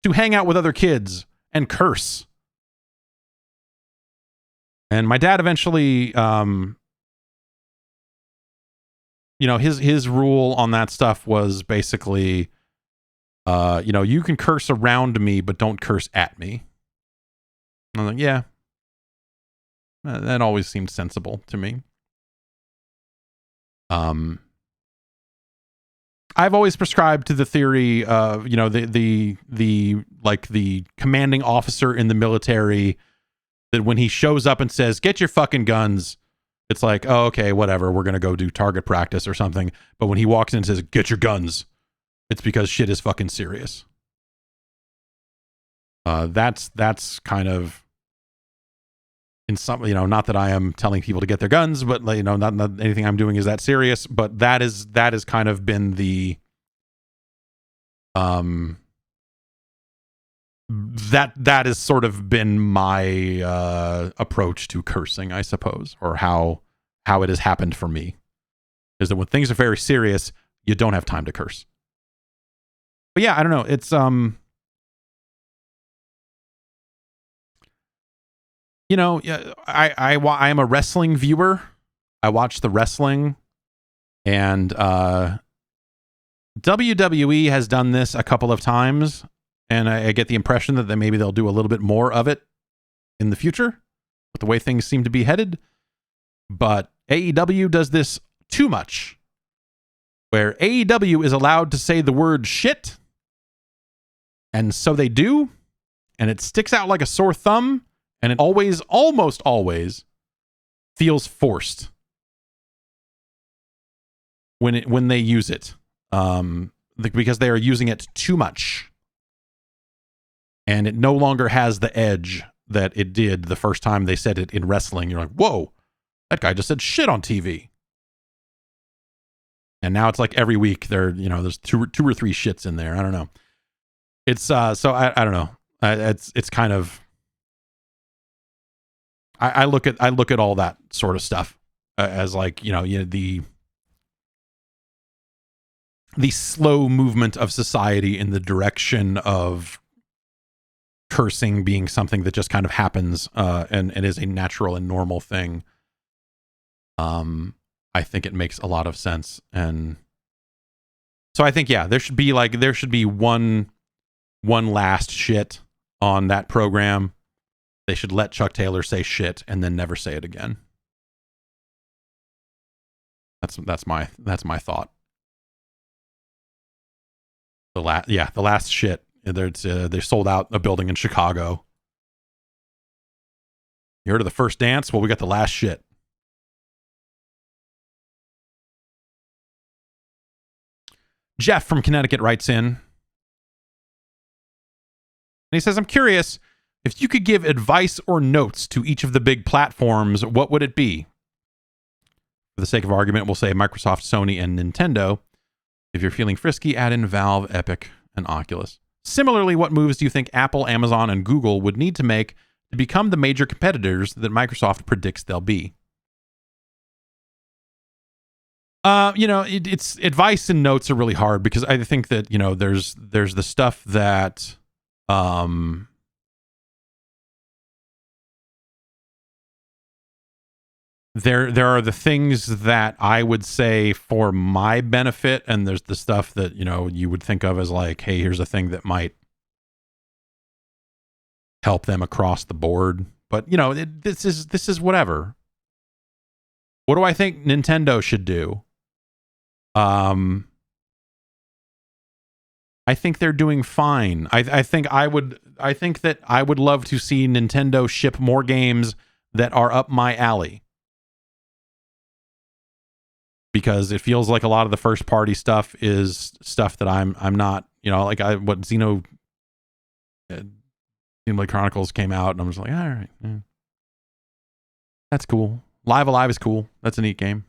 to hang out with other kids and curse. And my dad eventually, his rule on that stuff was basically, you can curse around me, but don't curse at me. And I'm like, yeah, that always seemed sensible to me. I've always prescribed to the theory of, the commanding officer in the military, that when he shows up and says, get your fucking guns, it's like, oh, okay, whatever, we're going to go do target practice or something. But when he walks in and says, get your guns, it's because shit is fucking serious. That's kind of, in some, not that I am telling people to get their guns, but not anything I'm doing is that serious. But that is kind of been the, that has sort of been my approach to cursing, I suppose, or how it has happened for me, is that when things are very serious, you don't have time to curse. But yeah, I don't know. It's I am a wrestling viewer. I watch the wrestling, and WWE has done this a couple of times, and I get the impression that maybe they'll do a little bit more of it in the future with the way things seem to be headed. But AEW does this too much, where AEW is allowed to say the word shit, and so they do, and it sticks out like a sore thumb, and it always, almost always, feels forced when they use it, because they are using it too much, and it no longer has the edge that it did the first time they said it in wrestling. You're like, whoa, that guy just said shit on TV. And now it's like every week there's two or three shits in there. I don't know. It's so I don't know. It's kind of, I look at all that sort of stuff as like, the slow movement of society in the direction of cursing being something that just kind of happens and is a natural and normal thing. I think it makes a lot of sense. And so I think, there should be one last shit on that program. They should let Chuck Taylor say shit and then never say it again. That's my thought. The last shit. They sold out a building in Chicago. You heard of the first dance? Well, we got the last shit. Jeff from Connecticut writes in, and he says, I'm curious, if you could give advice or notes to each of the big platforms, what would it be? For the sake of argument, we'll say Microsoft, Sony, and Nintendo. If you're feeling frisky, add in Valve, Epic, and Oculus. Similarly, what moves do you think Apple, Amazon, and Google would need to make to become the major competitors that Microsoft predicts they'll be? It's advice and notes are really hard because I think that, there's the stuff that, there are the things that I would say for my benefit, and there's the stuff that, you would think of as like, hey, here's a thing that might help them across the board. But, this is whatever. What do I think Nintendo should do? I think they're doing fine. I think that I would love to see Nintendo ship more games that are up my alley. Because it feels like a lot of the first party stuff is stuff that I'm not, like Xenoblade Chronicles came out and I'm just like, all right, that's cool. Live Alive is cool. That's a neat game.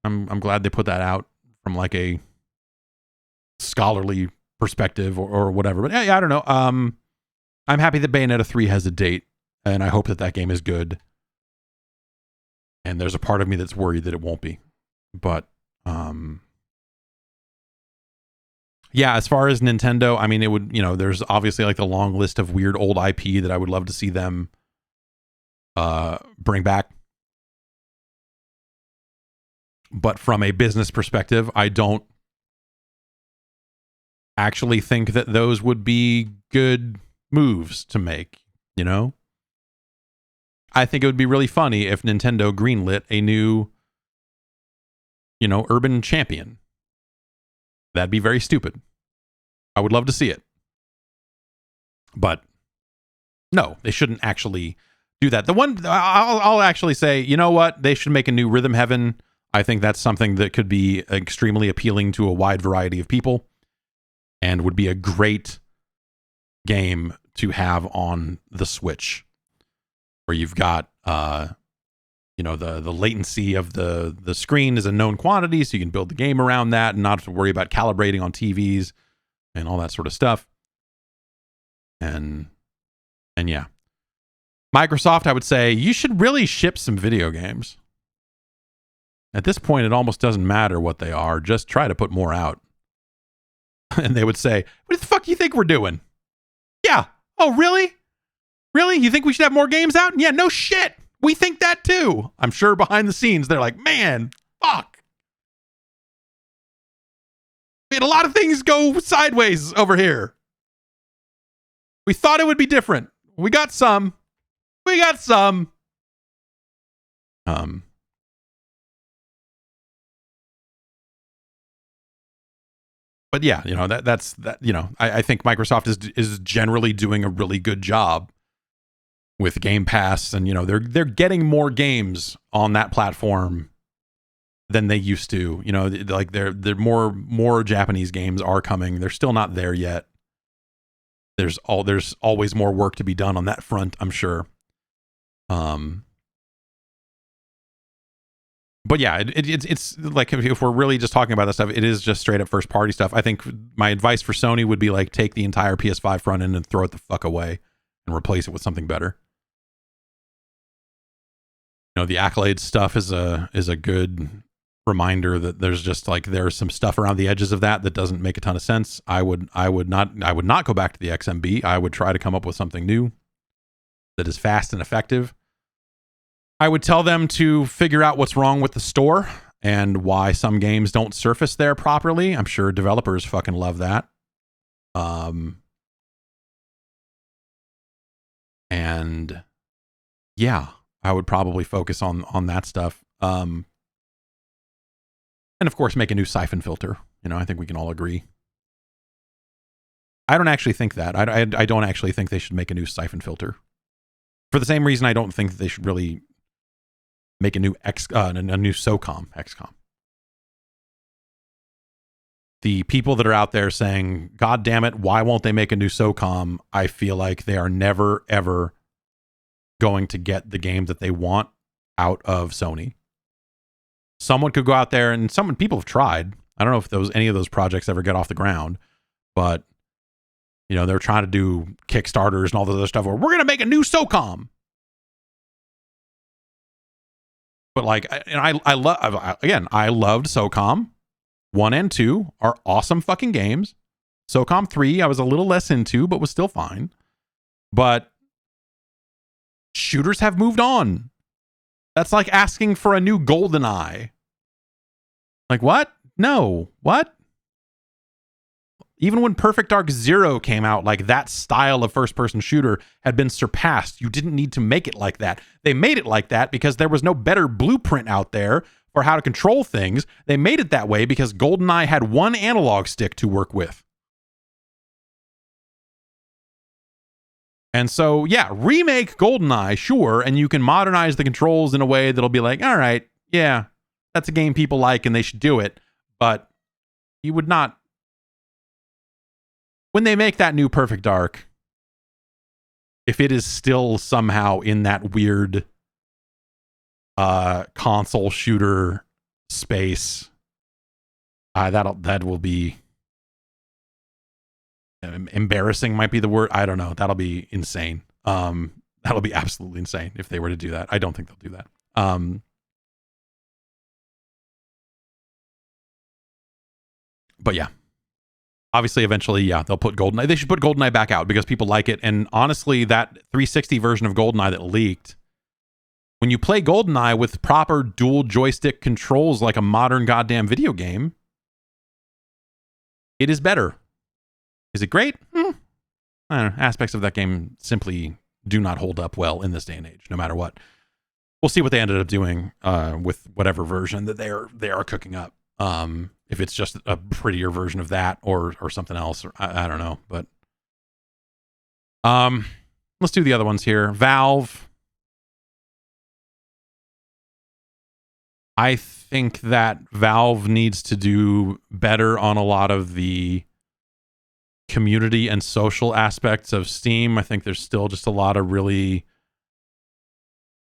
I'm glad they put that out from like a scholarly perspective or whatever. But yeah, I don't know. I'm happy that Bayonetta 3 has a date, and I hope that game is good. And there's a part of me that's worried that it won't be. But as far as Nintendo, I mean, it would, there's obviously like the long list of weird old IP that I would love to see them bring back. But from a business perspective, I don't actually think that those would be good moves to make, I think it would be really funny if Nintendo greenlit a new, urban champion. That'd be very stupid. I would love to see it. But no, they shouldn't actually do that. The one I'll actually say, you know what? They should make a new Rhythm Heaven. I think that's something that could be extremely appealing to a wide variety of people and would be a great game to have on the Switch, where you've got, the latency of the screen is a known quantity, so you can build the game around that and not have to worry about calibrating on TVs and all that sort of stuff. And yeah. Microsoft, I would say, you should really ship some video games. At this point, it almost doesn't matter what they are. Just try to put more out. And they would say, what the fuck do you think we're doing? Yeah. Oh, really? Really? You think we should have more games out? Yeah, no shit. We think that too. I'm sure behind the scenes, they're like, man, fuck. We had a lot of things go sideways over here. We thought it would be different. We got some. But yeah, that's that. I think Microsoft is generally doing a really good job with Game Pass, and they're getting more games on that platform than they used to. Like they're more Japanese games are coming. They're still not there yet. There's always more work to be done on that front, I'm sure. But yeah, it's like if we're really just talking about this stuff, it is just straight up first party stuff. I think my advice for Sony would be like take the entire PS5 front end and throw it the fuck away and replace it with something better. The Accolades stuff is a good reminder that there's some stuff around the edges of that doesn't make a ton of sense. I would not go back to the XMB. I would try to come up with something new that is fast and effective. I would tell them to figure out what's wrong with the store and why some games don't surface there properly. I'm sure developers fucking love that. And yeah, I would probably focus on that stuff. And of course, make a new siphon filter. I think we can all agree. I don't actually think that. I don't actually think they should make a new siphon filter. For the same reason, I don't think that they should really make a new XCOM. The people that are out there saying, God damn it, why won't they make a new SOCOM? I feel like they are never, ever going to get the game that they want out of Sony. Someone could go out there, and people have tried. I don't know if any of those projects ever get off the ground, but they're trying to do Kickstarters and all the other stuff where we're going to make a new SOCOM. But I loved SOCOM. 1 and 2 are awesome fucking games. SOCOM 3 I was a little less into, but was still fine. But shooters have moved on. That's like asking for a new GoldenEye. Like what? No. What? Even when Perfect Dark Zero came out, like that style of first-person shooter had been surpassed. You didn't need to make it like that. They made it like that because there was no better blueprint out there for how to control things. They made it that way because GoldenEye had one analog stick to work with. And so, yeah, remake GoldenEye, sure, and you can modernize the controls in a way that'll be like, all right, yeah, that's a game people like and they should do it. But you would not... When they make that new Perfect Dark, if it is still somehow in that weird console shooter space, that will be embarrassing, might be the word. I don't know. That'll be insane. That'll be absolutely insane if they were to do that. I don't think they'll do that. But yeah. Obviously, eventually, yeah, they'll put GoldenEye. They should put GoldenEye back out because people like it. And honestly, that 360 version of GoldenEye that leaked, when you play GoldenEye with proper dual joystick controls like a modern goddamn video game, it is better. Is it great? I don't know. Aspects of that game simply do not hold up well in this day and age, no matter what. We'll see what they ended up doing with whatever version that they are cooking up. If it's just a prettier version of that or something else, or I don't know. But let's do the other ones here. Valve. I think that Valve needs to do better on a lot of the community and social aspects of Steam. I think there's still just a lot of really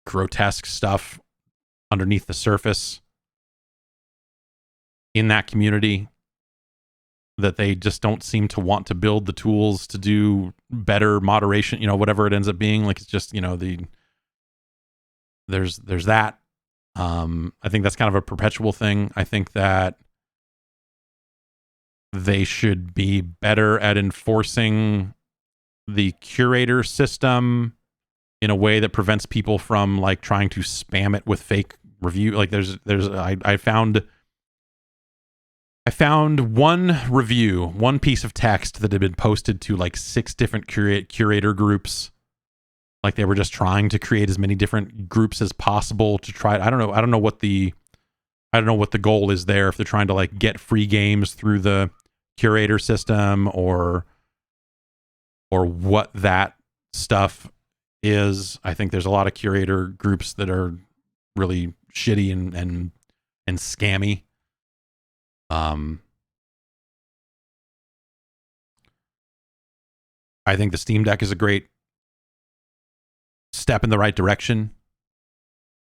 grotesque stuff underneath the surface in that community that they just don't seem to want to build the tools to do better moderation, whatever it ends up being. Like, it's just, there's that. I think that's kind of a perpetual thing. I think that they should be better at enforcing the curator system in a way that prevents people from like trying to spam it with fake review. Like I found one review, one piece of text that had been posted to like 6 different curator groups. Like they were just trying to create as many different groups as possible to try. I don't know what the goal is there. If they're trying to like get free games through the curator system or what that stuff is. I think there's a lot of curator groups that are really shitty and scammy. I think the Steam Deck is a great step in the right direction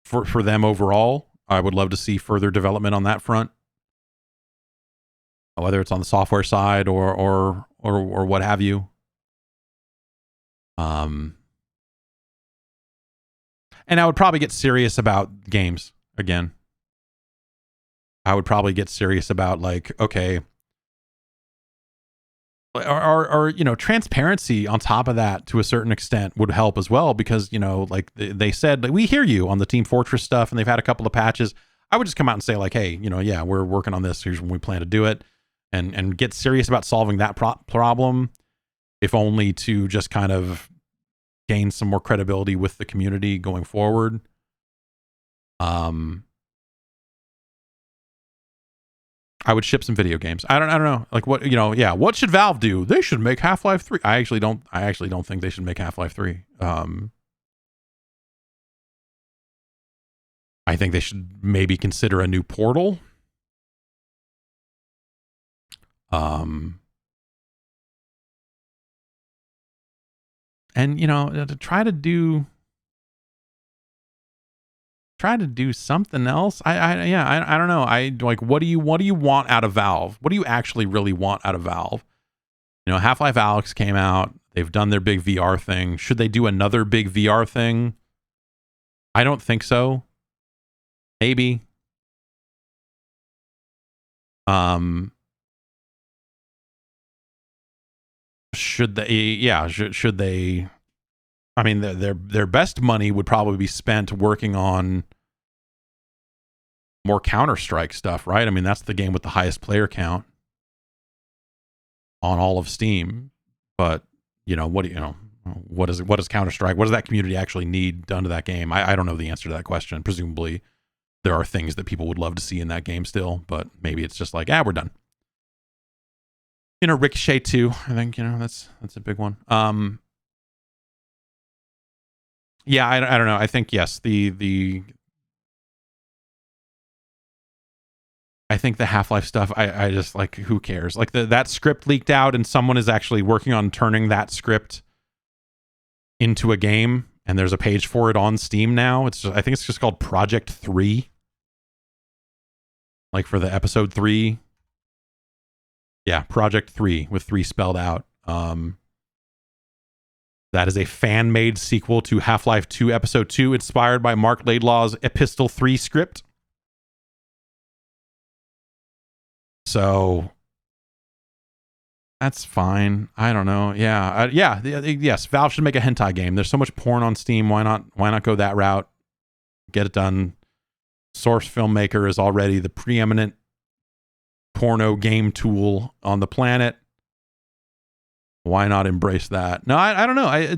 for them overall. I would love to see further development on that front, whether it's on the software side or what have you. And I would probably get serious about games again. I would probably get serious about, like, okay, or you know, transparency on top of that to a certain extent would help as well, because, you know, like they said, like, we hear you on the Team Fortress stuff, and they've had a couple of patches. I would just come out and say, like, hey, you know, yeah, we're working on this. Here's when we plan to do it, and get serious about solving that problem, if only to just kind of gain some more credibility with the community going forward. I would ship some video games. I don't know. Like, what, you know, yeah, what should Valve do? They should make Half-Life 3. I actually don't think they should make Half-Life 3. I think they should maybe consider a new Portal. And, you know, to try to do something else. I don't know. I like, what do you want out of Valve? What do you actually really want out of Valve? You know, Half-Life Alyx came out. They've done their big VR thing. Should they do another big VR thing? I don't think so. Maybe. Should they? Yeah. Should they? I mean, their best money would probably be spent working on more Counter-Strike stuff, right? I mean, that's the game with the highest player count on all of Steam. But, you know, what does Counter-Strike, what does that community actually need done to that game? I don't know the answer to that question. Presumably there are things that people would love to see in that game still, but maybe it's just like, we're done. You know, Ricochet 2, I think, you know, that's a big one. Yeah, I don't know. I think, yes, I think the Half-Life stuff, I just, like, who cares? Like, that script leaked out, and someone is actually working on turning that script into a game, and there's a page for it on Steam now. I think it's just called Project 3. Like, for the episode 3. Yeah, Project 3 with 3 spelled out. That is a fan-made sequel to Half-Life 2 Episode 2, inspired by Mark Laidlaw's Epistle 3 script. So that's fine. I don't know. Yeah, yes. Valve should make a hentai game. There's so much porn on Steam. Why not go that route? Get it done. Source Filmmaker is already the preeminent porno game tool on the planet. Why not embrace that? No, I don't know. I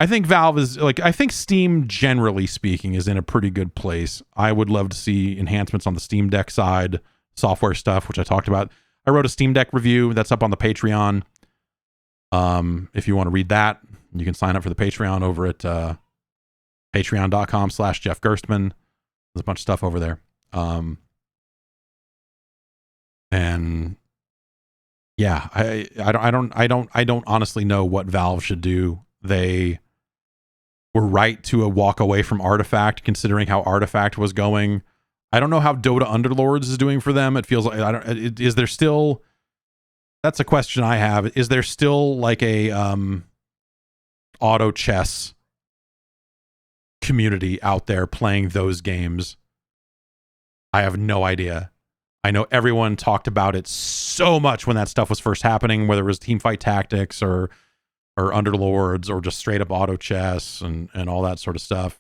think Valve is, like, I think Steam, generally speaking, is in a pretty good place. I would love to see enhancements on the Steam Deck side, software stuff, which I talked about. I wrote a Steam Deck review that's up on the Patreon. If you want to read that, you can sign up for the Patreon over at patreon.com/Jeff Gerstmann. There's a bunch of stuff over there. And yeah, I don't honestly know what Valve should do. They were right to walk away from Artifact, considering how Artifact was going. I don't know how Dota Underlords is doing for them. It feels like, is there still, that's a question I have. Is there still like a auto chess community out there playing those games? I have no idea. I know everyone talked about it so much when that stuff was first happening, whether it was Teamfight Tactics or Underlords or just straight up auto chess and all that sort of stuff.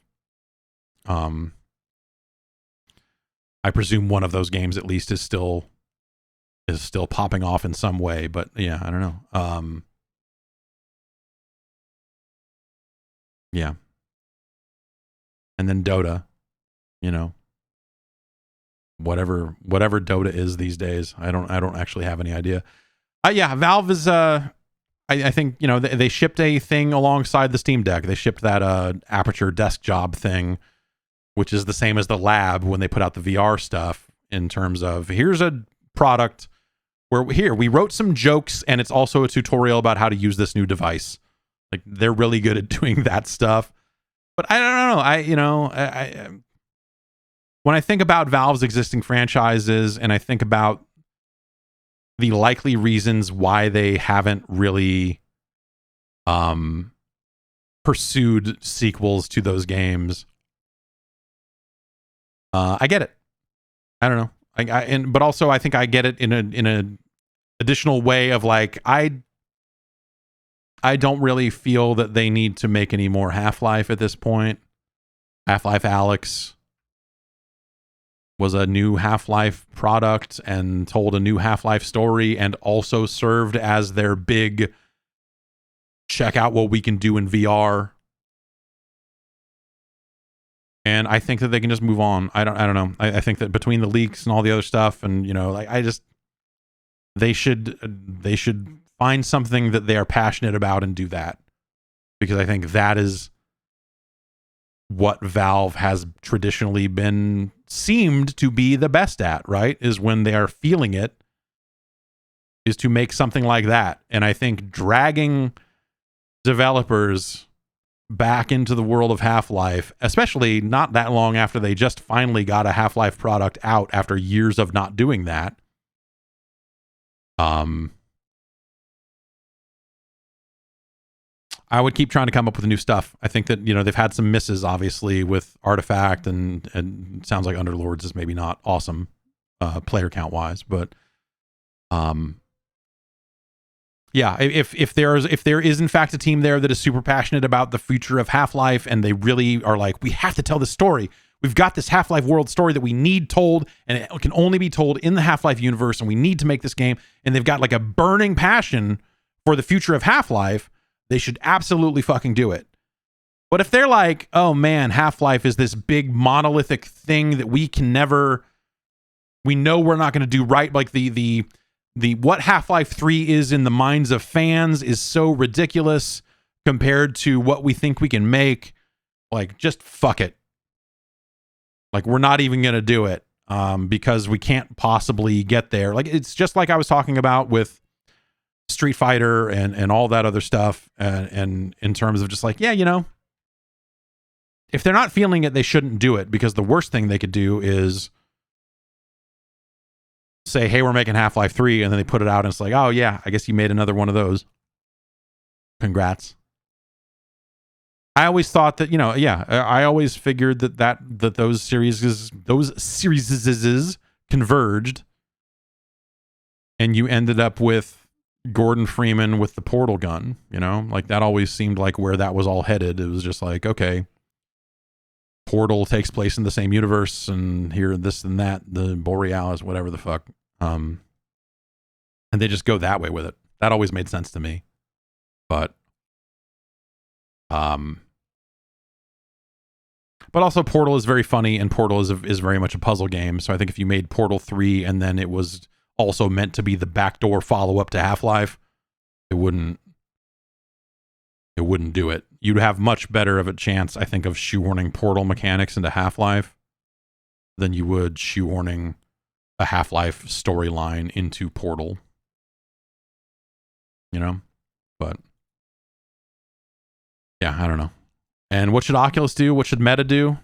I presume one of those games at least is still popping off in some way, but yeah, I don't know. Yeah. And then Dota, you know, whatever Dota is these days. I don't actually have any idea. Yeah, Valve is I think, you know, they shipped a thing alongside the Steam Deck. They shipped that Aperture Desk Job thing, which is the same as the Lab when they put out the VR stuff, in terms of, here's a product where here we wrote some jokes and it's also a tutorial about how to use this new device. Like, they're really good at doing that stuff. But I don't know. I when I think about Valve's existing franchises and I think about the likely reasons why they haven't really pursued sequels to those games, I get it. I don't know. But also I think I get it in a additional way of, like, I don't really feel that they need to make any more Half-Life at this point. Half-Life Alyx was a new Half-Life product and told a new Half-Life story, and also served as their big check out what we can do in VR. And I think that they can just move on. I don't know. I think that between the leaks and all the other stuff, and, you know, like, they should find something that they are passionate about and do that, because I think that is what Valve has traditionally seemed to be the best at, right? Is when they are feeling it, is to make something like that. And I think dragging developers back into the world of Half-Life, especially not that long after they just finally got a Half-Life product out after years of not doing that, I would keep trying to come up with new stuff. I think that, you know, they've had some misses, obviously, with Artifact, and it sounds like Underlords is maybe not awesome player count wise, but yeah, if there is in fact a team there that is super passionate about the future of Half-Life, and they really are like, we have to tell this story. We've got this Half-Life world story that we need told, and it can only be told in the Half-Life universe, and we need to make this game. And they've got like a burning passion for the future of Half-Life. They should absolutely fucking do it. But if they're like, oh man, Half-Life is this big monolithic thing that we know we're not going to do right. Like the what Half-Life 3 is in the minds of fans is so ridiculous compared to what we think we can make. Like, just fuck it. Like, we're not even going to do it because we can't possibly get there. Like, it's just like I was talking about with Street Fighter and all that other stuff, and in terms of just like, yeah, you know, if they're not feeling it, they shouldn't do it, because the worst thing they could do is say, hey, we're making Half-Life 3, and then they put it out and it's like, oh yeah, I guess you made another one of those. Congrats. I always thought that, you know, yeah, I always figured that those series converged, and you ended up with Gordon Freeman with the portal gun, you know, like that always seemed like where that was all headed. It was just like, okay, Portal takes place in the same universe, and here, this and that, the Borealis, whatever the fuck. And they just go that way with it. That always made sense to me. But also Portal is very funny, and Portal is very much a puzzle game. So I think if you made Portal 3 and then it was also meant to be the backdoor follow-up to Half-Life, it wouldn't do it. You'd have much better of a chance, I think, of shoehorning Portal mechanics into Half-Life than you would shoehorning a Half-Life storyline into Portal. You know? But yeah, I don't know. And what should Oculus do? What should Meta do?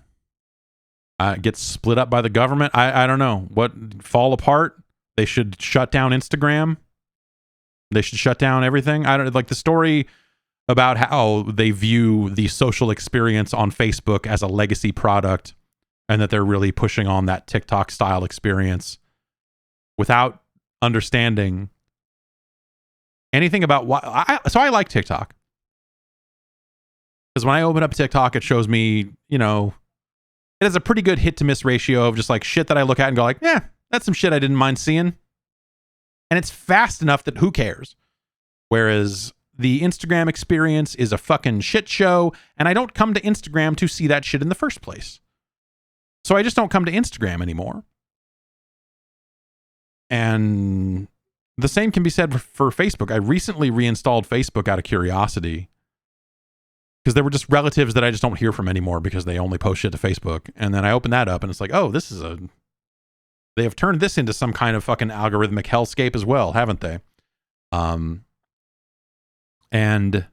Get split up by the government? I don't know. What, fall apart? They should shut down Instagram. They should shut down everything. I don't like the story about how they view the social experience on Facebook as a legacy product, and that they're really pushing on that TikTok style experience without understanding anything about why. So I like TikTok, because when I open up TikTok, it shows me, you know, it has a pretty good hit to miss ratio of just like shit that I look at and go like, yeah, that's some shit I didn't mind seeing. And it's fast enough that who cares? Whereas the Instagram experience is a fucking shit show, and I don't come to Instagram to see that shit in the first place. So I just don't come to Instagram anymore. And the same can be said for Facebook. I recently reinstalled Facebook out of curiosity because there were just relatives that I just don't hear from anymore because they only post shit to Facebook. And then I opened that up and it's like, oh, they have turned this into some kind of fucking algorithmic hellscape as well, haven't they? And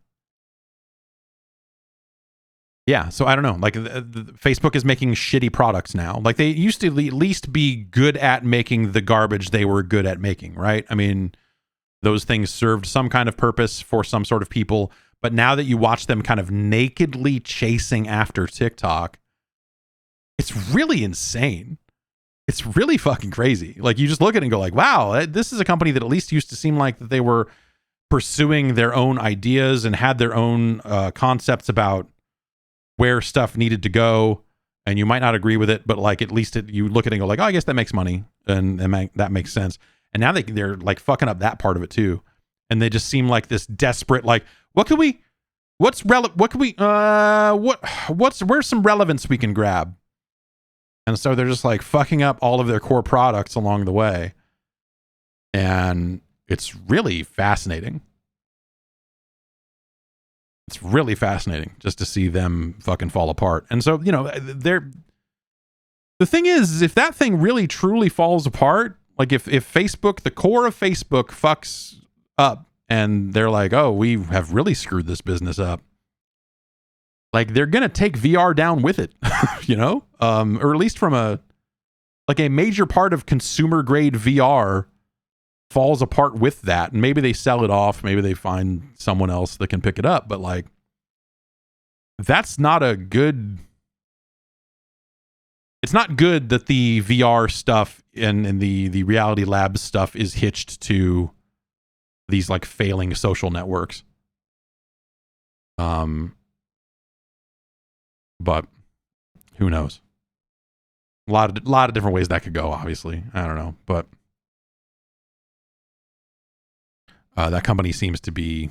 yeah, so I don't know. Like, Facebook is making shitty products now. Like, they used to at least be good at making the garbage they were good at making, right? I mean, those things served some kind of purpose for some sort of people. But now that you watch them kind of nakedly chasing after TikTok, it's really insane. It's really fucking crazy. Like, you just look at it and go like, wow, this is a company that at least used to seem like that they were pursuing their own ideas and had their own concepts about where stuff needed to go, and you might not agree with it, but like at least you look at it and go like, oh, I guess that makes money, and that makes sense. And now they're like fucking up that part of it too, and they just seem like this desperate, like, where's some relevance we can grab? And so they're just like fucking up all of their core products along the way, and it's really fascinating. It's really fascinating just to see them fucking fall apart. And so, you know, the thing is, if that thing really truly falls apart, like if Facebook, the core of Facebook fucks up and they're like, oh, we have really screwed this business up, like they're going to take VR down with it, you know, or at least from a major part of consumer grade VR falls apart with that, and maybe they sell it off, maybe they find someone else that can pick it up, but like that's not a good, it's not good that the VR stuff and the Reality Labs stuff is hitched to these like failing social networks. But who knows? A lot of different ways that could go, obviously. I don't know, but that company seems to be,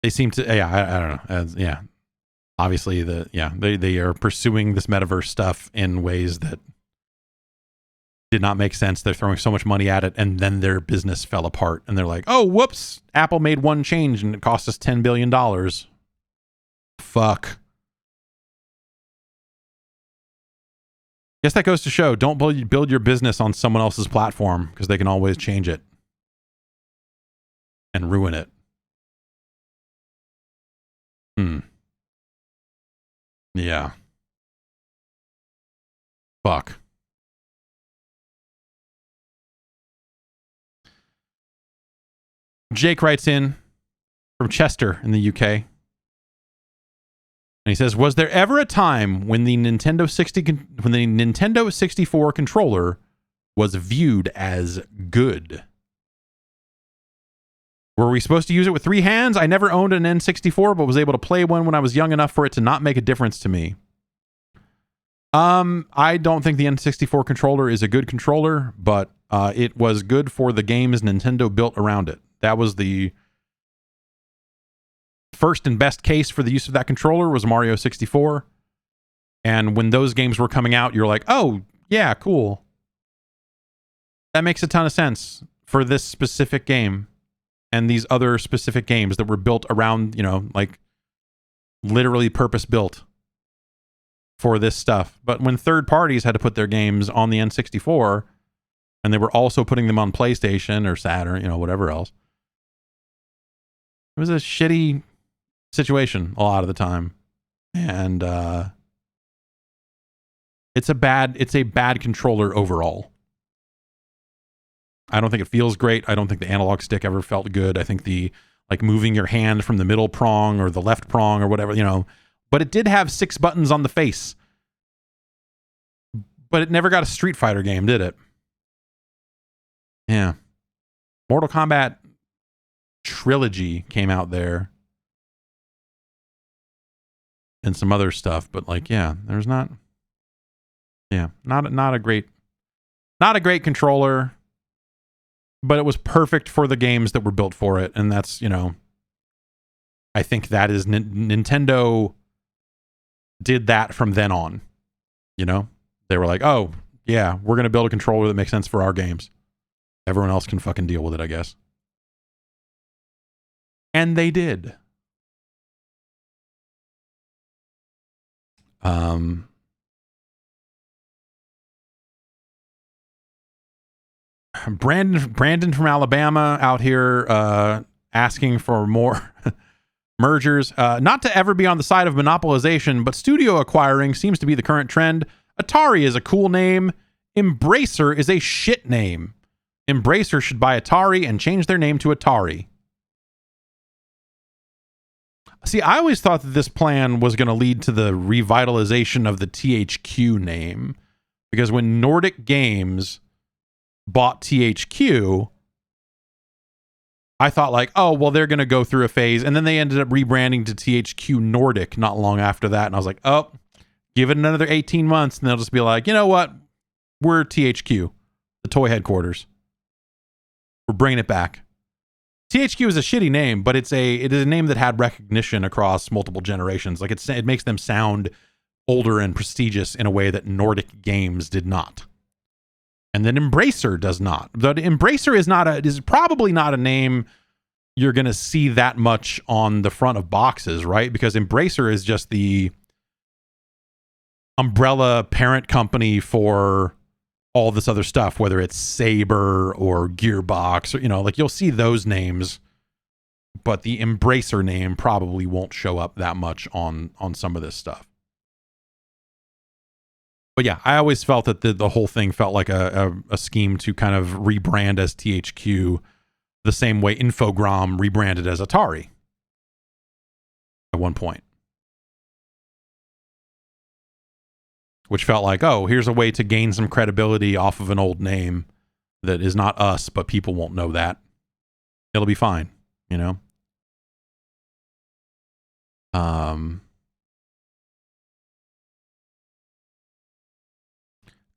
they seem to, yeah, I don't know. Yeah. Obviously they are pursuing this metaverse stuff in ways that did not make sense. They're throwing so much money at it, and then their business fell apart, and they're like, oh, whoops, Apple made one change and it cost us $10 billion. Fuck. Guess that goes to show, don't build your business on someone else's platform, because they can always change it and ruin it. Yeah. Fuck. Jake writes in from Chester in the UK. And he says, was there ever a time when the Nintendo 64 controller was viewed as good? Were we supposed to use it with 3 hands? I never owned an N64, but was able to play one when I was young enough for it to not make a difference to me. I don't think the N64 controller is a good controller, but it was good for the games Nintendo built around it. That was the first and best case for the use of that controller, was Mario 64. And when those games were coming out, you're like, oh, yeah, cool. That makes a ton of sense for this specific game and these other specific games that were built around, you know, like literally purpose built for this stuff. But when third parties had to put their games on the N64, and they were also putting them on PlayStation or Saturn, you know, whatever else, it was a shitty situation a lot of the time. And it's a bad controller overall. I don't think it feels great. I don't think the analog stick ever felt good. I think the, like, moving your hand from the middle prong or the left prong or whatever, you know, but it did have 6 buttons on the face. But it never got a Street Fighter game, did it? Yeah. Mortal Kombat Trilogy came out there. And some other stuff, but like, yeah, there's not a great controller, but it was perfect for the games that were built for it. And that's, you know, I think that is Nintendo did that from then on, you know, They were like, oh, yeah, we're going to build a controller that makes sense for our games. Everyone else can fucking deal with it, I guess. And they did. Brandon from Alabama out here asking for more mergers. Not to ever be on the side of monopolization, but studio acquiring seems to be the current trend. Atari is a cool name. Embracer is a shit name. Embracer should buy Atari and change their name to Atari. See, I always thought that this plan was going to lead to the revitalization of the THQ name, because when Nordic Games bought THQ, I thought like, oh, well, they're going to go through a phase, and then they ended up rebranding to THQ Nordic not long after that, and I was like, oh, give it another 18 months, and they'll just be like, you know what? We're THQ, the toy headquarters. We're bringing it back. THQ is a shitty name, but it is a name that had recognition across multiple generations. Like it makes them sound older and prestigious in a way that Nordic Games did not. And then Embracer does not. The Embracer is probably not a name you're going to see that much on the front of boxes, right? Because Embracer is just the umbrella parent company for all this other stuff, whether it's Saber or Gearbox, or, like you'll see those names, but the Embracer name probably won't show up that much on some of this stuff. But yeah, I always felt that the whole thing felt like a scheme to kind of rebrand as THQ the same way Infogrames rebranded as Atari at one point. Which felt like, oh, here's a way to gain some credibility off of an old name that is not us, but people won't know that. It'll be fine,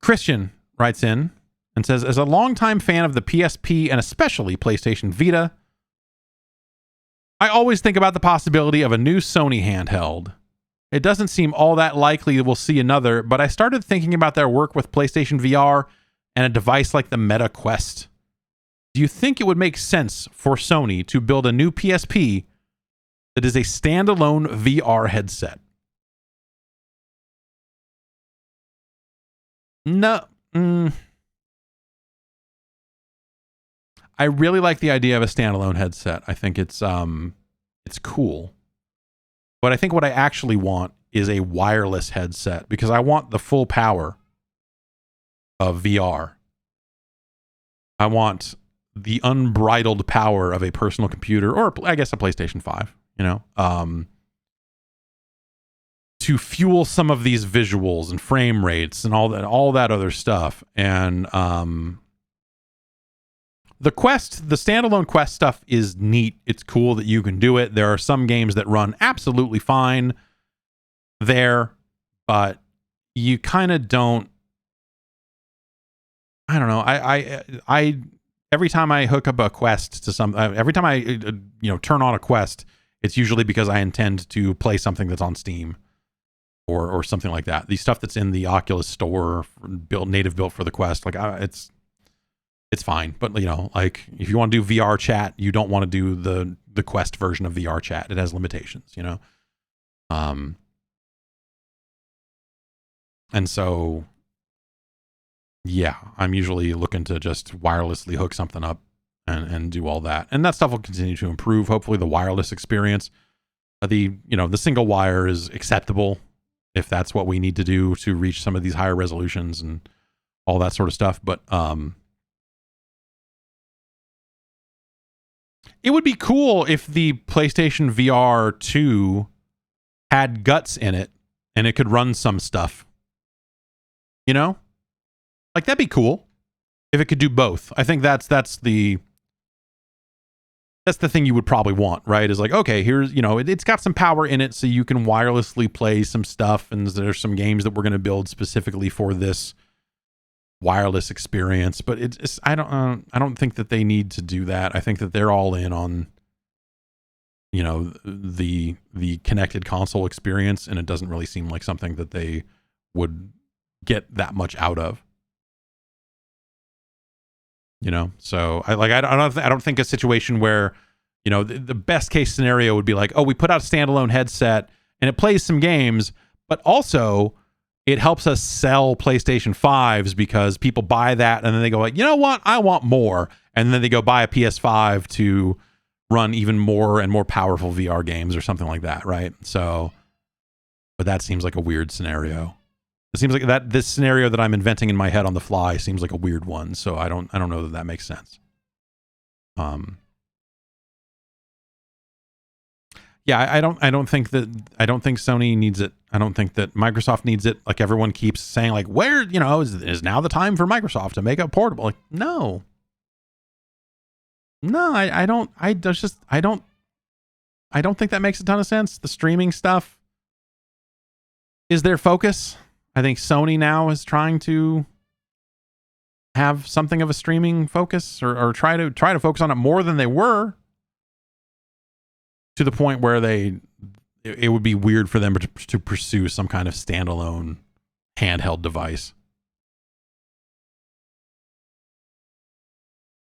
Christian writes in and says, as a longtime fan of the PSP and especially PlayStation Vita, I always think about the possibility of a new Sony handheld. It doesn't seem all that likely we'll see another, but I started thinking about their work with PlayStation VR and a device like the Meta Quest. Do you think it would make sense for Sony to build a new PSP that is a standalone VR headset? No. I really like the idea of a standalone headset. I think it's cool. But I think what I actually want is a wireless headset, because I want the full power of VR. I want the unbridled power of a personal computer, or I guess a PlayStation 5, to fuel some of these visuals and frame rates and all that other stuff. And the standalone Quest stuff is neat. It's cool that you can do it. There are some games that run absolutely fine there, but you kind of don't. I don't know. I every time I hook up a Quest to every time I turn on a Quest, it's usually because I intend to play something that's on Steam or something like that. The stuff that's in the Oculus store, native built for the Quest, like it's fine. But like if you want to do VR chat, you don't want to do the Quest version of VR chat. It has limitations, and so yeah, I'm usually looking to just wirelessly hook something up and do all that. And that stuff will continue to improve. Hopefully the wireless experience, the single wire is acceptable if that's what we need to do to reach some of these higher resolutions and all that sort of stuff. But it would be cool if the PlayStation VR 2 had guts in it and it could run some stuff. Like that'd be cool if it could do both. I think that's the thing you would probably want, right? Is like, okay, here's, it's got some power in it so you can wirelessly play some stuff, and there's some games that we're going to build specifically for this wireless experience. But it's I don't think that they need to do that. I think that they're all in on the connected console experience, and it doesn't really seem like something that they would get that much out of. You know, so I don't think a situation where, you know, the best case scenario would be like, oh, we put out a standalone headset and it plays some games, but also it helps us sell PlayStation 5s because people buy that and then they go like, you know what, I want more, and then they go buy a PS5 to run even more and more powerful VR games or something like that, right? So, but that seems like a weird scenario. It seems like that this scenario that I'm inventing in my head on the fly seems like a weird one, so I don't know that that makes sense. Yeah, I don't think Sony needs it. I don't think that Microsoft needs it. Like everyone keeps saying, like, where, you know, is now the time for Microsoft to make a portable? Like, no, I don't think that makes a ton of sense. The streaming stuff is their focus. I think Sony now is trying to have something of a streaming focus, or try to focus on it more than they were, to the point where it would be weird for them to pursue some kind of standalone handheld device.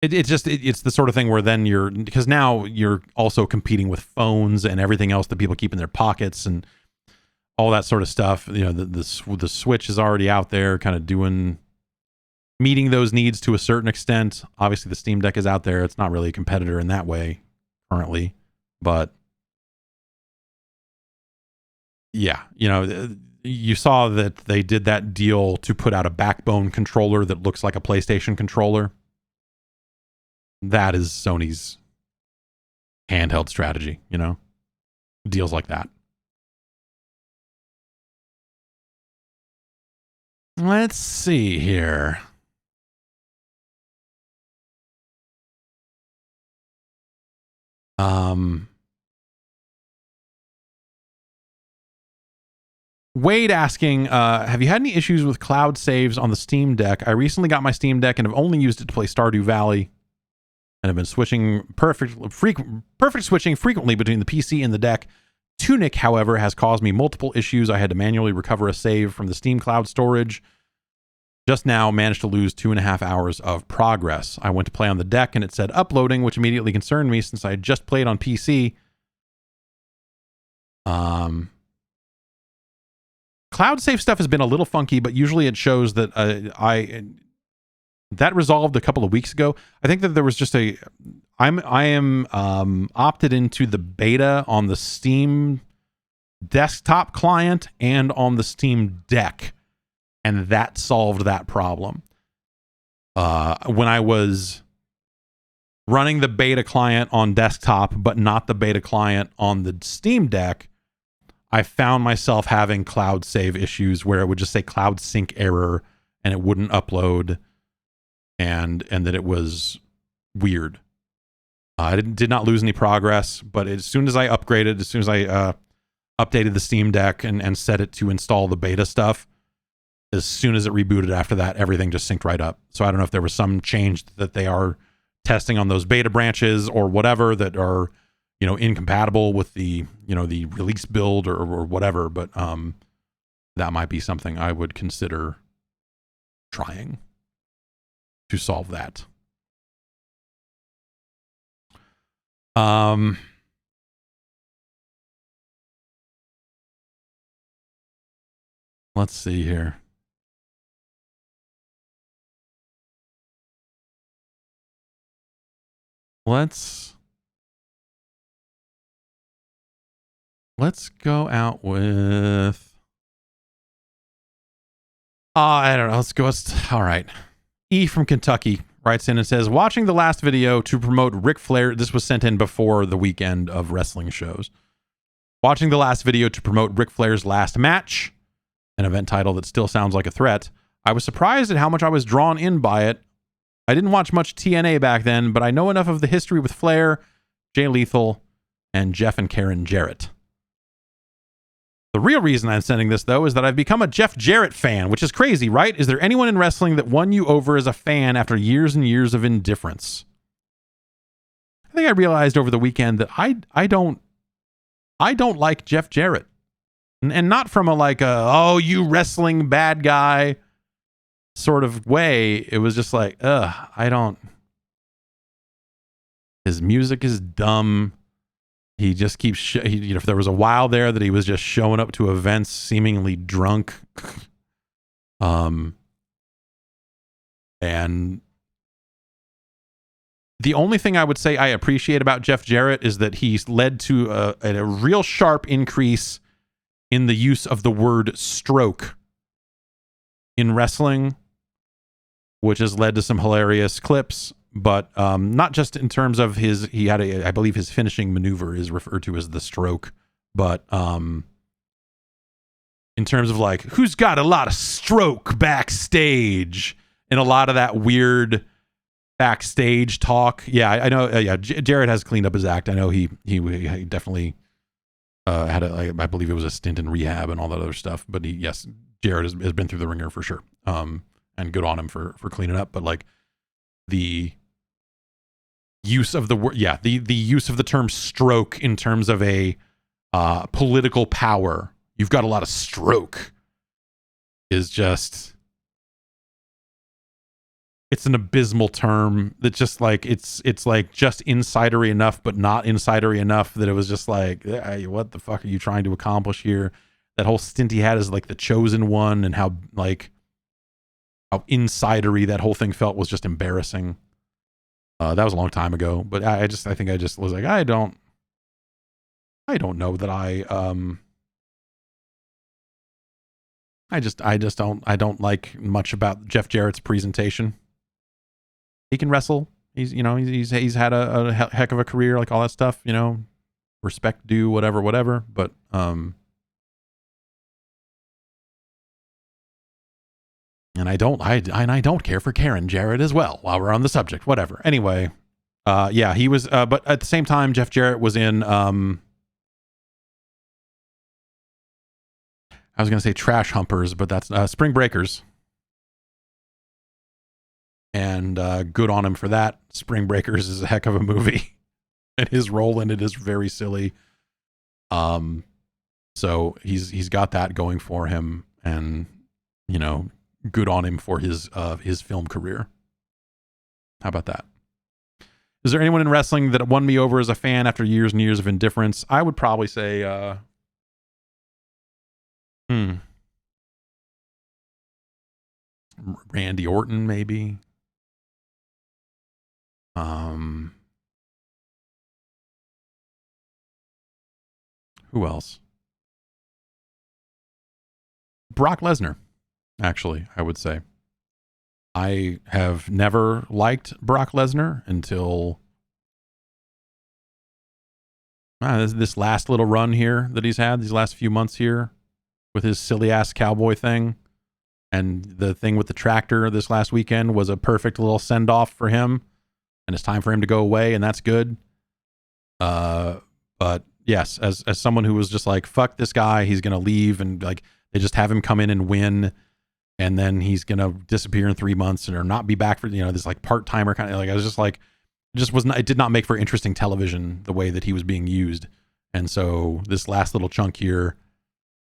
It's the sort of thing where then because now you're also competing with phones and everything else that people keep in their pockets and all that sort of stuff. You know, the Switch is already out there, kind of meeting those needs to a certain extent. Obviously, the Steam Deck is out there. It's not really a competitor in that way currently, but yeah, you know, you saw that they did that deal to put out a backbone controller that looks like a PlayStation controller. That is Sony's handheld strategy, you know, deals like that. Let's see here. Wade asking, have you had any issues with cloud saves on the Steam Deck? I recently got my Steam Deck and have only used it to play Stardew Valley, and have been switching perfect switching frequently between the PC and the deck. Tunic, however, has caused me multiple issues. I had to manually recover a save from the Steam cloud storage. Just now managed to lose 2.5 hours of progress. I went to play on the deck and it said uploading, which immediately concerned me since I had just played on PC. Cloud save stuff has been a little funky, but usually it shows that that resolved a couple of weeks ago. I think that there was just I am opted into the beta on the Steam desktop client and on the Steam Deck, and that solved that problem. When I was running the beta client on desktop, but not the beta client on the Steam Deck, I found myself having cloud save issues where it would just say cloud sync error and it wouldn't upload, and that it was weird. I did not lose any progress, but as soon as I upgraded, as soon as I updated the Steam Deck and set it to install the beta stuff, as soon as it rebooted after that, everything just synced right up. So I don't know if there was some change that they are testing on those beta branches or whatever that are, you know, incompatible with the, you know, the release build or whatever, but that might be something I would consider trying to solve that. Let's see here. Let's go out with I don't know. Let's go. All right. E from Kentucky writes in and says, watching the last video to promote Ric Flair. This was sent in before the weekend of wrestling shows. Watching the last video to promote Ric Flair's last match, an event title that still sounds like a threat. I was surprised at how much I was drawn in by it. I didn't watch much TNA back then, but I know enough of the history with Flair, Jay Lethal, and Jeff and Karen Jarrett. The real reason I'm sending this, though, is that I've become a Jeff Jarrett fan, which is crazy, right? Is there anyone in wrestling that won you over as a fan after years and years of indifference? I think I realized over the weekend that I don't like Jeff Jarrett. And not from a like, oh, you wrestling bad guy. sort of way, it was just like, I don't. His music is dumb. He just keeps, if there was a while there that he was just showing up to events seemingly drunk. And the only thing I would say I appreciate about Jeff Jarrett is that he's led to a real sharp increase in the use of the word stroke in wrestling, which has led to some hilarious clips, but not just in terms of I believe his finishing maneuver is referred to as the stroke, but in terms of like, who's got a lot of stroke backstage and a lot of that weird backstage talk. Yeah, I know. Yeah, Jarrett has cleaned up his act. I know he definitely had I believe it was a stint in rehab and all that other stuff. But yes, Jarrett has been through the ringer for sure. And good on him for cleaning up. But like the use of the word, the use of the term stroke in terms of a political power. You've got a lot of stroke is just. It's an abysmal term that just like it's like just insidery enough, but not insidery enough that it was just like, hey, what the fuck are you trying to accomplish here? That whole stint he had as like the chosen one, and how insidery that whole thing felt was just embarrassing. That was a long time ago, but I think I just was like, I don't know that I don't like much about Jeff Jarrett's presentation. He can wrestle. He's had a heck of a career, like all that stuff, respect due, whatever. But and I don't care for Karen Jarrett as well. While we're on the subject, whatever. Anyway, he was. But at the same time, Jeff Jarrett was in. I was gonna say Trash Humpers, but that's Spring Breakers. And good on him for that. Spring Breakers is a heck of a movie, and his role in it is very silly. So he's got that going for him, and good on him for his film career. How about that? Is there anyone in wrestling that won me over as a fan after years and years of indifference? I would probably say, Randy Orton, maybe. Who else? Brock Lesnar, actually, I would say. I have never liked Brock Lesnar until this last little run here that he's had, these last few months here, with his silly ass cowboy thing. And the thing with the tractor this last weekend was a perfect little send off for him. And it's time for him to go away, and that's good. But yes, as someone who was just like, fuck this guy, he's gonna leave, and like they just have him come in and win, and then he's gonna disappear in 3 months or not be back for this like part-timer kind of, like I was just like, it did not make for interesting television the way that he was being used. And so this last little chunk here,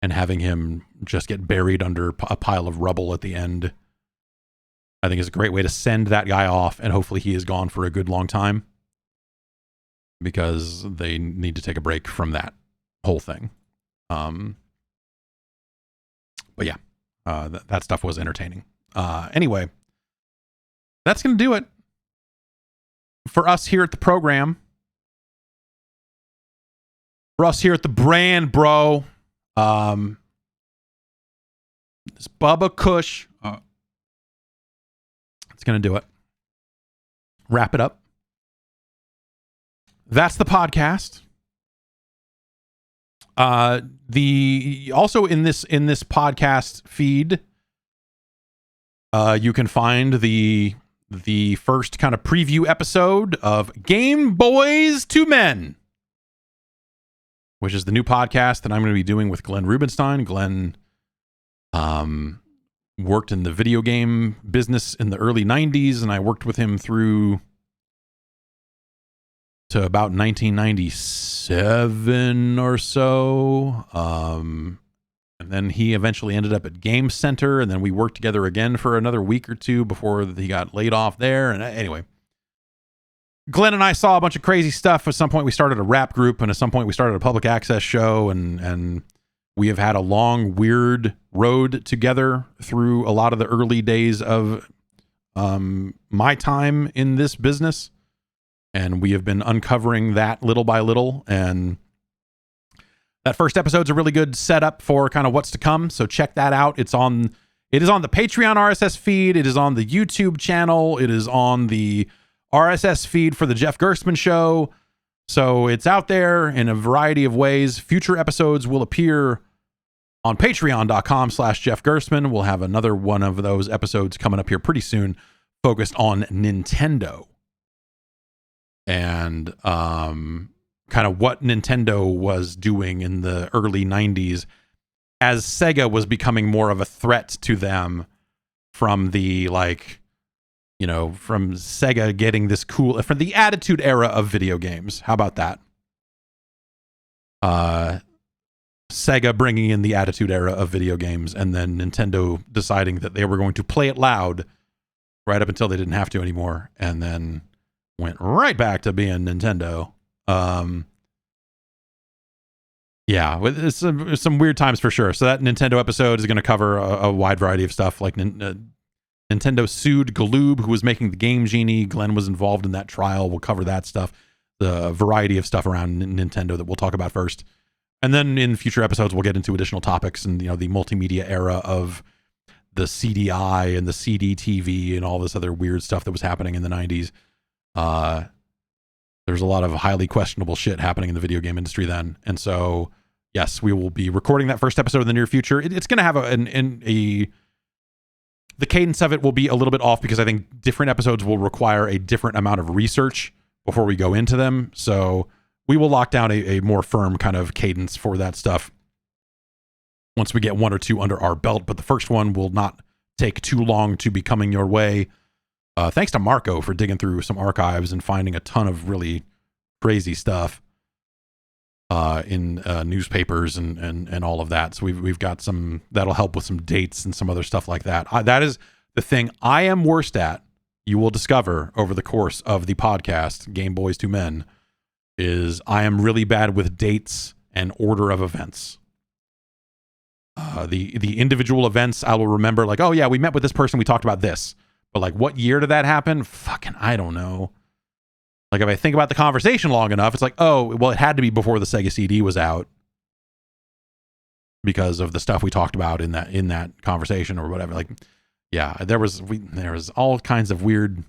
and having him just get buried under a pile of rubble at the end, I think is a great way to send that guy off, and hopefully he is gone for a good long time, because they need to take a break from that whole thing. But yeah, that stuff was entertaining. Anyway, that's going to do it for us here at the program. For us here at the brand, bro. This Bubba Kush. It's going to do it. Wrap it up. That's the podcast. Also in this podcast feed, you can find the first kind of preview episode of Game Boys to Men, which is the new podcast that I'm going to be doing with Glenn Rubenstein. Glenn worked in the video game business in the early 90s, and I worked with him through to about 1997 or so. And then he eventually ended up at Game Center, and then we worked together again for another week or two before he got laid off there. And anyway, Glenn and I saw a bunch of crazy stuff. At some point, we started a rap group, and at some point, we started a public access show, and we have had a long, weird road together through a lot of the early days of my time in this business. And we have been uncovering that little by little. And that first episode's a really good setup for kind of what's to come. So check that out. It is on the Patreon RSS feed. It is on the YouTube channel. It is on the RSS feed for the Jeff Gerstmann show. So it's out there in a variety of ways. Future episodes will appear on patreon.com/Jeff Gerstmann. We'll have another one of those episodes coming up here pretty soon, focused on Nintendo and kind of what Nintendo was doing in the early 90s as Sega was becoming more of a threat to them from the, like, you know, from Sega getting this cool, from the Attitude Era of video games. How about that? Sega bringing in the Attitude Era of video games, and then Nintendo deciding that they were going to play it loud right up until they didn't have to anymore, and then went right back to being Nintendo. Yeah, it's some weird times for sure. So that Nintendo episode is going to cover a wide variety of stuff. Like Nintendo sued Galoob, who was making the Game Genie. Glenn was involved in that trial. We'll cover that stuff. The variety of stuff around Nintendo that we'll talk about first. And then in future episodes, we'll get into additional topics and, you know, the multimedia era of the CDI and the CD TV and all this other weird stuff that was happening in the 90s. There's a lot of highly questionable shit happening in the video game industry then. And so, yes, we will be recording that first episode in the near future. It's going to have the cadence of it will be a little bit off because I think different episodes will require a different amount of research before we go into them. So we will lock down a more firm kind of cadence for that stuff once we get one or two under our belt. But the first one will not take too long to be coming your way. Thanks to Marco for digging through some archives and finding a ton of really crazy stuff in newspapers and all of that. So we've got some that'll help with some dates and some other stuff like that. That is the thing I am worst at. You will discover over the course of the podcast, Game Boys to Men, is I am really bad with dates and order of events. The individual events I will remember, like, oh yeah, we met with this person, we talked about this. But like, what year did that happen? Fucking, I don't know. Like, if I think about the conversation long enough, it's like, oh, well, it had to be before the Sega CD was out because of the stuff we talked about in that conversation or whatever. Like, yeah, there was all kinds of weird.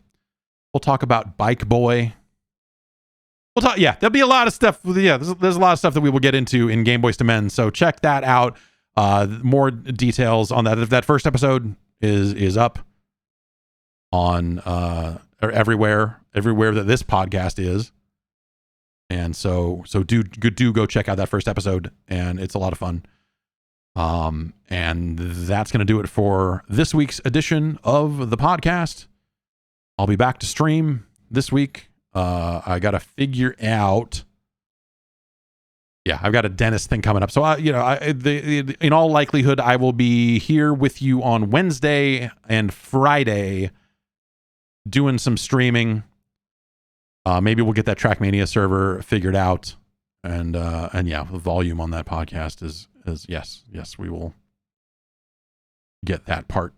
We'll talk about Bike Boy. We'll talk. Yeah, there'll be a lot of stuff. Yeah, there's a lot of stuff that we will get into in Game Boys to Men. So check that out. More details on that. If that first episode is up on or everywhere that this podcast is, and so do go check out that first episode, and it's a lot of fun. And that's going to do it for this week's edition of the podcast. I'll be back to stream this week. I got to figure out. Yeah, I've got a dentist thing coming up. So, in all likelihood, I will be here with you on Wednesday and Friday doing some streaming. Maybe we'll get that Trackmania server figured out. And yeah, the volume on that podcast is yes, we will get that part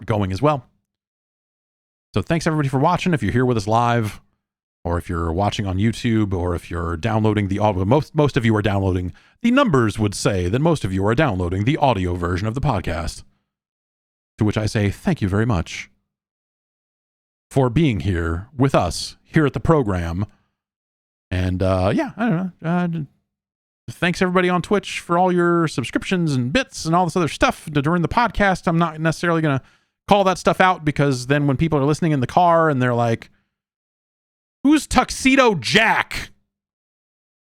going as well. So thanks everybody for watching. If you're here with us live, or if you're watching on YouTube, or if you're downloading the audio, most of you are downloading. The numbers would say that most of you are downloading the audio version of the podcast. To which I say thank you very much for being here with us here at the program. And yeah, I don't know. Thanks everybody on Twitch for all your subscriptions and bits and all this other stuff during the podcast. I'm not necessarily going to call that stuff out, because then when people are listening in the car and they're like, "Who's Tuxedo Jack?"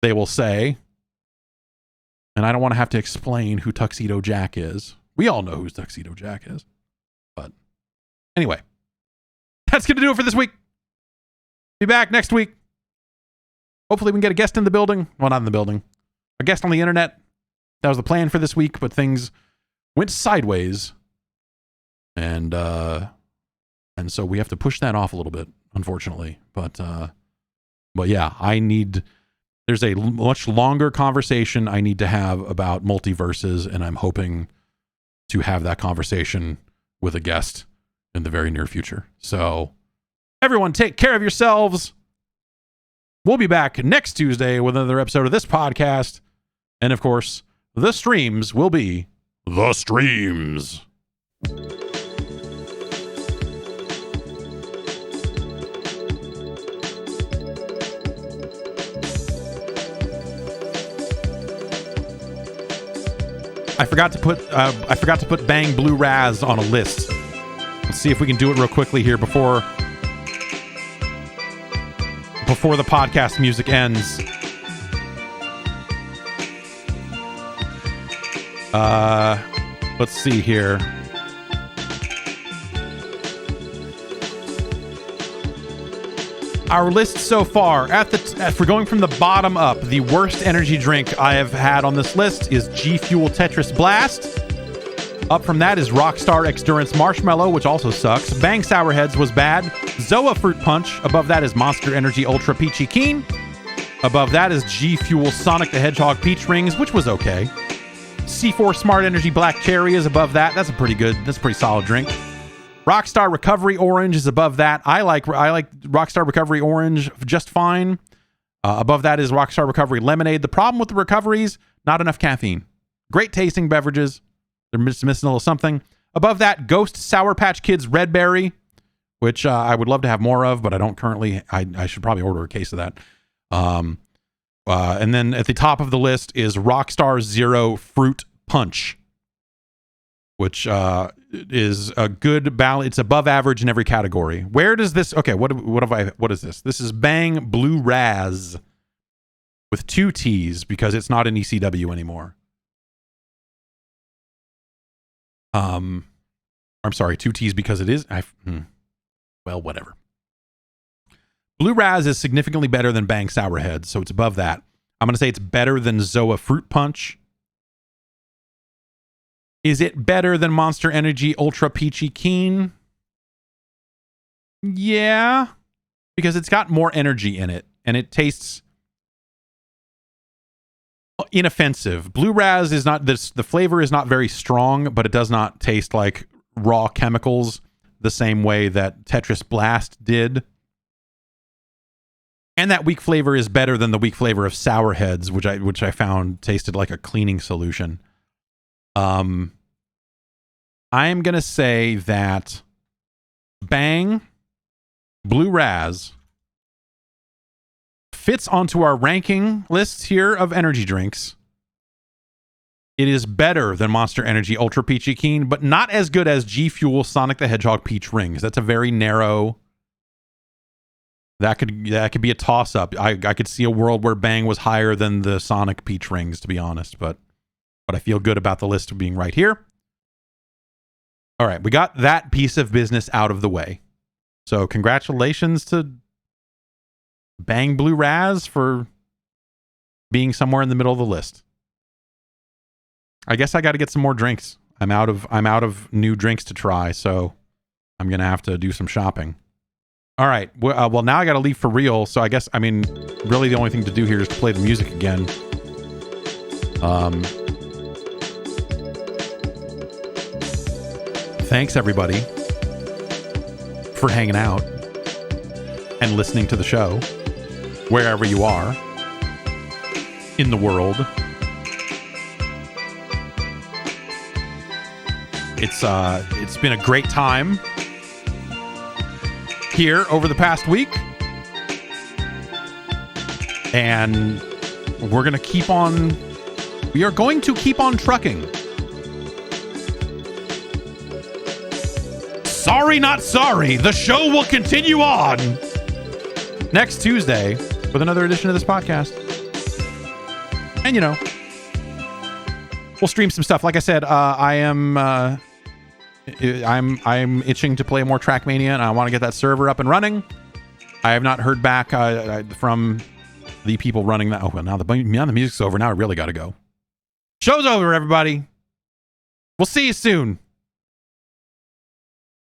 they will say. And I don't want to have to explain who Tuxedo Jack is. We all know who Tuxedo Jack is. But anyway, that's going to do it for this week. Be back next week. Hopefully we can get a guest in the building. Well, not in the building. A guest on the internet. That was the plan for this week, but things went sideways. And so we have to push that off a little bit, unfortunately. But yeah, there's a much longer conversation I need to have about multiverses, and I'm hoping to have that conversation with a guest in the very near future. So everyone take care of yourselves. We'll be back next Tuesday with another episode of this podcast. And of course, the streams will be the streams. I forgot to put Bang Blue Raz on a list. Let's see if we can do it real quickly here before the podcast music ends. Let's see here. Our list so far, if we're going from the bottom up, the worst energy drink I have had on this list is G Fuel Tetris Blast. Up from that is Rockstar X-Durance Marshmallow, which also sucks. Bang Sour Heads was bad. Zoa Fruit Punch. Above that is Monster Energy Ultra Peachy Keen. Above that is G Fuel Sonic the Hedgehog Peach Rings, which was okay. C4 Smart Energy Black Cherry is above that. That's a pretty solid drink. Rockstar Recovery Orange is above that. I like Rockstar Recovery Orange just fine. Above that is Rockstar Recovery Lemonade. The problem with the recoveries, not enough caffeine. Great tasting beverages. They're missing a little something. Above that, Ghost Sour Patch Kids Red Berry, which I would love to have more of, but I don't currently. I should probably order a case of that. And then at the top of the list is Rockstar Zero Fruit Punch, which is a good balance. It's above average in every category. Where does this? Okay, what is this? This is Bang Blue Raz with 2 T's because it's not an ECW anymore. I'm sorry, 2 T's because it is. Well, whatever. Blue Raz is significantly better than Bang Sour Heads, so it's above that. I'm going to say it's better than Zoa Fruit Punch. Is it better than Monster Energy Ultra Peachy Keen? Yeah, because it's got more energy in it, and it tastes inoffensive. Blue Raz is not this. The flavor is not very strong, but it does not taste like raw chemicals the same way that Tetris Blast did. And that weak flavor is better than the weak flavor of Sour Heads, which I found tasted like a cleaning solution. I am gonna say that Bang Blue Raz fits onto our ranking lists here of energy drinks. It is better than Monster Energy Ultra Peachy Keen, but not as good as G Fuel Sonic the Hedgehog Peach Rings. That's a very narrow. That could be a toss up. I could see a world where Bang was higher than the Sonic Peach Rings, to be honest, but I feel good about the list being right here. All right, we got that piece of business out of the way. So congratulations to Bang Blue Raz for being somewhere in the middle of the list. I guess I got to get some more drinks. I'm out of new drinks to try, so I'm gonna have to do some shopping. All right. Well, now I got to leave for real. So I guess really the only thing to do here is to play the music again. Thanks everybody for hanging out and listening to the show wherever you are in the world. It's been a great time here over the past week, and we are going to keep on trucking. Sorry, not sorry. The show will continue on next Tuesday with another edition of this podcast. And we'll stream some stuff. Like I said, I'm itching to play more Trackmania, and I want to get that server up and running. I have not heard back from the people running that. Oh, well, now the music's over. Now I really got to go. Show's over, everybody. We'll see you soon.